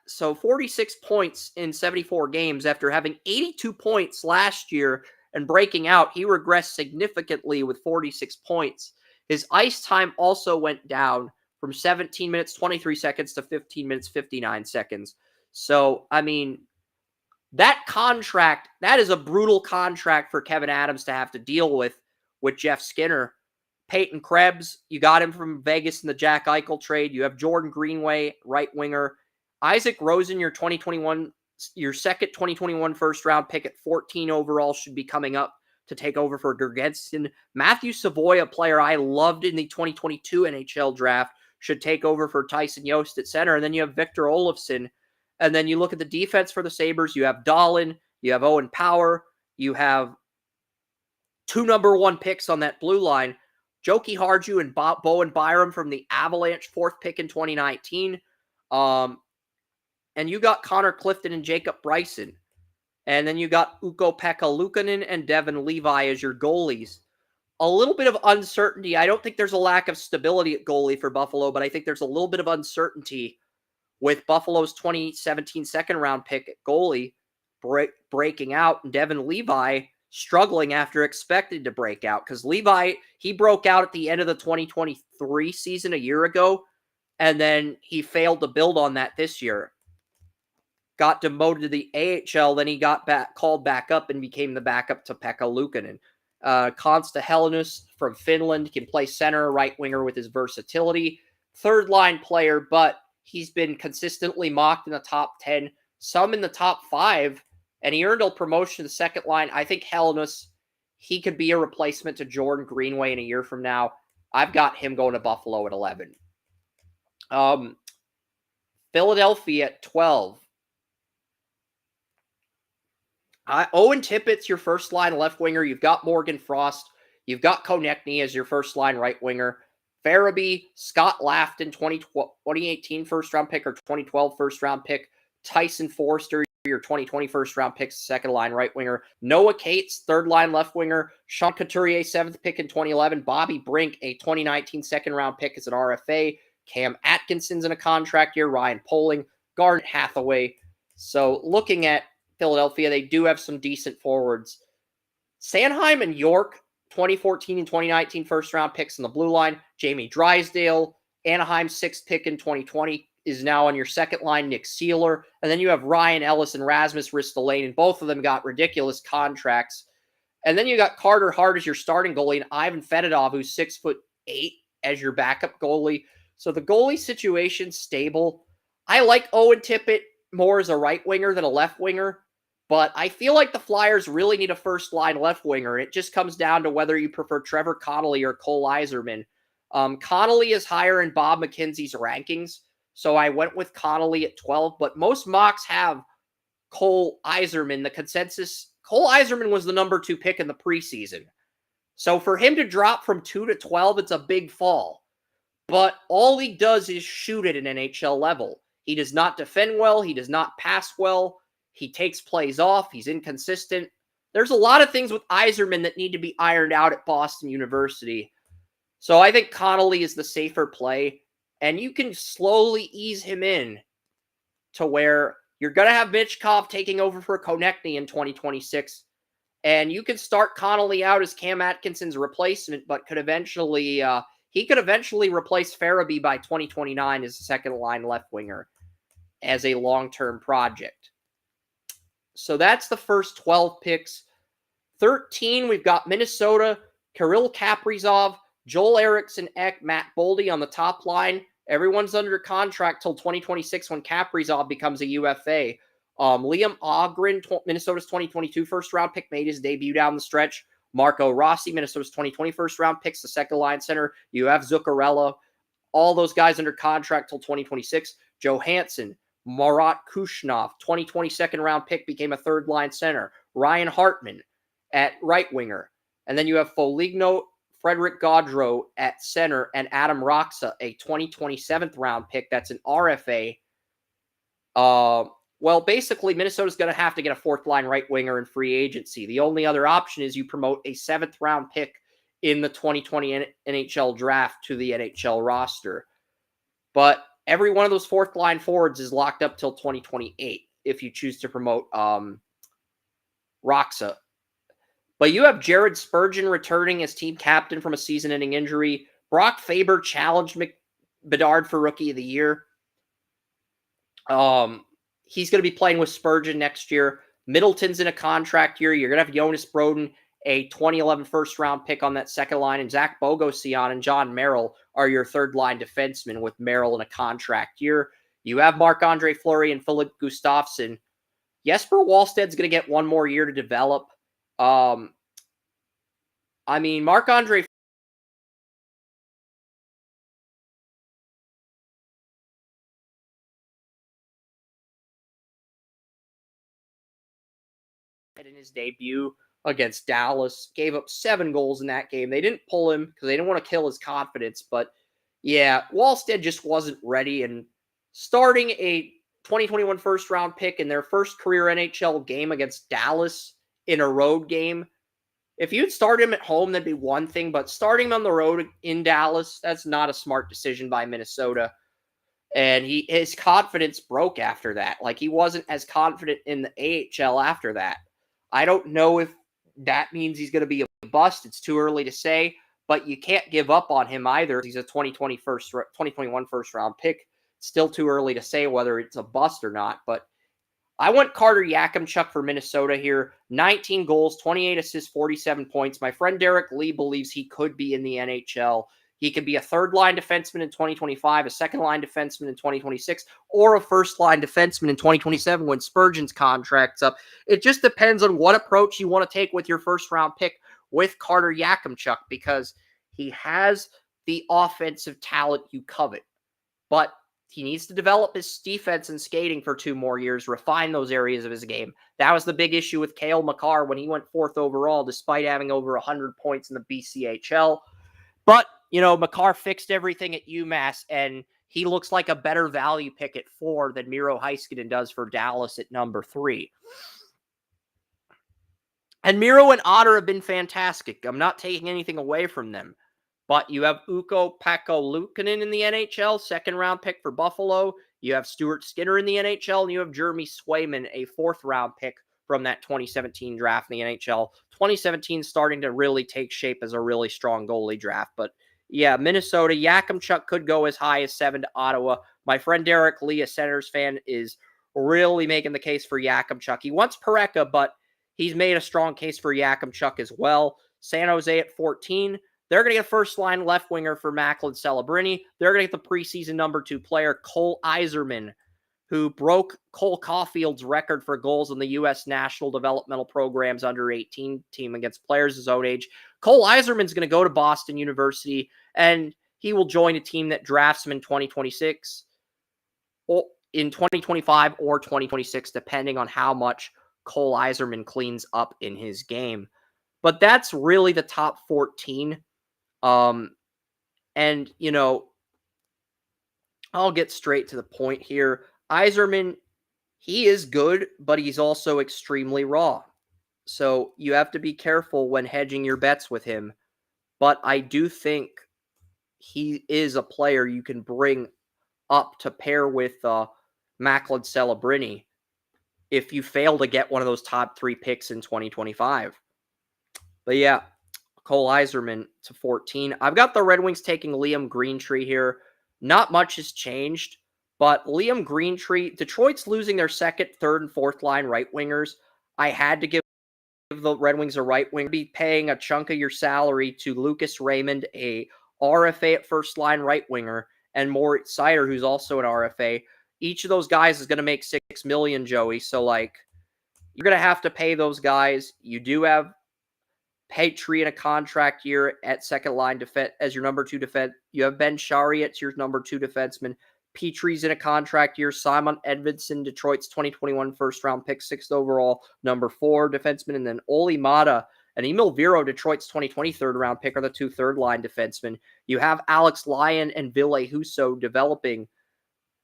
A: So 46 points in 74 games after having 82 points last year and breaking out. He regressed significantly with 46 points. His ice time also went down from 17 minutes, 23 seconds to 15 minutes, 59 seconds. So, I mean, that contract, that is a brutal contract for Kevin Adams to have to deal with Jeff Skinner. Peyton Krebs, you got him from Vegas in the Jack Eichel trade. You have Jordan Greenway, right winger. Isaac Rosen, your second 2021 first round pick at 14 overall, should be coming up to take over for Gergensen. Matthew Savoy, a player I loved in the 2022 NHL draft, should take over for Tyson Yost at center. And then you have Victor Olofsson. And then you look at the defense for the Sabres. You have Dahlin, you have Owen Power, you have 2 number 1 picks on that blue line. Joki Harju and Bowen Byram from the Avalanche, 4th pick in 2019. And you got Connor Clifton and Jacob Bryson. And then you got Ukko-Pekka Luukkonen and Devin Levi as your goalies. A little bit of uncertainty. I don't think there's a lack of stability at goalie for Buffalo, but I think there's a little bit of uncertainty with Buffalo's 2017 second round pick at goalie breaking out, and Devin Levi struggling after expected to break out, because Levi, he broke out at the end of the 2023 season a year ago, and then he failed to build on that this year. Got demoted to the AHL, then he got called back up and became the backup to Pekka Luukkonen. Konsta Helenus from Finland can play center, right winger with his versatility. 3rd line player, but he's been consistently mocked in the top 10, some in the top 5, and he earned a promotion to the second line. I think Helenus, he could be a replacement to Jordan Greenway in a year from now. I've got him going to Buffalo at 11. Philadelphia at 12. Owen Tippett's your first line left winger. You've got Morgan Frost. You've got Konechny as your first line right winger. Farabee, Scott Lafton, 2018 first round pick or 2012 first round pick. Tyson Forster, your 2020 first round pick, second line right winger. Noah Cates, third line left winger. Sean Couturier, seventh pick in 2011. Bobby Brink, a 2019 second round pick as an RFA. Cam Atkinson's in a contract year. Ryan Poling, Garnet Hathaway. So looking at Philadelphia, they do have some decent forwards. Sanheim and York, 2014 and 2019 first round picks in the blue line. Jamie Drysdale, Anaheim sixth pick in 2020, is now on your second line. Nick Seeler. And then you have Ryan Ellis and Rasmus Ristolainen, and both of them got ridiculous contracts. And then you got Carter Hart as your starting goalie and Ivan Fedotov, who's 6'8", as your backup goalie. So the goalie situation's stable. I like Owen Tippett more as a right winger than a left winger, but I feel like the Flyers really need a first line left winger. It just comes down to whether you prefer Trevor Connolly or Cole Yzerman. Connolly is higher in Bob McKenzie's rankings, so I went with Connolly at 12, but most mocks have Cole Yzerman. The consensus, Cole Yzerman was the number 2 pick in the preseason. So for him to drop from 2 to 12, it's a big fall. But all he does is shoot at an NHL level. He does not defend well. He does not pass well. He takes plays off. He's inconsistent. There's a lot of things with Yzerman that need to be ironed out at Boston University. So I think Connolly is the safer play. And you can slowly ease him in to where you're going to have Michkov taking over for Konechny in 2026. And you can start Connolly out as Cam Atkinson's replacement, but could eventually... he could eventually replace Farabee by 2029 as a second-line left winger as a long-term project. So that's the first 12 picks. 13, we've got Minnesota, Kirill Kaprizov, Joel Eriksson Ek, Matt Boldy on the top line. Everyone's under contract till 2026 when Kaprizov becomes a UFA. Liam Ogren, Minnesota's 2022 first-round pick, made his debut down the stretch. Marco Rossi, Minnesota's 2020 first-round picks, the second-line center. You have Zuccarello. All those guys under contract till 2026. Johansson, Marat Kushnov, 2020 second-round pick, became a third-line center. Ryan Hartman at right winger. And then you have Foligno, Frederick Gaudreau at center, and Adam Roxa, a 2020 7th-round pick. That's an RFA. Well, basically, Minnesota's going to have to get a fourth-line right winger in free agency. The only other option is you promote a 7th-round pick in the 2020 NHL Draft to the NHL roster. But every one of those fourth-line forwards is locked up till 2028 if you choose to promote Roxa. But you have Jared Spurgeon returning as team captain from a season-ending injury. Brock Faber challenged Bedard for Rookie of the Year. He's going to be playing with Spurgeon next year. Middleton's in a contract year. You're going to have Jonas Brodin, a 2011 first-round pick on that second line, and Zach Bogosian and John Merrill are your third-line defensemen with Merrill in a contract year. You have Marc-Andre Fleury and Philip Gustafsson. Jesper Wallsted's going to get one more year to develop. Marc-Andre in his debut against Dallas, gave up 7 goals in that game. They didn't pull him because they didn't want to kill his confidence. But yeah, Wallstead just wasn't ready. And starting a 2021 first-round pick in their first career NHL game against Dallas in a road game, if you'd start him at home, that'd be one thing. But starting him on the road in Dallas, that's not a smart decision by Minnesota. And his confidence broke after that. Like, he wasn't as confident in the AHL after that. I don't know if that means he's going to be a bust. It's too early to say, but you can't give up on him either. He's a 2021 first-round pick. It's still too early to say whether it's a bust or not, but I went Carter Yakimchuk for Minnesota here. 19 goals, 28 assists, 47 points. My friend Derek Lee believes he could be in the NHL. He could be a third-line defenseman in 2025, a second-line defenseman in 2026, or a first-line defenseman in 2027 when Spurgeon's contract's up. It just depends on what approach you want to take with your first-round pick with Carter Yakimchuk, because he has the offensive talent you covet. But he needs to develop his defense and skating for 2 more years, refine those areas of his game. That was the big issue with Cale Makar when he went 4th overall, despite having over 100 points in the BCHL. But, Makar fixed everything at UMass, and he looks like a better value pick at 4 than Miro Heiskanen does for Dallas at number 3. And Miro and Otter have been fantastic. I'm not taking anything away from them. But you have Ukko-Pekka Luukkonen in the NHL, 2nd-round pick for Buffalo. You have Stuart Skinner in the NHL, and you have Jeremy Swayman, a 4th-round pick from that 2017 draft in the NHL. 2017 starting to really take shape as a really strong goalie draft. But yeah, Minnesota, Yakimchuk could go as high as 7 to Ottawa. My friend Derek Lee, a Senators fan, is really making the case for Yakimchuk. He wants Pareka, but he's made a strong case for Yakimchuk as well. San Jose at 14. They're going to get a first-line left winger for Macklin Celebrini. They're going to get the preseason number 2 player, Cole Iserman, who broke Cole Caulfield's record for goals in the U.S. National Developmental Program's under-18 team against players his own age. Cole Iserman's going to go to Boston University, and he will join a team that drafts him in 2026, or in 2025 or 2026, depending on how much Cole Iserman cleans up in his game. But that's really the top 14. And, I'll get straight to the point here. Iserman, he is good, but he's also extremely raw. So you have to be careful when hedging your bets with him. But I do think he is a player you can bring up to pair with Macklin Celebrini if you fail to get one of those top 3 picks in 2025. But yeah, Cole Iserman to 14. I've got the Red Wings taking Liam Greentree here. Not much has changed, but Liam Greentree, Detroit's losing their 2nd, 3rd, and 4th line right wingers. I had to give the Red Wings a right winger. Be paying a chunk of your salary to Lucas Raymond, a RFA at first line right winger, and Moritz Seider, who's also an RFA. Each of those guys is going to make $6 million, Joey. So, you're going to have to pay those guys. You do have Petrie in a contract year at 2nd line defense as your number 2 defense. You have Ben Chariot's your number 2 defenseman. Petrie's in a contract year. Simon Edvinsson, Detroit's 2021 first-round pick, 6th overall, number 4 defenseman. And then Oli Mata and Emil Viro, Detroit's 2020 third-round pick, are the 2 third-line defensemen. You have Alex Lyon and Ville Husso developing.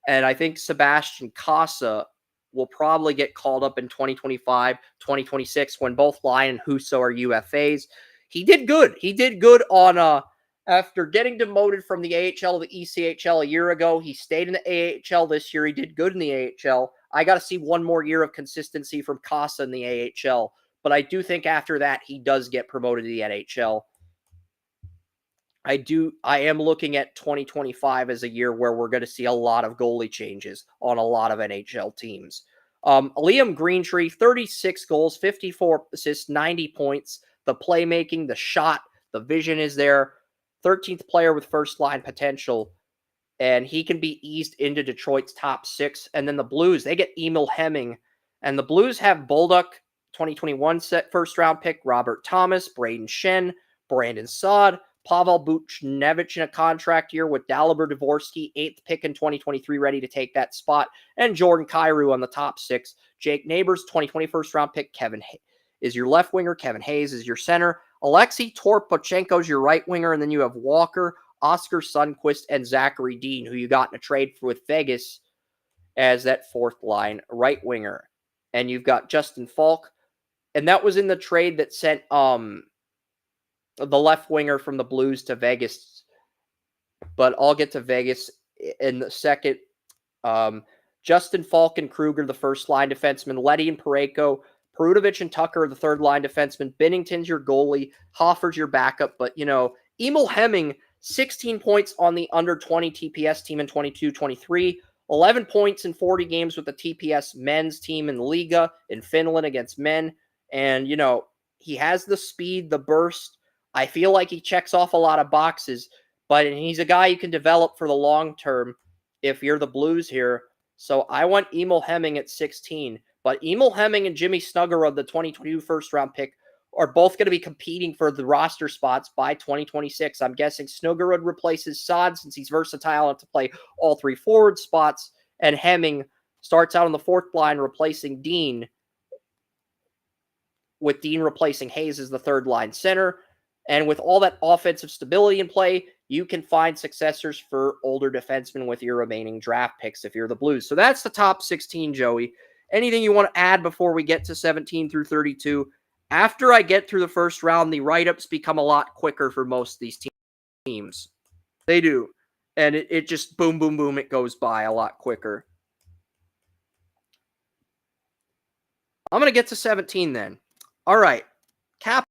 A: And I think Sebastian Casa will probably get called up in 2025, 2026 when both Lyon and Husso are UFAs. He did good. He did good on after getting demoted from the AHL to the ECHL a year ago. He stayed in the AHL this year. He did good in the AHL. I got to see one more year of consistency from Casa in the AHL. But I do think after that, he does get promoted to the NHL. I am looking at 2025 as a year where we're going to see a lot of goalie changes on a lot of NHL teams. Liam Greentree, 36 goals, 54 assists, 90 points. The playmaking, the shot, the vision is there. 13th player with first-line potential. And he can be eased into Detroit's top 6. And then the Blues, they get Emil Hemming. And the Blues have Bolduc, 2021 first-round pick, Robert Thomas, Braden Shen, Brandon Saad, Pavel Buchnevich in a contract year with Dalibor Dvorsky, 8th pick in 2023, ready to take that spot, and Jordan Kyrou on the top 6. Jake Neighbors, 2020 first-round pick, Kevin is your left winger, Kevin Hayes is your center, Alexei Torpochenko is your right winger, and then you have Walker, Oscar Sundquist, and Zachary Dean, who you got in a trade with Vegas as that 4th-line right winger. And you've got Justin Falk, and that was in the trade that sent the left winger from the Blues to Vegas, but I'll get to Vegas in the second. Justin Falk and Kruger, the first-line defenseman. Leddy and Parayko. Perudovic and Tucker, the third-line defenseman. Binnington's your goalie. Hoffer's your backup. But, Emil Hemming, 16 points on the under-20 TPS team in 22-23. 11 points in 40 games with the TPS men's team in Liga in Finland against men. And, he has the speed, the burst. I feel like he checks off a lot of boxes, but he's a guy you can develop for the long term if you're the Blues here. So I want Emil Hemming at 16. But Emil Hemming and Jimmy Snuggerud, the 2022 first-round pick, are both going to be competing for the roster spots by 2026. I'm guessing Snuggerud replaces Sod since he's versatile enough to play all three forward spots, and Hemming starts out on the fourth line replacing Dean, with Dean replacing Hayes as the third line center. And with all that offensive stability in play, you can find successors for older defensemen with your remaining draft picks if you're the Blues. So that's the top 16, Joey. Anything you want to add before we get to 17 through 32? After I get through the first round, the write-ups become a lot quicker for most of these teams. They do. And it just boom, boom, boom, it goes by a lot quicker. I'm going to get to 17 then. All right. Cap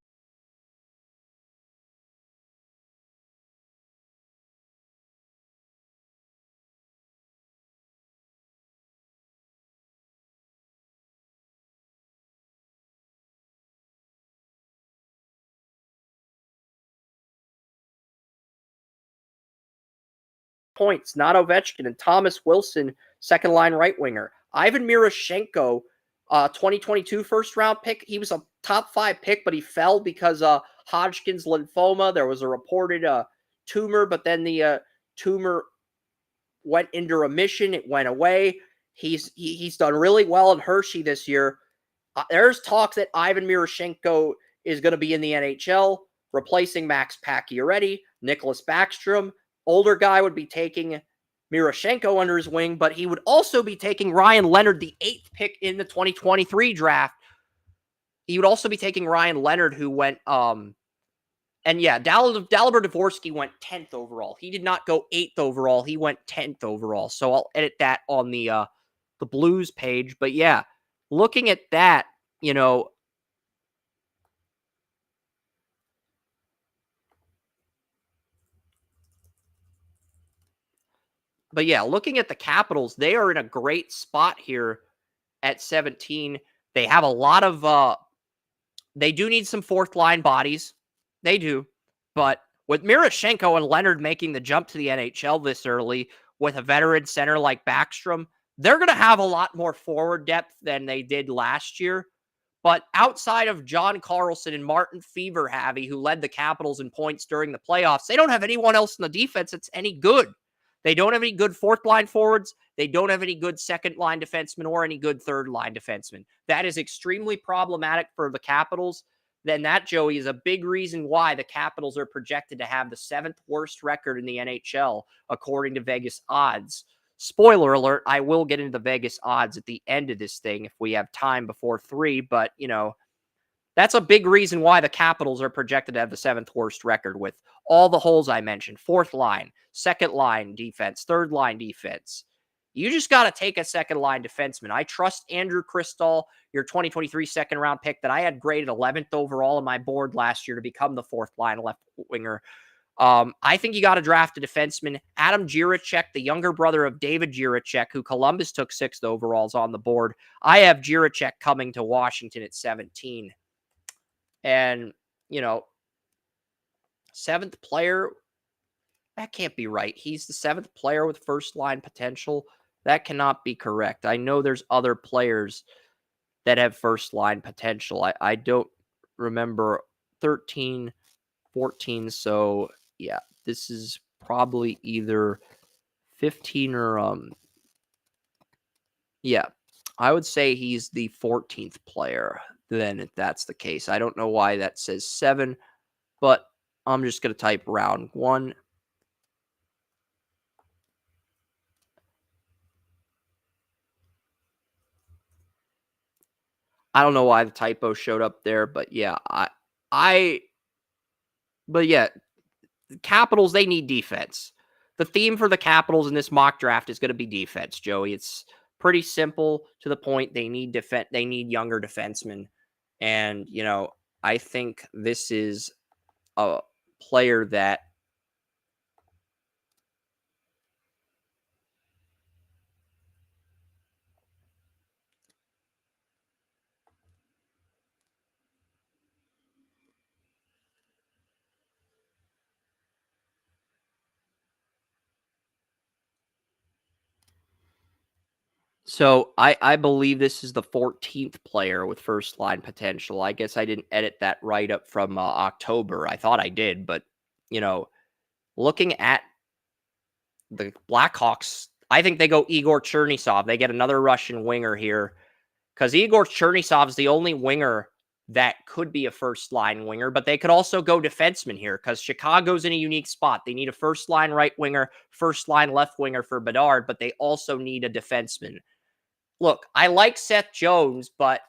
A: points, not Ovechkin, and Thomas Wilson, second line right winger. Ivan Miroshchenko, 2022 first round pick. He was a top 5 pick, but he fell because Hodgkin's lymphoma. There was a reported tumor, but then the tumor went into remission. It went away. He's done really well in Hershey this year. There's talk that Ivan Miroshchenko is going to be in the NHL, replacing Max Pacioretty, Nicholas Backstrom. Older guy would be taking Miroshchenko under his wing, but he would also be taking Ryan Leonard, the 8th pick in the 2023 draft. He would also be taking Ryan Leonard, who went, and yeah, Dalibor Dvorsky went 10th overall. He did not go 8th overall. He went 10th overall. So I'll edit that on the Blues page. But yeah, looking at that, you know, but yeah, looking at the Capitals, they are in a great spot here at 17. They have a lot of they do need some fourth line bodies. They do. But with Miroshchenko and Leonard making the jump to the NHL this early with a veteran center like Backstrom, they're going to have a lot more forward depth than they did last year. But outside of John Carlson and Martin Feverhavy, who led the Capitals in points during the playoffs, they don't have anyone else in the defense that's any good. They don't have any good fourth line forwards. They don't have any good second line defensemen or any good third line defensemen. That is extremely problematic for the Capitals. Then that, Joey, is a big reason why the Capitals are projected to have the 7th worst record in the NHL, according to Vegas odds. Spoiler alert, I will get into the Vegas odds at the end of this thing if we have time before 3, but, you know, that's a big reason why the Capitals are projected to have the 7th worst record with all the holes I mentioned. Fourth line, second line defense, third line defense. You just got to take a second line defenseman. I trust Andrew Cristall, your 2023 second round pick that I had graded 11th overall on my board last year to become the fourth line left winger. I think you got to draft a defenseman. Adam Jiricek, the younger brother of David Jiricek, who Columbus took 6th overalls on the board. I have Jiricek coming to Washington at 17. And, you know, 7th player, that can't be right. He's the 7th player with first line potential. That cannot be correct. I know there's other players that have first line potential. I don't remember 13, 14. So yeah, this is probably either 15 or yeah, I would say he's the 14th player then if that's the case. I don't know why that says 7, but I'm just going to type round 1. I don't know why the typo showed up there, but yeah, but yeah, the Capitals, they need defense. The theme for the Capitals in this mock draft is going to be defense, Joey. It's pretty simple to the point. They need they need younger defensemen. And, you know, I think this is a player that So I believe this is the 14th player with first line potential. I guess I didn't edit that right up from October. I thought I did, but you know, looking at the Blackhawks, I think they go Igor Chernisov. They get another Russian winger here because Igor Chernisov is the only winger that could be a first line winger, but they could also go defenseman here because Chicago's in a unique spot. They need a first line right winger, first line left winger for Bedard, but they also need a defenseman. Look, I like Seth Jones, but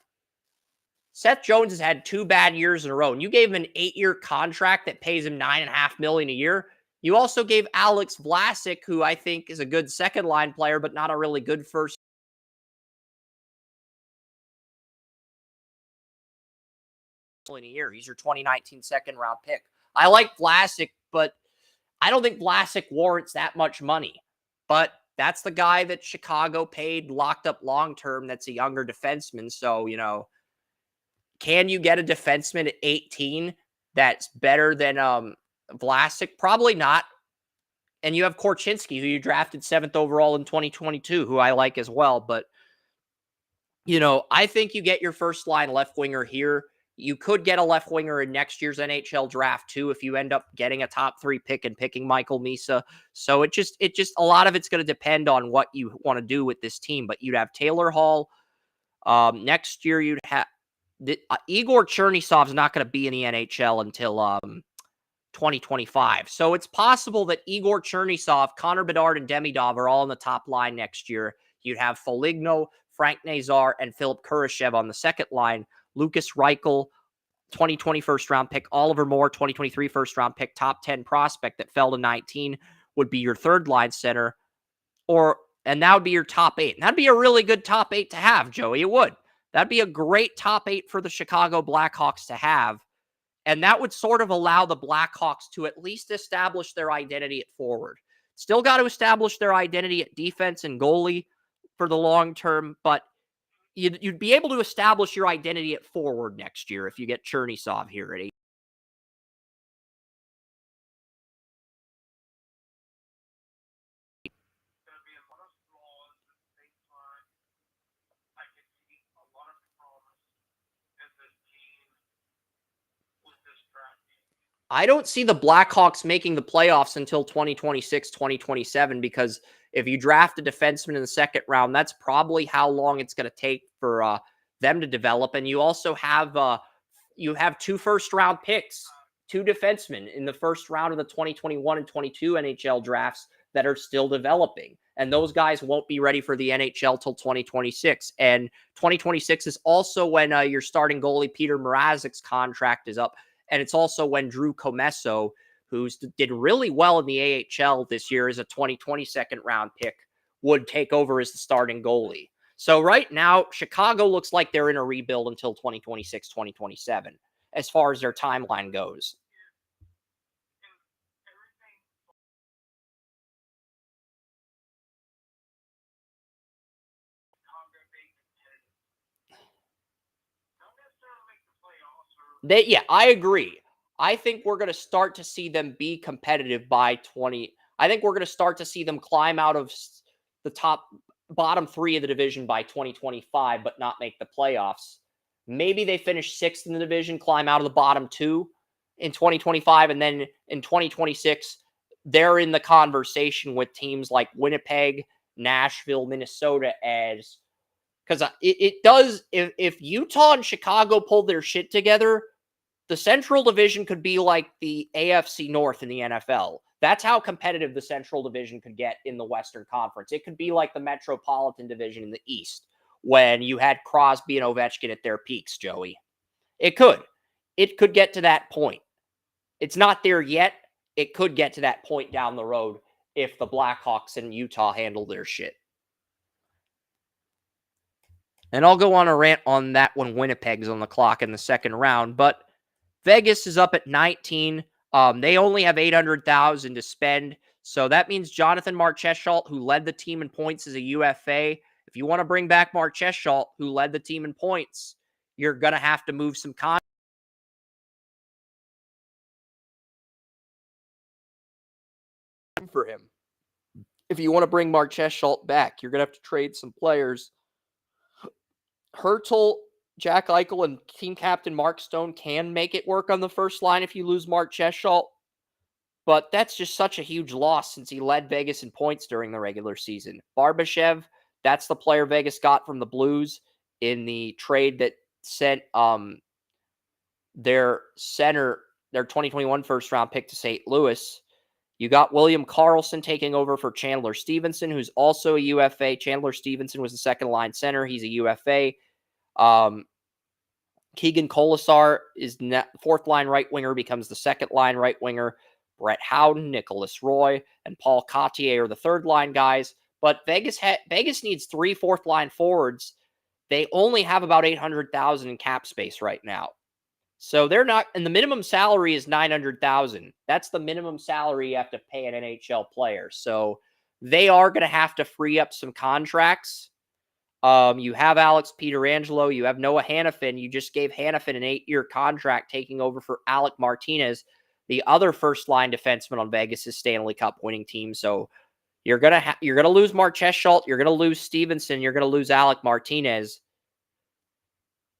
A: Seth Jones has had 2 bad years in a row. And you gave him an 8-year contract that pays him $9.5 million a year. You also gave Alex Vlasic, who I think is a good second line player, but not a really good first in a year. He's your 2019 second round pick. I like Vlasic, but I don't think Vlasic warrants that much money. But that's the guy that Chicago paid, locked up long term. That's a younger defenseman. So, can you get a defenseman at 18 that's better than Vlasic? Probably not. And you have Korchinski, who you drafted 7th overall in 2022, who I like as well. But, I think you get your first line left winger here. You could get a left winger in next year's NHL draft too if you end up getting a top 3 pick and picking Michael Misa. So it just a lot of it's going to depend on what you want to do with this team. But you'd have Taylor Hall. Next year you'd have Igor Chernisov's not going to be in the NHL until 2025. So it's possible that Igor Chernisov, Connor Bedard, and Demidov are all on the top line next year. You'd have Foligno, Frank Nazar, and Philip Kurashev on the second line. Lucas Reichel, 2020 first round pick. Oliver Moore, 2023 first round pick, top 10 prospect that fell to 19, would be your third line center. And that would be your top 8. And that'd be a really good top 8 to have, Joey. It would. That'd be a great top 8 for the Chicago Blackhawks to have. And that would sort of allow the Blackhawks to at least establish their identity at forward. Still got to establish their identity at defense and goalie for the long term, but you'd be able to establish your identity at forward next year if you get Chernisov here at 8. I don't see the Blackhawks making the playoffs until 2026, 2027, because if you draft a defenseman in the second round, that's probably how long it's going to take for them to develop. And you also have 2 first-round picks, 2 defensemen in the first round of the 2021 and 22 NHL drafts that are still developing. And those guys won't be ready for the NHL till 2026. And 2026 is also when your starting goalie, Peter Mrazek's contract is up. And it's also when Drew Comesso, who did really well in the AHL this year as a 2020 second round pick, would take over as the starting goalie. So right now, Chicago looks like they're in a rebuild until 2026, 2027, as far as their timeline goes. I agree. I think we're going to start to see them be competitive by 20. I think we're going to start to see them climb out of the bottom 3 of the division by 2025, but not make the playoffs. Maybe they finish 6th in the division, climb out of the bottom 2 in 2025, and then in 2026, they're in the conversation with teams like Winnipeg, Nashville, Minnesota, because it does. If Utah and Chicago pull their shit together, the Central Division could be like the AFC North in the NFL. That's how competitive the Central Division could get in the Western Conference. It could be like the Metropolitan Division in the East when you had Crosby and Ovechkin at their peaks, Joey. It could. It could get to that point. It's not there yet. It could get to that point down the road if the Blackhawks and Utah handle their shit. And I'll go on a rant on that when Winnipeg's on the clock in the second round, but Vegas is up at 19. They only have 800,000 to spend. So that means Jonathan Marchessault, who led the team in points as a UFA. If you want to bring back Marchessault, who led the team in points, you're going to have to move some contracts for him. If you want to bring Marchessault back, you're going to have to trade some players Hurtle, Jack Eichel, and team captain Mark Stone can make it work on the first line if you lose Mark Cheshault. But that's just such a huge loss since he led Vegas in points during the regular season. Barbashev, that's the player Vegas got from the Blues in the trade that sent their center, their 2021 first round pick to St. Louis. You got William Karlsson taking over for Chandler Stevenson, who's also a UFA. Chandler Stevenson was the second line center. He's a UFA. Keegan Colasar is fourth line right winger, becomes the second line right winger. Brett Howden, Nicholas Roy, and Paul Cotier are the third line guys. But Vegas needs 3 fourth line forwards. They only have about $800,000 in cap space right now. So they're not, and the minimum salary is $900,000. That's the minimum salary you have to pay an NHL player. So they are going to have to free up some contracts. You have Alex Pietrangelo. You have Noah Hannafin. You just gave Hannafin an 8-year contract taking over for Alec Martinez, the other first-line defenseman on Vegas' Stanley Cup winning team. So you're gonna lose Mark Cheshault. You're gonna lose Stevenson. You're gonna lose Alec Martinez.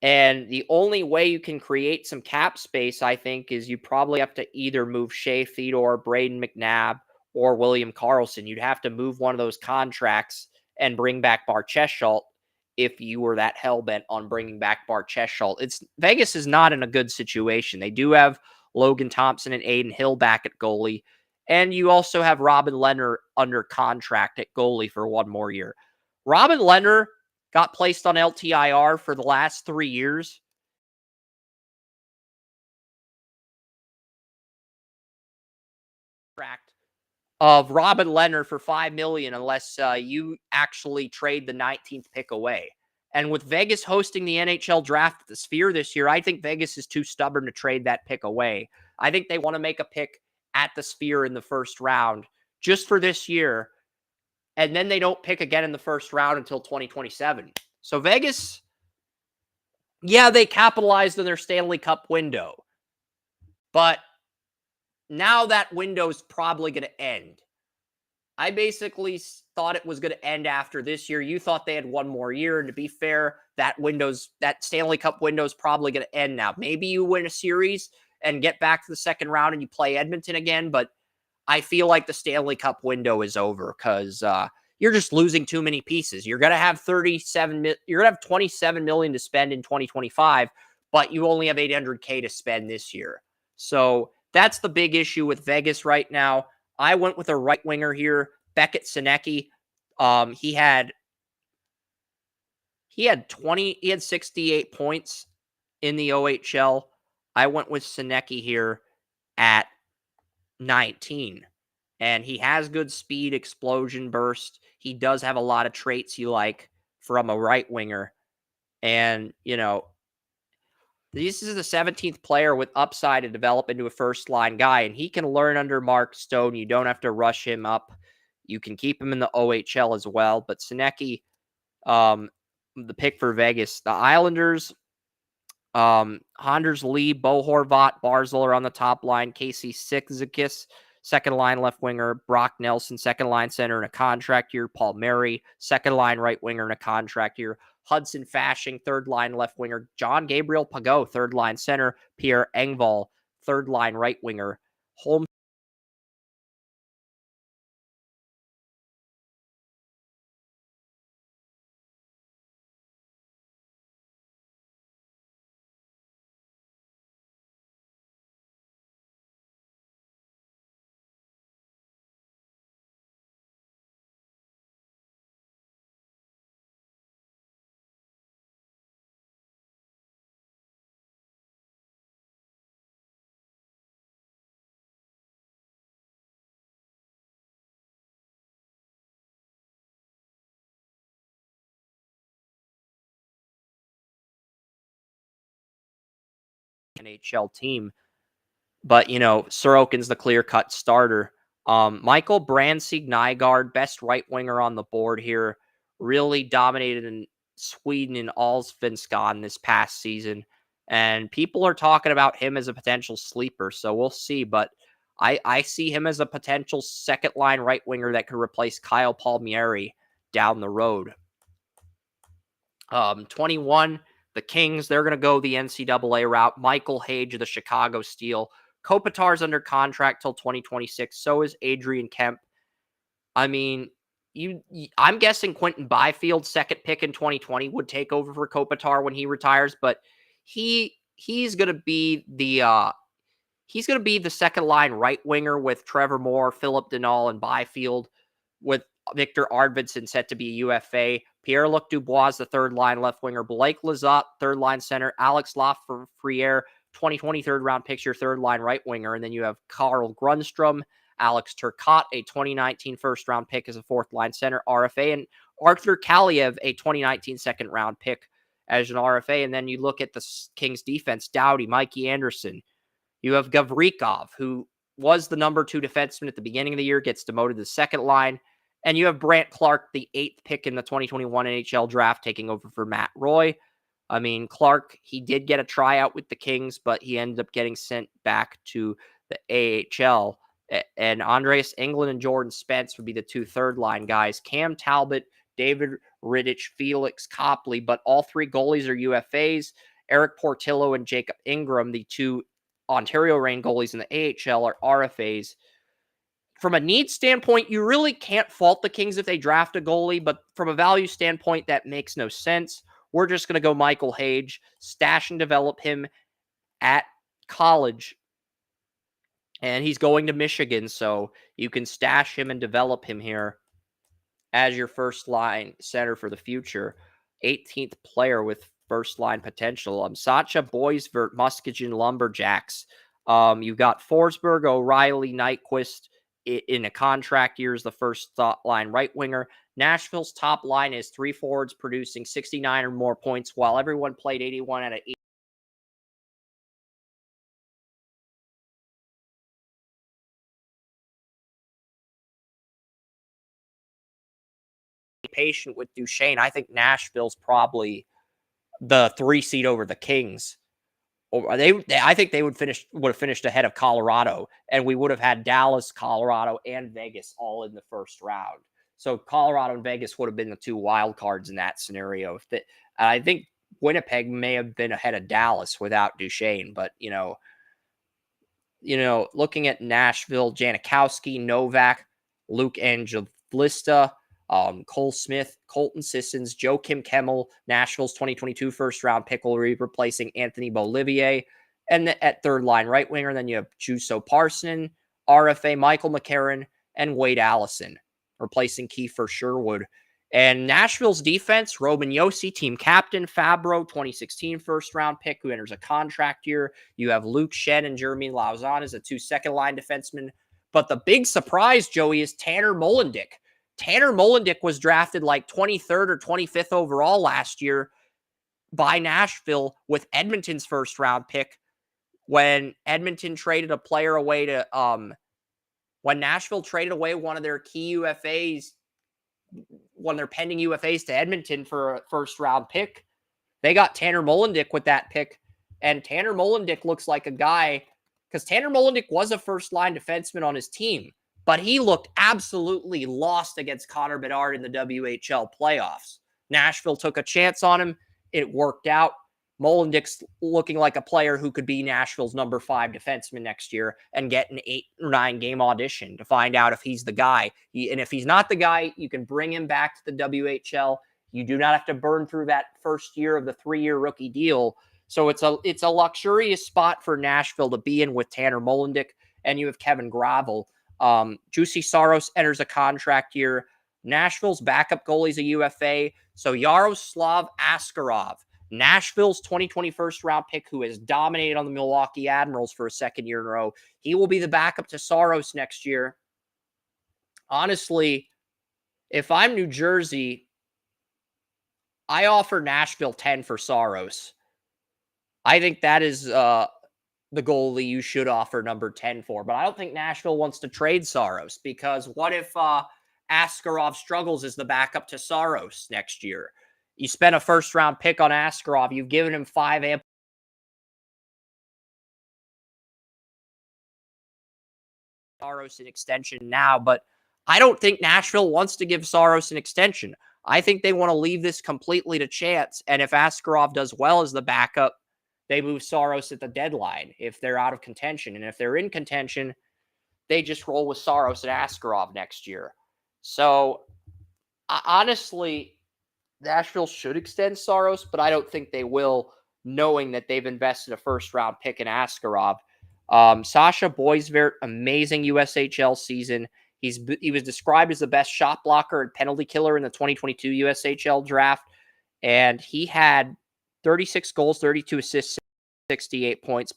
A: And the only way you can create some cap space, I think, is you probably have to either move Shea Theodore, Braden McNabb, or William Karlsson. You'd have to move one of those contracts and bring back Mark Cheshault if you were that hell-bent on bringing back Mark Cheshault. Vegas is not in a good situation. They do have Logan Thompson and Aiden Hill back at goalie, and you also have Robin Lehner under contract at goalie for 1 more year. Robin Lehner got placed on LTIR for the last 3 years. Of Robin Lehner for $5 million unless you actually trade the 19th pick away. And with Vegas hosting the NHL Draft at the Sphere this year, I think Vegas is too stubborn to trade that pick away. I think they want to make a pick at the Sphere in the first round just for this year, and then they don't pick again in the first round until 2027. So Vegas, yeah, they capitalized on their Stanley Cup window, but now that window's probably going to end. I basically thought it was going to end after this year. You thought they had 1 more year. And to be fair, that Stanley Cup window's probably going to end now. Maybe you win a series and get back to the second round and you play Edmonton again. But I feel like the Stanley Cup window is over because you're just losing too many pieces. You're going to have $27 million to spend in 2025, but you only have $800K to spend this year. So that's the big issue with Vegas right now. I went with a right winger here, Beckett Sinecki. He had 68 points in the OHL. I went with Sinecki here at 19. And he has good speed, explosion, burst. He does have a lot of traits you like from a right winger. And, this is the 17th player with upside to develop into a first-line guy, and he can learn under Mark Stone. You don't have to rush him up. You can keep him in the OHL as well. But Sinecki, the pick for Vegas. The Islanders, Anders Lee, Bo Horvat, Barzal are on the top line. Casey Cizikas, second-line left winger. Brock Nelson, second-line center in a contract year. Paul Murray, second-line right winger in a contract year. Hudson Fasching, third-line left winger. John Gabriel Pageau, third-line center. Pierre Engvall, third-line right winger. Holmes NHL team. But, Sorokin's the clear-cut starter. Michael Brandsteg-Nygaard, best right winger on the board here, really dominated in Sweden and Allsvenskan this past season. And people are talking about him as a potential sleeper, so we'll see. But I see him as a potential second-line right winger that could replace Kyle Palmieri down the road. 21, the Kings, they're going to go the NCAA route. Michael Hage of the Chicago Steel. Kopitar's under contract till 2026. So is Adrian Kemp. I mean, I'm guessing Quentin Byfield's second pick in 2020 would take over for Kopitar when he retires, but he's going to be the second line right winger with Trevor Moore, Philip Denal, and Byfield, with Victor Arvidsson set to be a UFA. Pierre-Luc Dubois, the third line left winger. Blake Lizotte, third line center. Alex Lafreniere, 2020 third round pick, your third line right winger. And then you have Carl Grundstrom, Alex Turcotte, a 2019 first round pick as a fourth line center, RFA, and Arthur Kaliev, a 2019 second round pick as an RFA. And then you look at the Kings defense: Doughty, Mikey Anderson. You have Gavrikov, who was the number 2 defenseman at the beginning of the year, gets demoted to the second line. And you have Brant Clark, the 8th pick in the 2021 NHL draft, taking over for Matt Roy. I mean, Clark, he did get a tryout with the Kings, but he ended up getting sent back to the AHL. And Andreas Englund and Jordan Spence would be the 2 third-line guys. Cam Talbot, David Rittich, Felix Copley, but all 3 goalies are UFAs. Eric Portillo and Jacob Ingram, the 2 Ontario Reign goalies in the AHL, are RFAs. From a need standpoint, you really can't fault the Kings if they draft a goalie, but from a value standpoint, that makes no sense. We're just going to go Michael Hage, stash and develop him at college. And he's going to Michigan, so you can stash him and develop him here as your first line center for the future. 18th player with first line potential. Sacha Boisvert, Muskegon Lumberjacks. You've got Forsberg, O'Reilly, Nyquist in a contract year as the first line right winger. Nashville's top line is 3 forwards producing 69 or more points, while everyone played 81 out of 80. Patient with Duchesne. I think Nashville's probably the 3 seed over the Kings. Or I think they would have finished ahead of Colorado, and we would have had Dallas, Colorado, and Vegas all in the first round. So Colorado and Vegas would have been the 2 wild cards in that scenario. I think Winnipeg may have been ahead of Dallas without Duchesne, but looking at Nashville: Janikowski, Novak, Luke Angelista, Cole Smith, Colton Sissons, Joakim Kemmel, Nashville's 2022 first round pick, will be replacing Anthony Beauvillier. And at third line right winger, then you have Juuso Parssinen, RFA Michael McCarron, and Wade Allison, replacing Kiefer Sherwood. And Nashville's defense: Robin Josi, team captain; Fabro, 2016 first round pick, who enters a contract year. You have Luke Shen and Jeremy Lauzon as the 2 second line defensemen. But the big surprise, Joey, is Tanner Molendick. Tanner Molendick was drafted like 23rd or 25th overall last year by Nashville with Edmonton's first round pick, when Edmonton traded a player away to when Nashville traded away one of their key UFAs, one of their pending UFAs, to Edmonton for a first round pick. They got Tanner Molendick with that pick, and Tanner Molendick looks like a guy, because Tanner Molendick was a first line defenseman on his team, but he looked absolutely lost against Connor Bedard in the WHL playoffs. Nashville took a chance on him. It worked out. Molendick's looking like a player who could be Nashville's number 5 defenseman next year and get an 8 or 9 game audition to find out if he's the guy. And if he's not the guy, you can bring him back to the WHL. You do not have to burn through that first year of the 3-year rookie deal. So it's a luxurious spot for Nashville to be in with Tanner Molendick. And you have Kevin Gravel. Juuse Saros enters a contract year. Nashville's backup goalie's a UFA. So Yaroslav Askarov, Nashville's 2020 first round pick, who has dominated on the Milwaukee Admirals for a second year in a row, he will be the backup to Saros next year. Honestly, if I'm New Jersey, I offer Nashville 10 for Saros. I think that is the goalie you should offer number 10 for. But I don't think Nashville wants to trade Saros, because what if Askarov struggles as the backup to Saros next year? You spent a first-round pick on Askarov. You've given him 5 amp. Saros an extension now, but I don't think Nashville wants to give Saros an extension. I think they want to leave this completely to chance. And if Askarov does well as the backup, they move Saros at the deadline if they're out of contention. And if they're in contention, they just roll with Saros and Askarov next year. So honestly, Nashville should extend Saros, but I don't think they will, knowing that they've invested a first-round pick in Askarov. Sasha Boisvert, amazing USHL season. He was described as the best shot blocker and penalty killer in the 2022 USHL draft, and he had 36 goals, 32 assists, 68 points,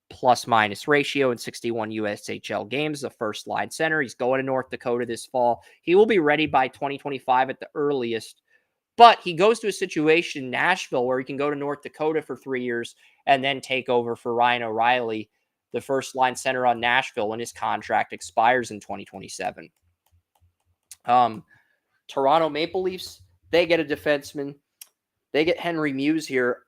A: plus-minus ratio in 61 USHL games, the first-line center. He's going to North Dakota this fall. He will be ready by 2025 at the earliest. But he goes to a situation in Nashville where he can go to North Dakota for 3 years and then take over for Ryan O'Reilly, the first line center on Nashville, when his contract expires in 2027. Toronto Maple Leafs, they get a defenseman. They get Henry Muse here.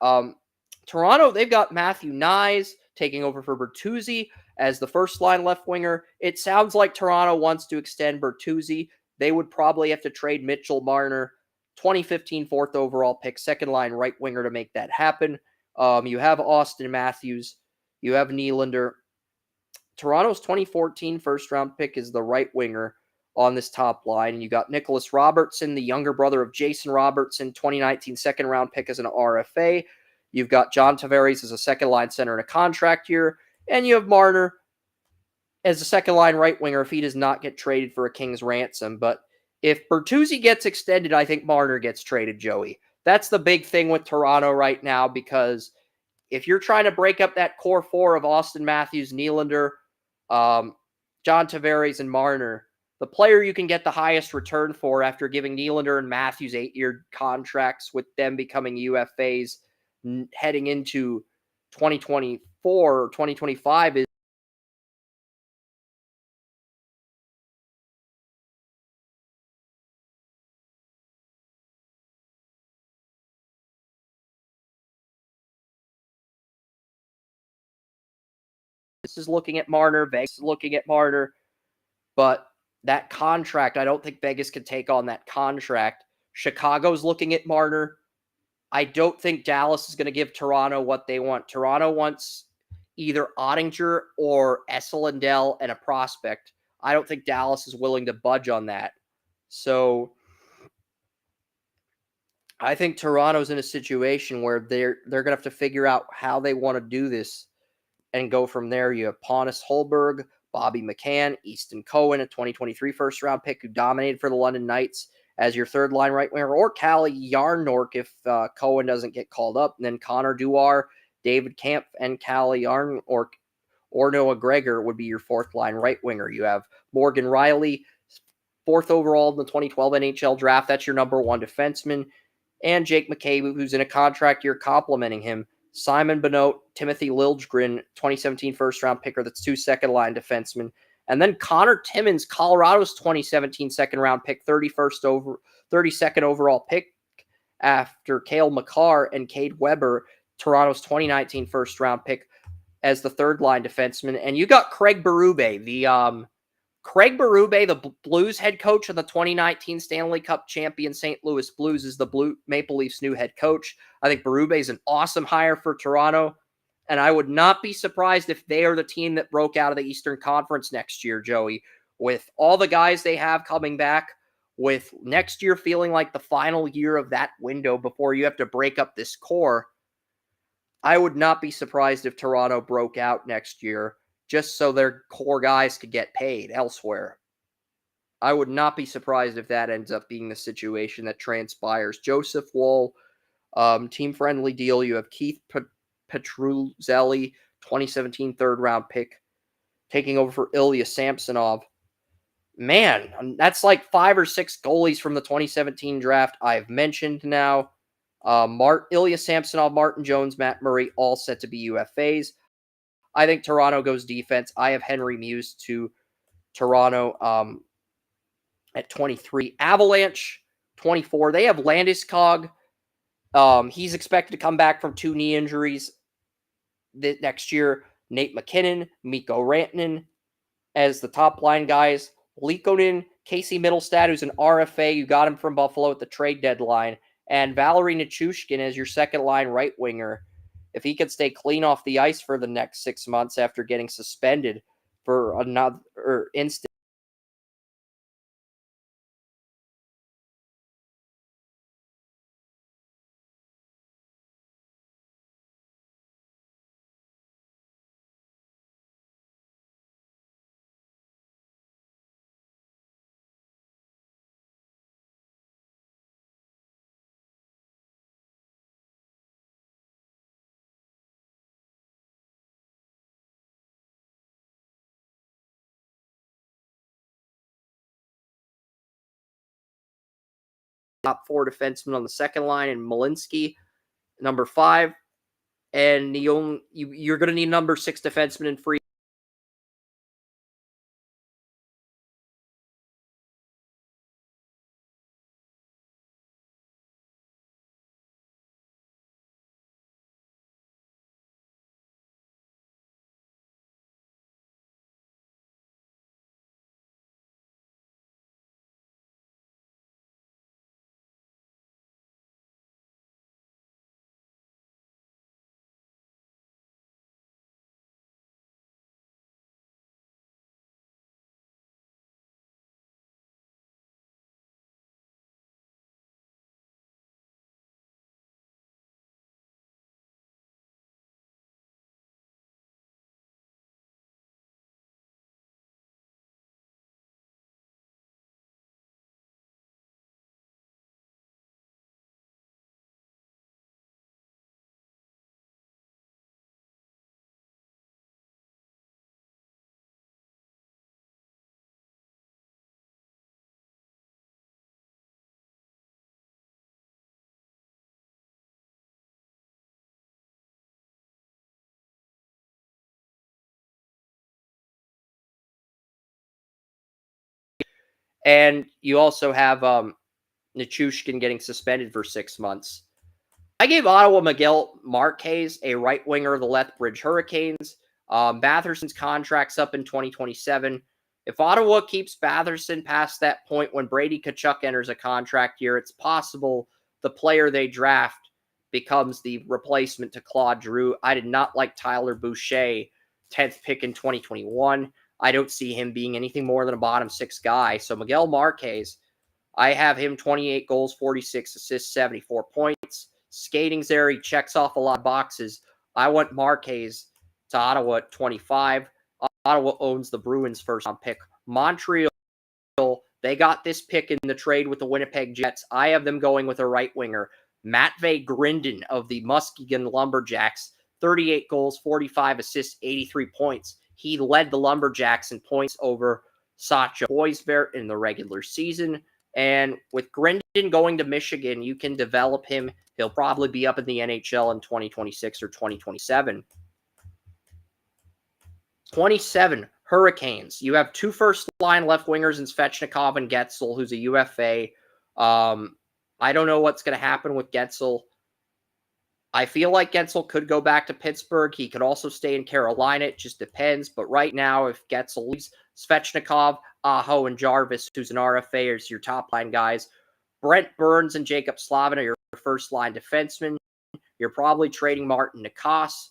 A: Toronto, they've got Matthew Nyes taking over for Bertuzzi as the first line left winger. It sounds like Toronto wants to extend Bertuzzi. They would probably have to trade Mitchell Marner, 2015 fourth overall pick, second line right winger, to make that happen. You have Austin Matthews. You have Nylander. Toronto's 2014 first round pick is the right winger on this top line. And you got Nicholas Robertson, the younger brother of Jason Robertson, 2019 second round pick as an RFA. You've got John Tavares as a second line center in a contract year. And you have Marner as a second line right winger if he does not get traded for a King's ransom. But if Bertuzzi gets extended, I think Marner gets traded, Joey. That's the big thing with Toronto right now, because if you're trying to break up that core four of Austin Matthews, Nylander, John Tavares, and Marner, the player you can get the highest return for after giving Nylander and Matthews 8-year contracts with them becoming UFAs heading into 2024 or 2025 is looking at Marner, Vegas is looking at Marner, but that contract, I don't think Vegas can take on that contract. Chicago's looking at Marner. I don't think Dallas is going to give Toronto what they want. Toronto wants either Ottinger or Esselindell and a prospect. I don't think Dallas is willing to budge on that. So I think Toronto's in a situation where they're going to have to figure out how they want to do this and go from there. You have Pontus Holberg, Bobby McCann, Easton Cohen, a 2023 first-round pick who dominated for the London Knights as your third-line right winger, or Calle Jarnkrok if Cohen doesn't get called up. And then Connor Dewar, David Kampf, and Calle Jarnkrok or Noah Gregor would be your fourth-line right winger. You have Morgan Riley, fourth overall in the 2012 NHL Draft. That's your number one defenseman. And Jake McCabe, who's in a contract year, complimenting him. Simon Benoit, Timothy Liljegren, 2017 first-round picker. That's two second-line defensemen. And then Connor Timmins, Colorado's 2017 second-round pick, 32nd overall pick after Cale Makar and Cade Weber, Toronto's 2019 first-round pick as the third-line defenseman. And you got Craig Berube, the Blues head coach of the 2019 Stanley Cup champion St. Louis Blues, is the Maple Leafs' new head coach. I think Berube is an awesome hire for Toronto, and I would not be surprised if they are the team that broke out of the Eastern Conference next year, Joey, with all the guys they have coming back, with next year feeling like the final year of that window before you have to break up this core. I would not be surprised if Toronto broke out next year just so their core guys could get paid elsewhere. I would not be surprised if that ends up being the situation that transpires. Joseph Woll, team-friendly deal. You have Keith Petruzzelli, 2017 third-round pick, taking over for Ilya Samsonov. Man, that's like 5 or 6 goalies from the 2017 draft I've mentioned now. Ilya Samsonov, Martin Jones, Matt Murray, all set to be UFAs. I think Toronto goes defense. I have Henry Muse to Toronto at 23. Avalanche, 24. They have Landeskog. He's expected to come back from 2 knee injuries next year. Nate McKinnon, Mikko Rantanen as the top line guys. Liikonen, Casey Middlestad, who's an RFA. You got him from Buffalo at the trade deadline. And Valery Nichushkin as your second-line right winger. If he could stay clean off the ice for the next 6 months after getting suspended for another instance. Top 4 defenseman on the second line, and Malinsky, number 5. And you're going to need number 6 defenseman in free. And you also have Nichushkin getting suspended for 6 months. I gave Ottawa Miguel Marquez, a right winger of the Lethbridge Hurricanes. Batherson's contract's up in 2027. If Ottawa keeps Batherson past that point when Brady Tkachuk enters a contract year, it's possible the player they draft becomes the replacement to Claude Giroux. I did not like Tyler Boucher, 10th pick in 2021. I don't see him being anything more than a bottom 6 guy. So Miguel Marquez, I have him 28 goals, 46 assists, 74 points. Skating's there. He checks off a lot of boxes. I want Marquez to Ottawa at 25. Ottawa owns the Bruins' first-round pick. Montreal, they got this pick in the trade with the Winnipeg Jets. I have them going with a right winger. Matvei Grindin of the Muskegon Lumberjacks, 38 goals, 45 assists, 83 points. He led the Lumberjacks in points over Sacha Hoisvert in the regular season. And with Grindin going to Michigan, you can develop him. He'll probably be up in the NHL in 2026 or 2027. 27, Hurricanes. You have 2 first-line left wingers in Svechnikov and Getzel, who's a UFA. I don't know what's going to happen with Getzel. I feel like Getzel could go back to Pittsburgh. He could also stay in Carolina. It just depends. But right now, if Getzel leaves, Svechnikov, Aho, and Jarvis, who's an RFA, is your top-line guys. Brent Burns and Jacob Slavin are your first-line defensemen. You're probably trading Martin Necas.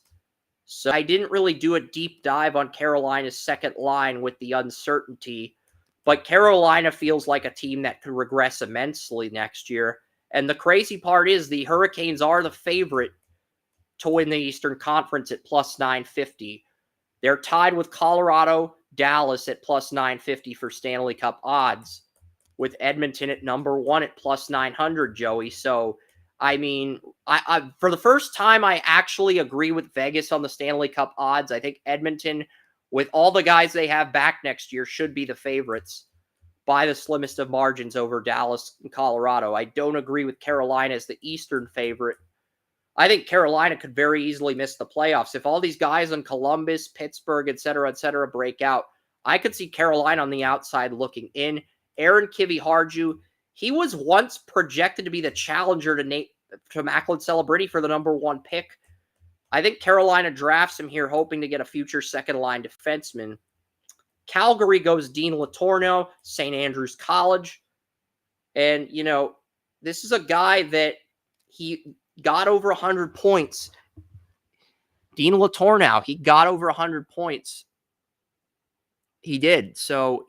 A: So I didn't really do a deep dive on Carolina's second line with the uncertainty. But Carolina feels like a team that could regress immensely next year. And the crazy part is the Hurricanes are the favorite to win the Eastern Conference at plus 950. They're tied with Colorado, Dallas at plus 950 for Stanley Cup odds, with Edmonton at number 1 at plus 900, Joey. So, I mean, I for the first time, I actually agree with Vegas on the Stanley Cup odds. I think Edmonton, with all the guys they have back next year, should be the favorites by the slimmest of margins over Dallas and Colorado. I don't agree with Carolina as the Eastern favorite. I think Carolina could very easily miss the playoffs. If all these guys in Columbus, Pittsburgh, et cetera, break out, I could see Carolina on the outside looking in. Aaron Kiviharju, he was once projected to be the challenger to Macklin Celebrity for the number 1 pick. I think Carolina drafts him here hoping to get a future second-line defenseman. Calgary goes Dean Latorno, St. Andrews College. And, this is a guy that he got over 100 points. Dean Latorno, he got over 100 points. He did. So,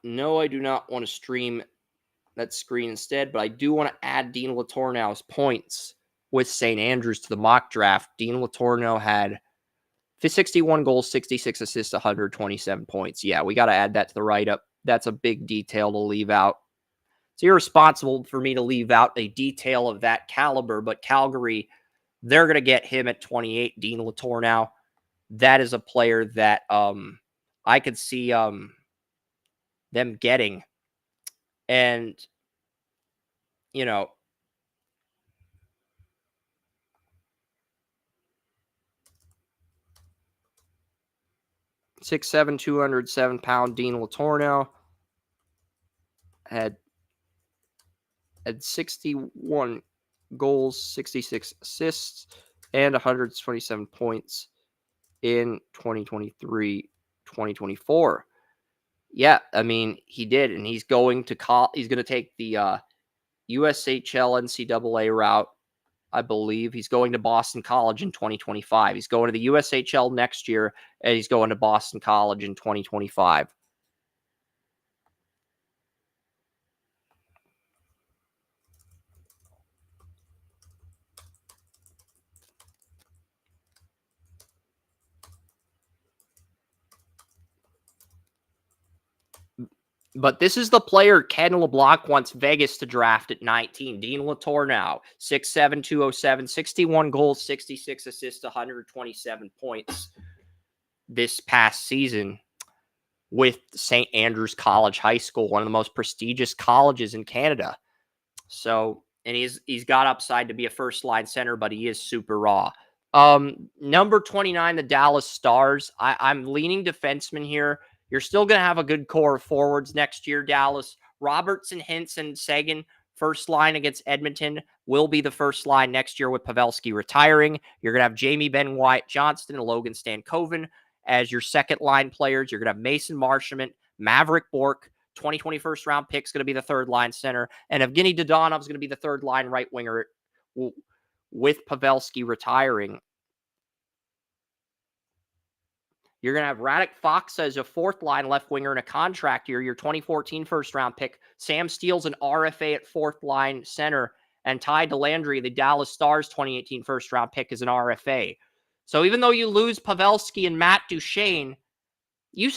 A: no, I do not want to stream that screen instead, but I do want to add Dean Latorno's points with St. Andrews to the mock draft. Dean Latorno had 61 goals, 66 assists, 127 points. Yeah, we got to add that to the write-up. That's a big detail to leave out. It's irresponsible for me to leave out a detail of that caliber, but Calgary, they're going to get him at 28, Dean Latorno. That is a player that I could see them getting. And, 6'7", 207-pound Dean Latorno had 61 goals, 66 assists, and 127 points in 2023-2024. Yeah, I mean, he did, and he's going to he's going to take the USHL NCAA route, I believe. He's going to Boston College in 2025. He's going to the USHL next year, and he's going to Boston College in 2025. But this is the player Ken LeBlanc wants Vegas to draft at 19. Dean Latorno, 6'7", 207, 61 goals, 66 assists, 127 points this past season with St. Andrews College High School, one of the most prestigious colleges in Canada. So, and he's got upside to be a first-line center, but he is super raw. Number 29, the Dallas Stars. I'm leaning defenseman here. You're still going to have a good core of forwards next year, Dallas. Robertson, Hintz, and Sagan, first line against Edmonton, will be the first line next year with Pavelski retiring. You're going to have Jamie Benn, Wyatt Johnston, and Logan Stankoven as your second line players. You're going to have Mason Marchment, Maverick Bourque. 2021st round pick is going to be the third line center. And Evgeny Dodonov is going to be the third line right winger with Pavelski retiring. You're going to have Radek Fox as a fourth line left winger in a contract year. Your 2014 first round pick. Sam Steele's an RFA at fourth line center. And Ty Delandry, the Dallas Stars 2018 first round pick, is an RFA. So even though you lose Pavelski and Matt Duchene, you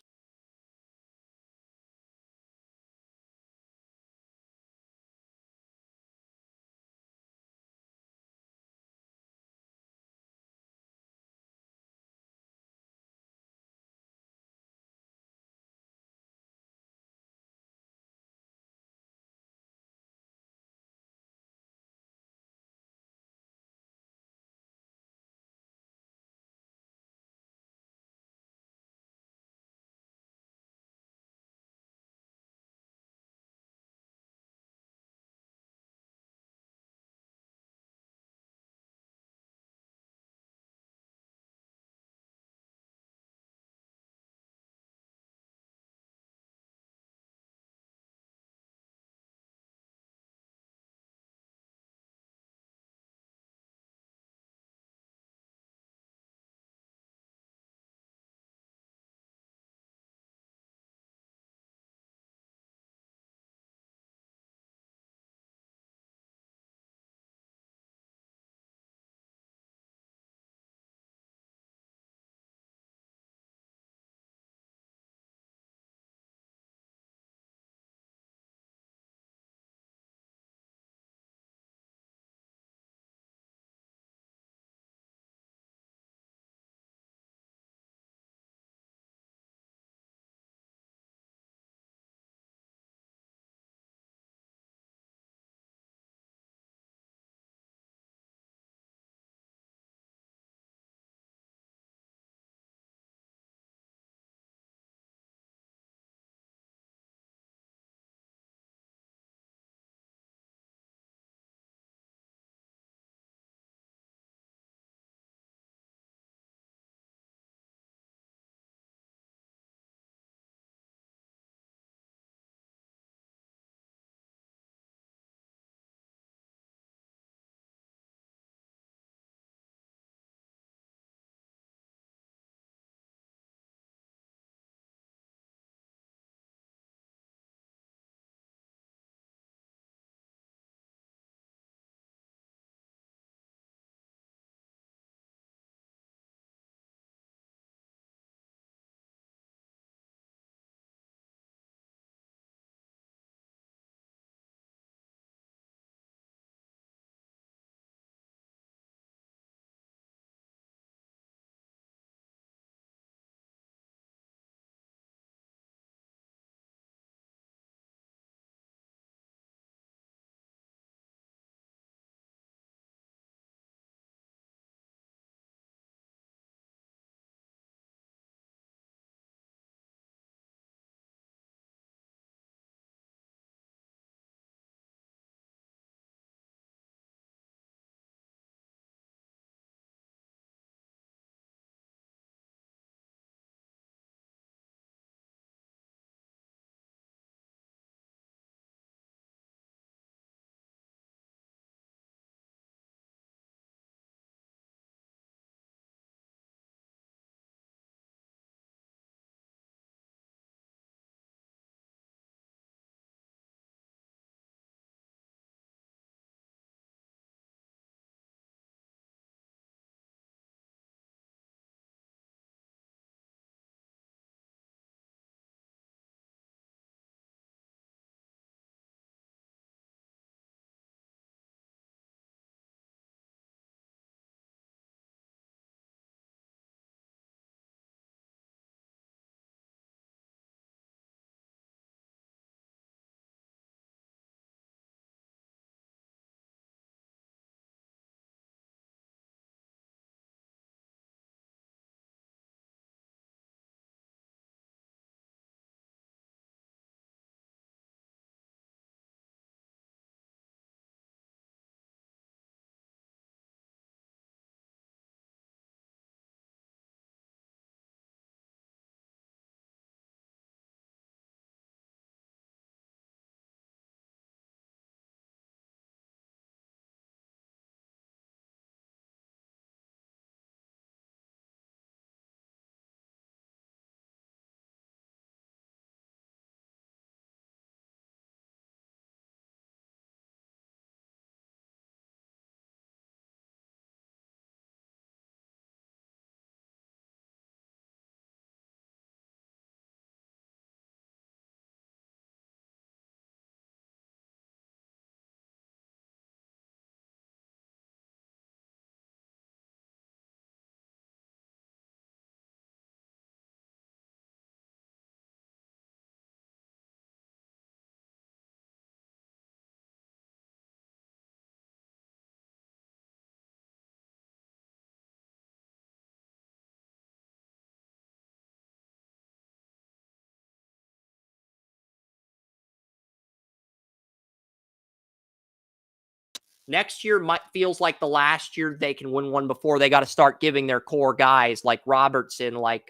A: Next year feels like the last year they can win one before they got to start giving their core guys like Robertson, like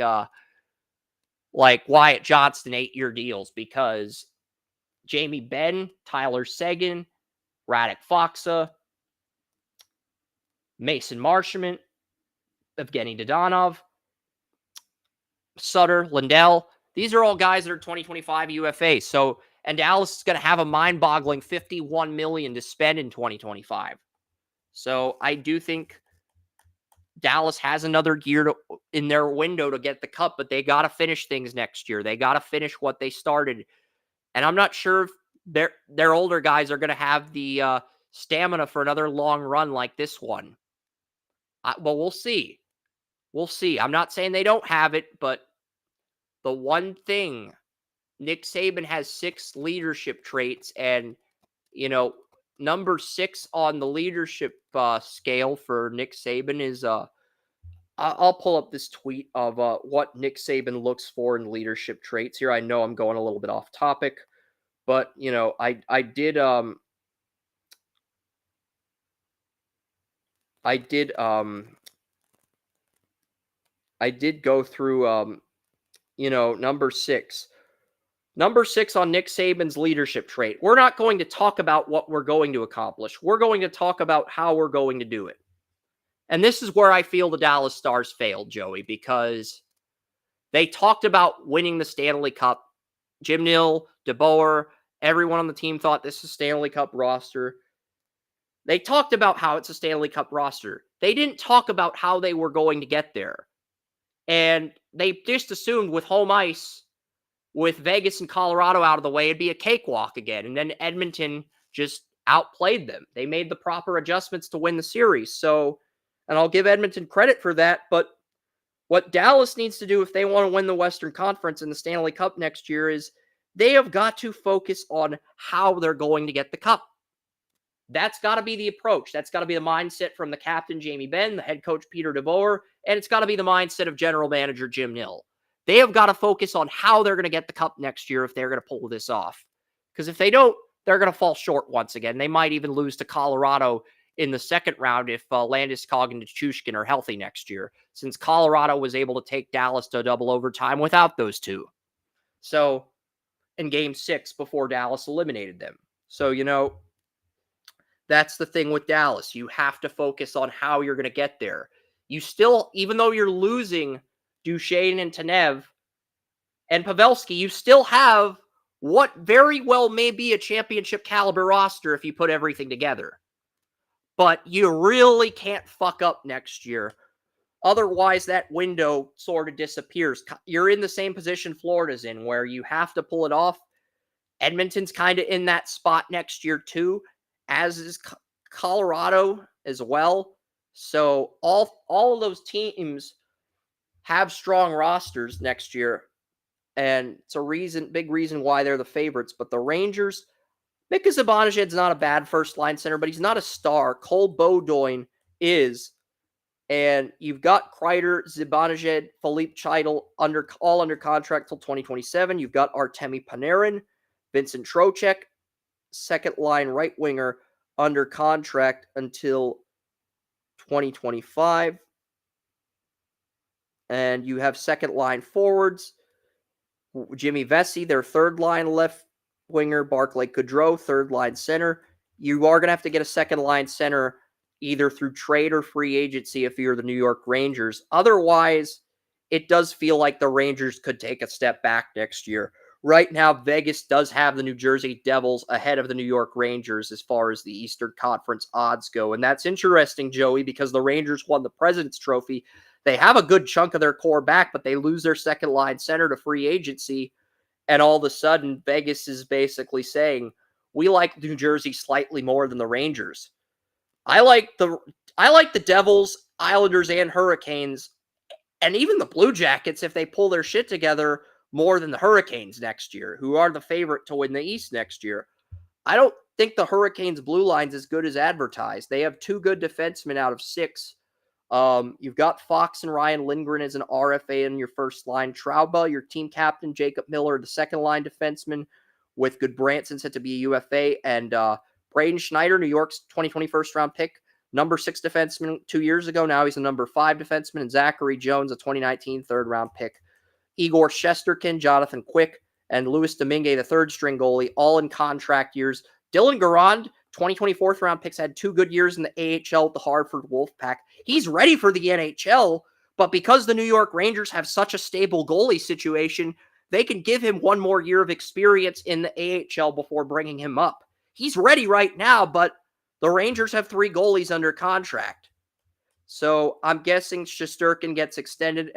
A: Wyatt Johnston 8-year deals, because Jamie Benn, Tyler Seguin, Radek Faksa, Mason Marchment, Evgeny Dodonov, Sutter, Lindell. These are all guys that are 2025 UFAs. So, and Dallas is going to have a mind-boggling $51 million to spend in 2025. So I do think Dallas has another year in their window to get the cup, but they got to finish things next year. They got to finish what they started. And I'm not sure if their older guys are going to have the stamina for another long run like this one. Well, we'll see. We'll see. I'm not saying they don't have it, but the one thing, Nick Saban has 6 leadership traits, and, number 6 on the leadership scale for Nick Saban is, I'll pull up this tweet of what Nick Saban looks for in leadership traits here. I know I'm going a little bit off topic, but, I did go through, number 6. Number 6 on Nick Saban's leadership trait. We're not going to talk about what we're going to accomplish. We're going to talk about how we're going to do it. And this is where I feel the Dallas Stars failed, Joey, because they talked about winning the Stanley Cup. Jim Nill, DeBoer, everyone on the team thought this is a Stanley Cup roster. They talked about how it's a Stanley Cup roster. They didn't talk about how they were going to get there. And they just assumed with home ice, with Vegas and Colorado out of the way, it'd be a cakewalk again. And then Edmonton just outplayed them. They made the proper adjustments to win the series. So, and I'll give Edmonton credit for that. But what Dallas needs to do if they want to win the Western Conference and the Stanley Cup next year is they have got to focus on how they're going to get the cup. That's got to be the approach. That's got to be the mindset from the captain, Jamie Benn, the head coach, Peter DeBoer, and it's got to be the mindset of general manager, Jim Nill. They have got to focus on how they're going to get the cup next year if they're going to pull this off. Because if they don't, they're going to fall short once again. They might even lose to Colorado in the second round if Landeskog and Nichushkin are healthy next year, since Colorado was able to take Dallas to double overtime without those two. So, in Game 6 before Dallas eliminated them. So, that's the thing with Dallas. You have to focus on how you're going to get there. You still, even though you're losing Duchesne and Tanev and Pavelski, you still have what very well may be a championship caliber roster if you put everything together. But you really can't fuck up next year. Otherwise, that window sort of disappears. You're in the same position Florida's in, where you have to pull it off. Edmonton's kind of in that spot next year too, as is Colorado as well. So all of those teams have strong rosters next year, and it's a big reason why they're the favorites. But the Rangers, Mika Zibanejad's not a bad first-line center, but he's not a star. Cole Beaudoin is, and you've got Kreider, Zibanejad, Philippe Chytil all under contract till 2027. You've got Artemi Panarin, Vincent Trocheck, second-line right winger, under contract until 2025. And you have second-line forwards, Jimmy Vesey, their third-line left winger, Barclay Goodrow, third-line center. You are going to have to get a second-line center either through trade or free agency if you're the New York Rangers. Otherwise, it does feel like the Rangers could take a step back next year. Right now, Vegas does have the New Jersey Devils ahead of the New York Rangers as far as the Eastern Conference odds go. And that's interesting, Joey, because the Rangers won the President's Trophy. They have a good chunk of their core back, but they lose their second-line center to free agency. And all of a sudden, Vegas is basically saying, we like New Jersey slightly more than the Rangers. I like the Devils, Islanders, and Hurricanes, and even the Blue Jackets, if they pull their shit together, more than the Hurricanes next year, who are the favorite to win the East next year. I don't think the Hurricanes' blue line's as good as advertised. They have 2 good defensemen out of 6. You've got Fox and Ryan Lindgren as an RFA in your first line. Trouba, your team captain, Jacob Miller, the second line defenseman, with Goodbranson set to be a UFA, and
B: Braden Schneider, New York's 2020 first-round pick, number 6 defenseman 2 years ago. Now he's a number 5 defenseman. And Zachary Jones, a 2019 third-round pick. Igor Shesterkin, Jonathan Quick, and Louis Domingue, the third-string goalie, all in contract years. Dylan Garand, 2020 fourth-round picks, had 2 good years in the AHL with the Hartford Wolfpack. He's ready for the NHL, but because the New York Rangers have such a stable goalie situation, they can give him 1 more year of experience in the AHL before bringing him up. He's ready right now, but the Rangers have 3 goalies under contract. So I'm guessing Shesterkin gets extended.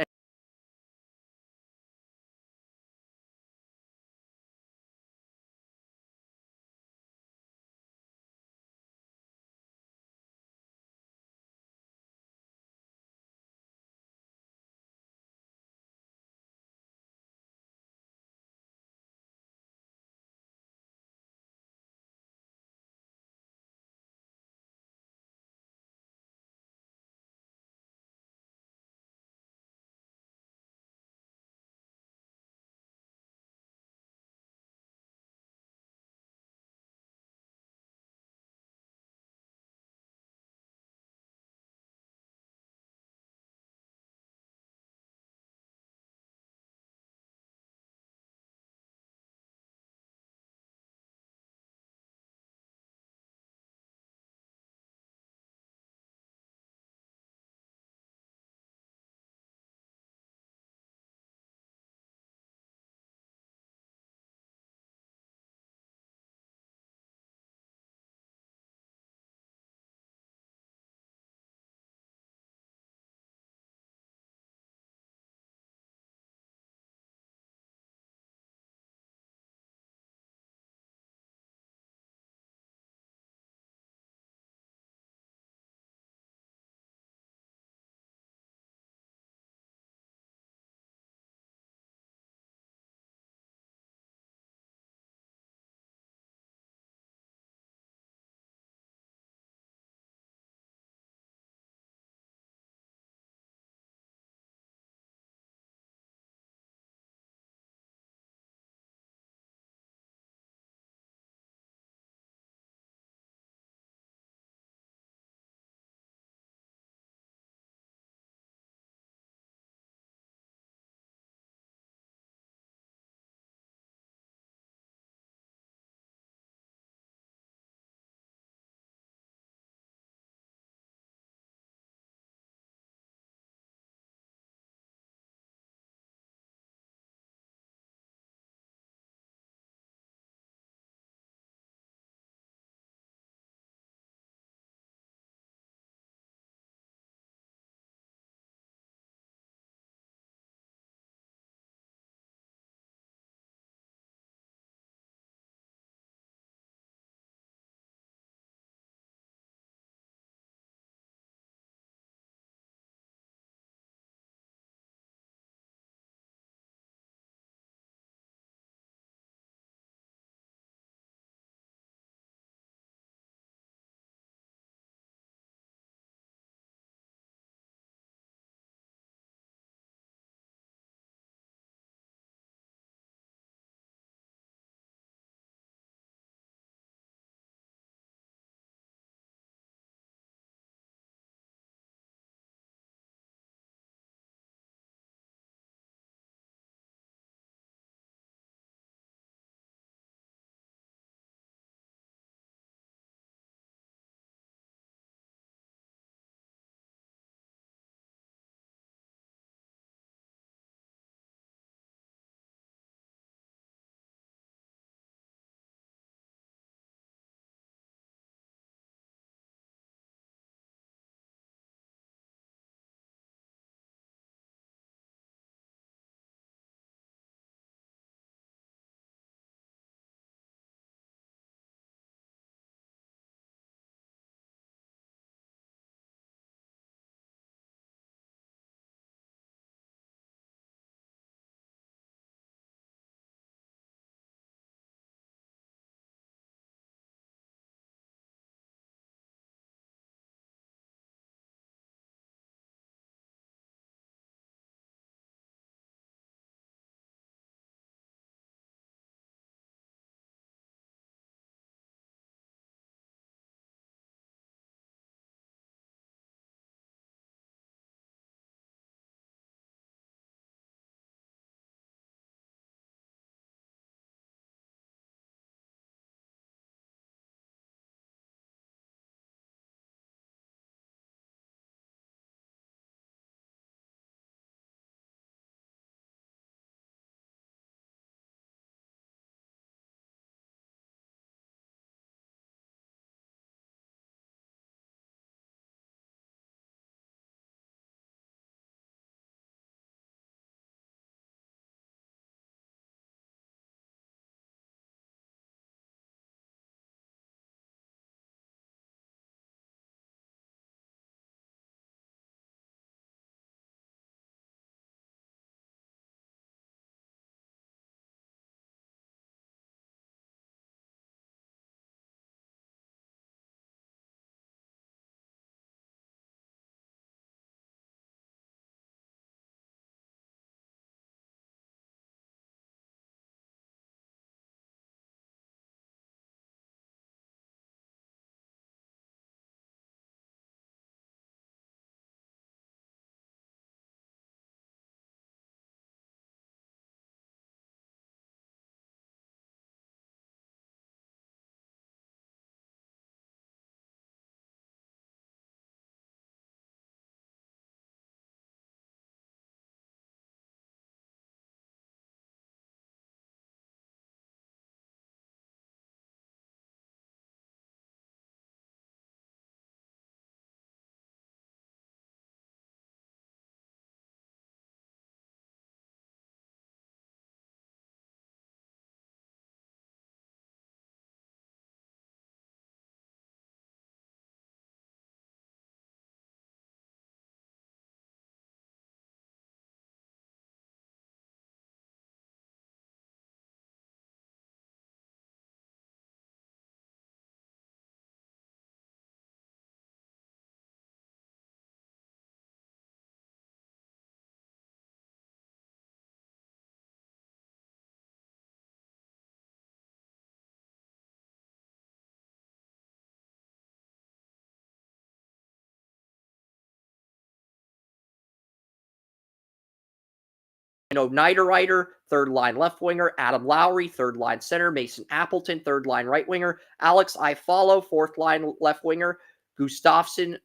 B: Niederreiter, third line left winger, Adam Lowry, third line center, Mason Appleton, third line right winger, Alex Iafallo, fourth line left winger, Gustafsson,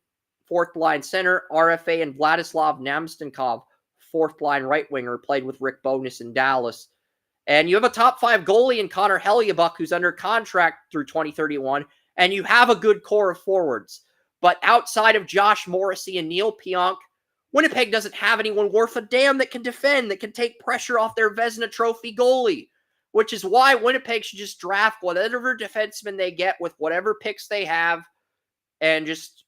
B: fourth line center, RFA, and Vladislav Namstnikov, fourth line right winger, played with Rick Bowness in Dallas. And you have a top 5 goalie in Connor Hellebuyck, who's under contract through 2031, and you have a good core of forwards. But outside of Josh Morrissey and Neil Pionk, Winnipeg doesn't have anyone worth a damn that can defend, that can take pressure off their Vezina Trophy goalie, which is why Winnipeg should just draft whatever defenseman they get with whatever picks they have. And just,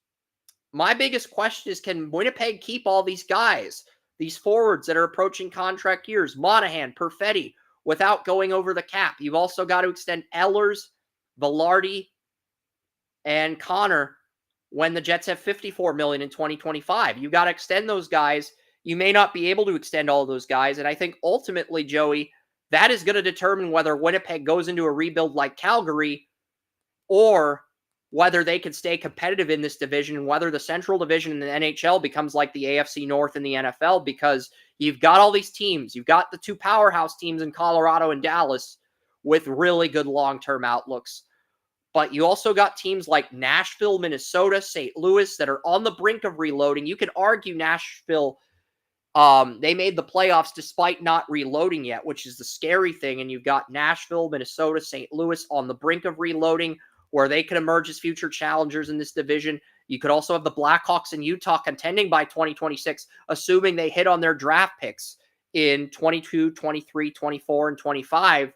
B: my biggest question is, can Winnipeg keep all these guys, these forwards that are approaching contract years, Monahan, Perfetti, without going over the cap? You've also got to extend Ehlers, Velarde, and Connor when the Jets have $54 million in 2025. You got to extend those guys. You may not be able to extend all those guys. And I think ultimately, Joey, that is going to determine whether Winnipeg goes into a rebuild like Calgary, or whether they can stay competitive in this division, and whether the Central Division in the NHL becomes like the AFC North in the NFL, because you've got all these teams. You've got the 2 powerhouse teams in Colorado and Dallas with really good long-term outlooks. But you also got teams like Nashville, Minnesota, St. Louis that are on the brink of reloading. You can argue Nashville, they made the playoffs despite not reloading yet, which is the scary thing. And you've got Nashville, Minnesota, St. Louis on the brink of reloading, where they could emerge as future challengers in this division. You could also have the Blackhawks in Utah contending by 2026, assuming they hit on their draft picks in 22, 23, 24, and 25.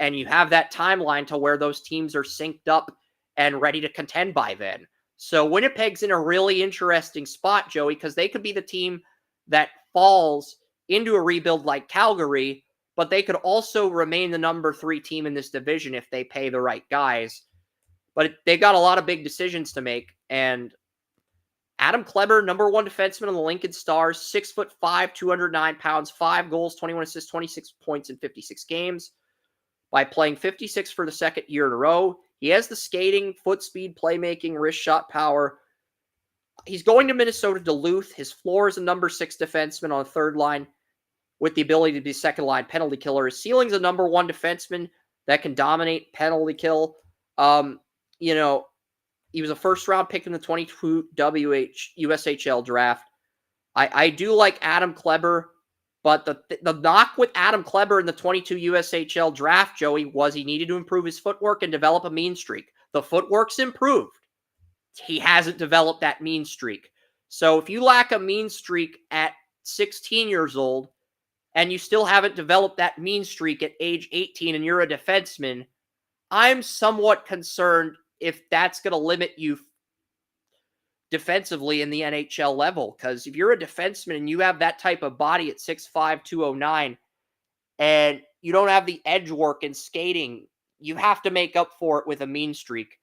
B: And you have that timeline to where those teams are synced up and ready to contend by then. So Winnipeg's in a really interesting spot, Joey, because they could be the team that falls into a rebuild like Calgary, but they could also remain the number 3 team in this division if they pay the right guys. But they got a lot of big decisions to make. And Adam Kleber, number 1 defenseman on the Lincoln Stars, 6'5", 209 pounds, 5 goals, 21 assists, 26 points in 56 games. By playing 56 for the second year in a row. He has the skating, foot speed, playmaking, wrist shot power. He's going to Minnesota Duluth. His floor is a number 6 defenseman on the third line with the ability to be second line penalty killer. His ceiling's a number 1 defenseman that can dominate penalty kill. He was a first round pick in the 22 USHL draft. I do like Adam Kleber. But the knock with Adam Kleber in the 22 USHL draft, Joey, was he needed to improve his footwork and develop a mean streak. The footwork's improved. He hasn't developed that mean streak. So if you lack a mean streak at 16 years old and you still haven't developed that mean streak at age 18 and you're a defenseman, I'm somewhat concerned if that's going to limit you defensively in the NHL level. Because if you're a defenseman and you have that type of body at 6'5", 209, and you don't have the edge work and skating, you have to make up for it with a mean streak.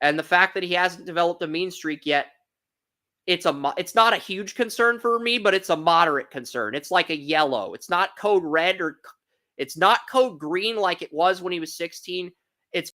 B: And the fact that he hasn't developed a mean streak yet, it's not a huge concern for me, but it's a moderate concern. It's like a yellow. It's not code red, or it's not code green like it was when he was 16. It's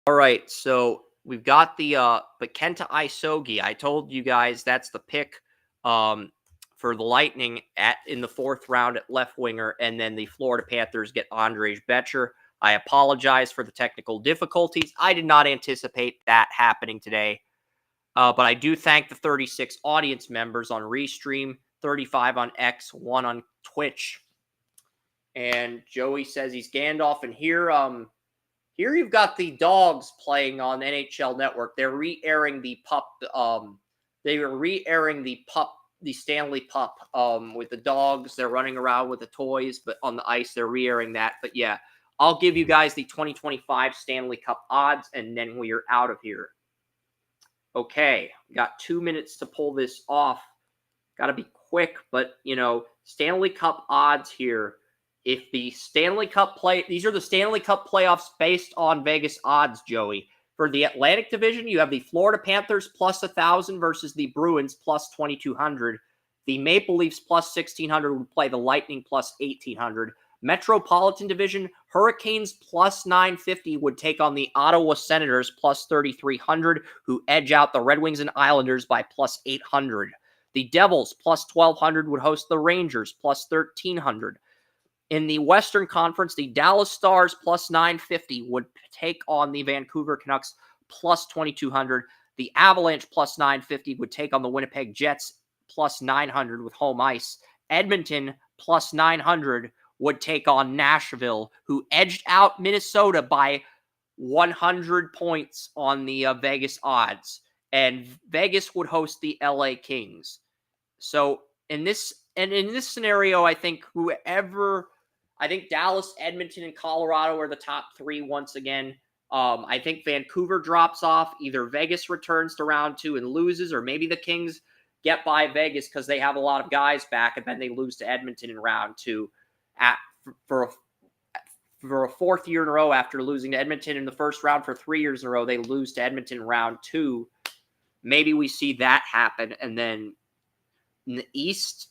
A: All right, so we've got the but Kenta Isogi. I told you guys that's the pick for the Lightning in the 4th round at left winger, and then the Florida Panthers get Andrzej Becher. I apologize for the technical difficulties. I did not anticipate that happening today. But I do thank the 36 audience members on Restream, 35 on X, 1 on Twitch. And Joey says he's Gandalf, and here you've got the Dogs playing on NHL Network. They're re-airing the Pup. They were re-airing the Pup, the Stanley Pup, with the Dogs. They're running around with the toys, but on the ice, they're re-airing that. But yeah, I'll give you guys the 2025 Stanley Cup odds, and then we are out of here. Okay, got 2 minutes to pull this off. Got to be quick, but, Stanley Cup odds here. If the Stanley Cup these are the Stanley Cup playoffs based on Vegas odds, Joey. For the Atlantic Division, you have the Florida Panthers plus 1,000 versus the Bruins plus 2,200. The Maple Leafs plus 1,600 would play the Lightning plus 1,800. Metropolitan Division, Hurricanes plus 950 would take on the Ottawa Senators plus 3,300, who edge out the Red Wings and Islanders by plus 800. The Devils plus 1,200 would host the Rangers plus 1,300. In the Western Conference, the Dallas Stars plus 950 would take on the Vancouver Canucks plus 2,200. The Avalanche plus 950 would take on the Winnipeg Jets plus 900 with home ice. Edmonton plus 900 would take on Nashville, who edged out Minnesota by 100 points on the Vegas odds. And Vegas would host the LA Kings. So in this scenario, I think Dallas, Edmonton, and Colorado are the top 3 once again. I think Vancouver drops off. Either Vegas returns to round 2 and loses, or maybe the Kings get by Vegas because they have a lot of guys back, and then they lose to Edmonton in round 2 for a 4th year in a row after losing to Edmonton in the first round for 3 years in a row. They lose to Edmonton in round 2. Maybe we see that happen. And then in the East,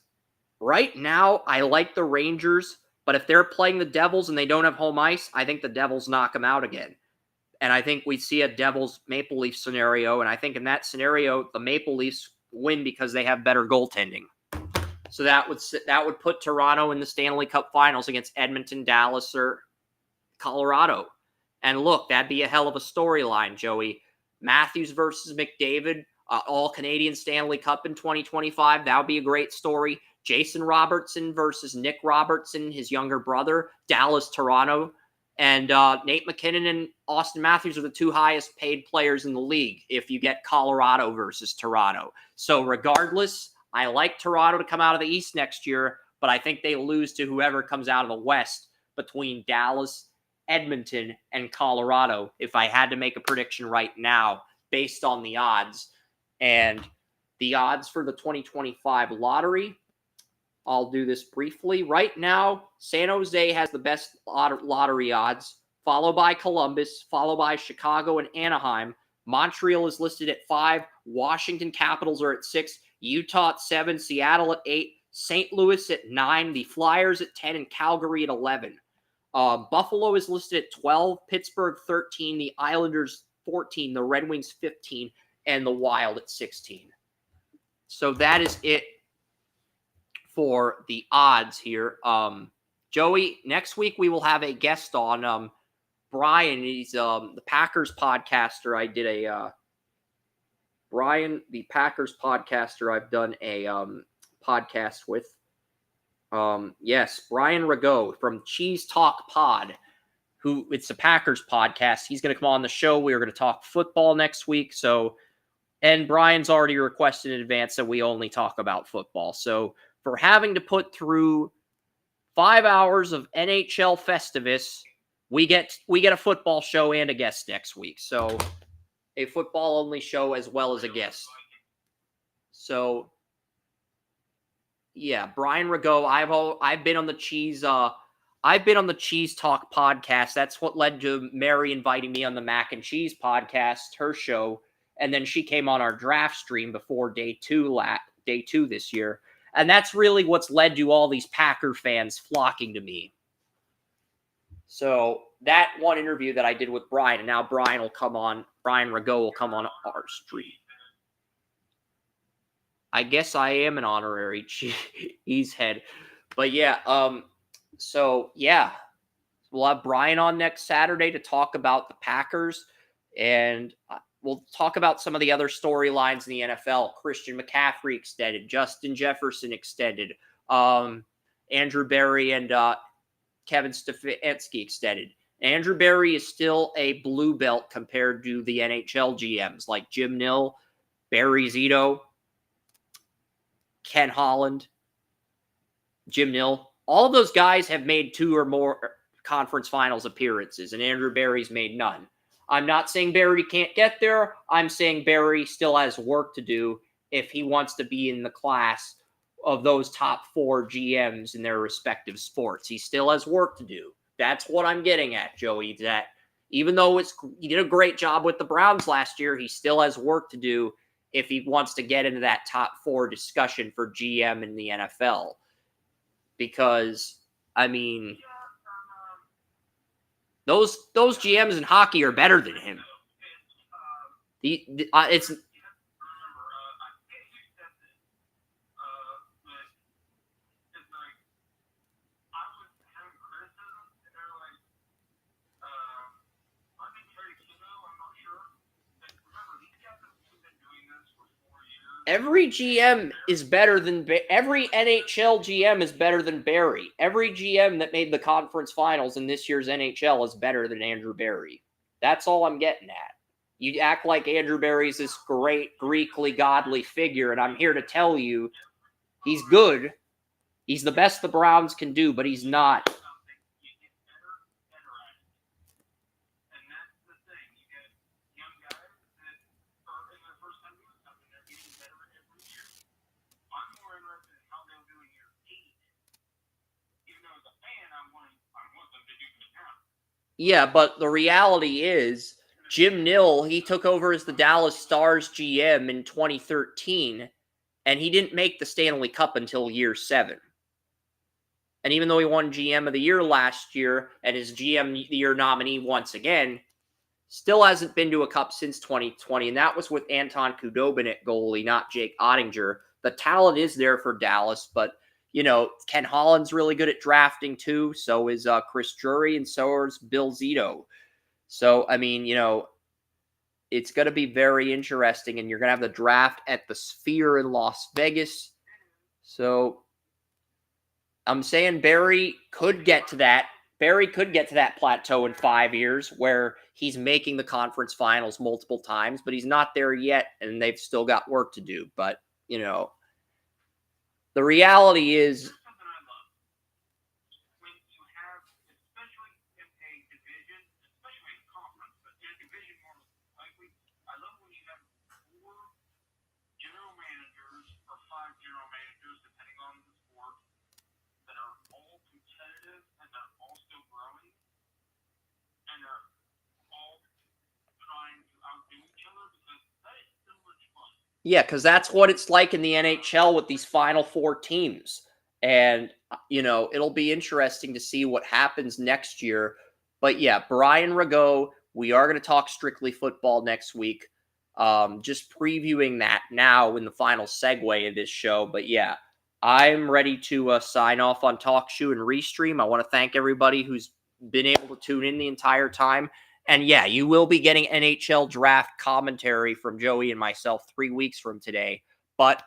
A: right now, I like the Rangers. But if they're playing the Devils and they don't have home ice, I think the Devils knock them out again. And I think we see a Devils-Maple Leafs scenario. And I think in that scenario, the Maple Leafs win because they have better goaltending. So that would put Toronto in the Stanley Cup Finals against Edmonton, Dallas, or Colorado. And look, that'd be a hell of a storyline, Joey. Matthews versus McDavid, all-Canadian Stanley Cup in 2025. That would be a great story. Jason Robertson versus Nick Robertson, his younger brother, Dallas, Toronto. And Nate McKinnon and Austin Matthews are the 2 highest paid players in the league if you get Colorado versus Toronto. So regardless, I like Toronto to come out of the East next year, but I think they lose to whoever comes out of the West between Dallas, Edmonton, and Colorado if I had to make a prediction right now based on the odds. And the odds for the 2025 lottery, I'll do this briefly. Right now, San Jose has the best lottery odds, followed by Columbus, followed by Chicago and Anaheim. Montreal is listed at 5. Washington Capitals are at 6. Utah at 7. Seattle at 8. St. Louis at 9. The Flyers at 10. And Calgary at 11. Buffalo is listed at 12. Pittsburgh 13. The Islanders 14. The Red Wings 15. And the Wild at 16. So that is it for the odds here. Joey, next week we will have a guest on. Brian, he's the Packers podcaster. I did a Brian, the Packers podcaster, I've done a podcast with. Yes, Brian Rago from Cheese Talk Pod, who it's the Packers podcast. He's going to come on the show. We are going to talk football next week. So, and Brian's already requested in advance that we only talk about football. So, for having to put through 5 hours of NHL Festivus, we get a football show and a guest next week. So a football only show as well as a guest. So yeah, Brian Rago, I've been on the Cheese Talk podcast. That's what led to Mary inviting me on the Mac and Cheese podcast, her show, and then she came on our draft stream before day two this year. And that's really what's led to all these Packer fans flocking to me. So that one interview that I did with Brian, and now Brian Rago will come on our stream. I guess I am an honorary cheesehead. But yeah, so yeah, we'll have Brian on next Saturday to talk about the Packers, and we'll talk about some of the other storylines in the NFL. Christian McCaffrey extended, Justin Jefferson extended, Andrew Berry and Kevin Stefanski extended. Andrew Berry is still a blue belt compared to the NHL GMs like Jim Nill, Barry Zito, Ken Holland, Jim Nill. All of those guys have made 2 or more conference finals appearances, and Andrew Berry's made none. I'm not saying Berry can't get there. I'm saying Berry still has work to do if he wants to be in the class of those top 4 GMs in their respective sports. He still has work to do. That's what I'm getting at, Joey, that even though he did a great job with the Browns last year, he still has work to do if he wants to get into that top 4 discussion for GM in the NFL. Because, I mean, those GMs in hockey are better than him. It's every GM is better than every NHL GM is better than Berry. Every GM that made the conference finals in this year's NHL is better than Andrew Berry. That's all I'm getting at. You act like Andrew Berry's this great Greekly godly figure, and I'm here to tell you he's good. He's the best the Browns can do, but he's not. Yeah, but the reality is Jim Nill, he took over as the Dallas Stars GM in 2013, and he didn't make the Stanley Cup until year 7. And even though he won GM of the Year last year and is GM of the Year nominee once again, still hasn't been to a cup since 2020, and that was with Anton Khudobin at goalie, not Jake Ottinger. The talent is there for Dallas, but you know, Ken Holland's really good at drafting too. So is Chris Drury, and so is Bill Zito. So, I mean, you know, it's going to be very interesting, and you're going to have the draft at the Sphere in Las Vegas. So, I'm saying Barry could get to that. Barry could get to that plateau in 5 years where he's making the conference finals multiple times, but he's not there yet, and they've still got work to do. But, you know, the reality is yeah, because that's what it's like in the NHL with these Final Four teams. And, you know, it'll be interesting to see what happens next year. But yeah, Brian Rago, we are going to talk strictly football next week. Just previewing that now in the final segue of this show. But yeah, I'm ready to sign off on TalkShoe and Restream. I want to thank everybody who's been able to tune in the entire time. And yeah, you will be getting NHL draft commentary from Joey and myself 3 weeks from today. But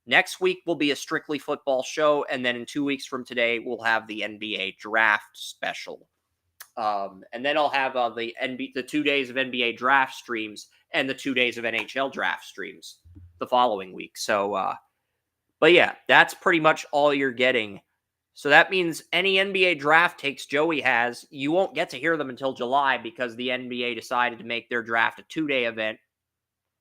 A: next week will be a strictly football show. And then in 2 weeks from today, we'll have the NBA draft special. And then I'll have the 2 days of NBA draft streams and the 2 days of NHL draft streams the following week. So, but yeah, that's pretty much all you're getting. So that means any NBA draft takes Joey has, you won't get to hear them until July because the NBA decided to make their draft a 2-day event,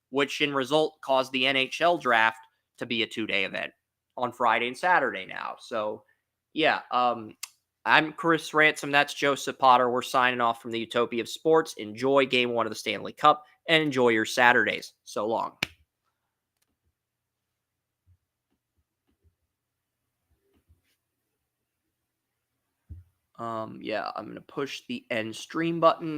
A: which in result caused the NHL draft to be a 2-day event on Friday and Saturday now. So yeah, I'm Chris Ransom. That's Joseph Potter. We're signing off from the Utopia of Sports. Enjoy Game 1 of the Stanley Cup and enjoy your Saturdays. So long.
B: Yeah, I'm going to push the end stream button.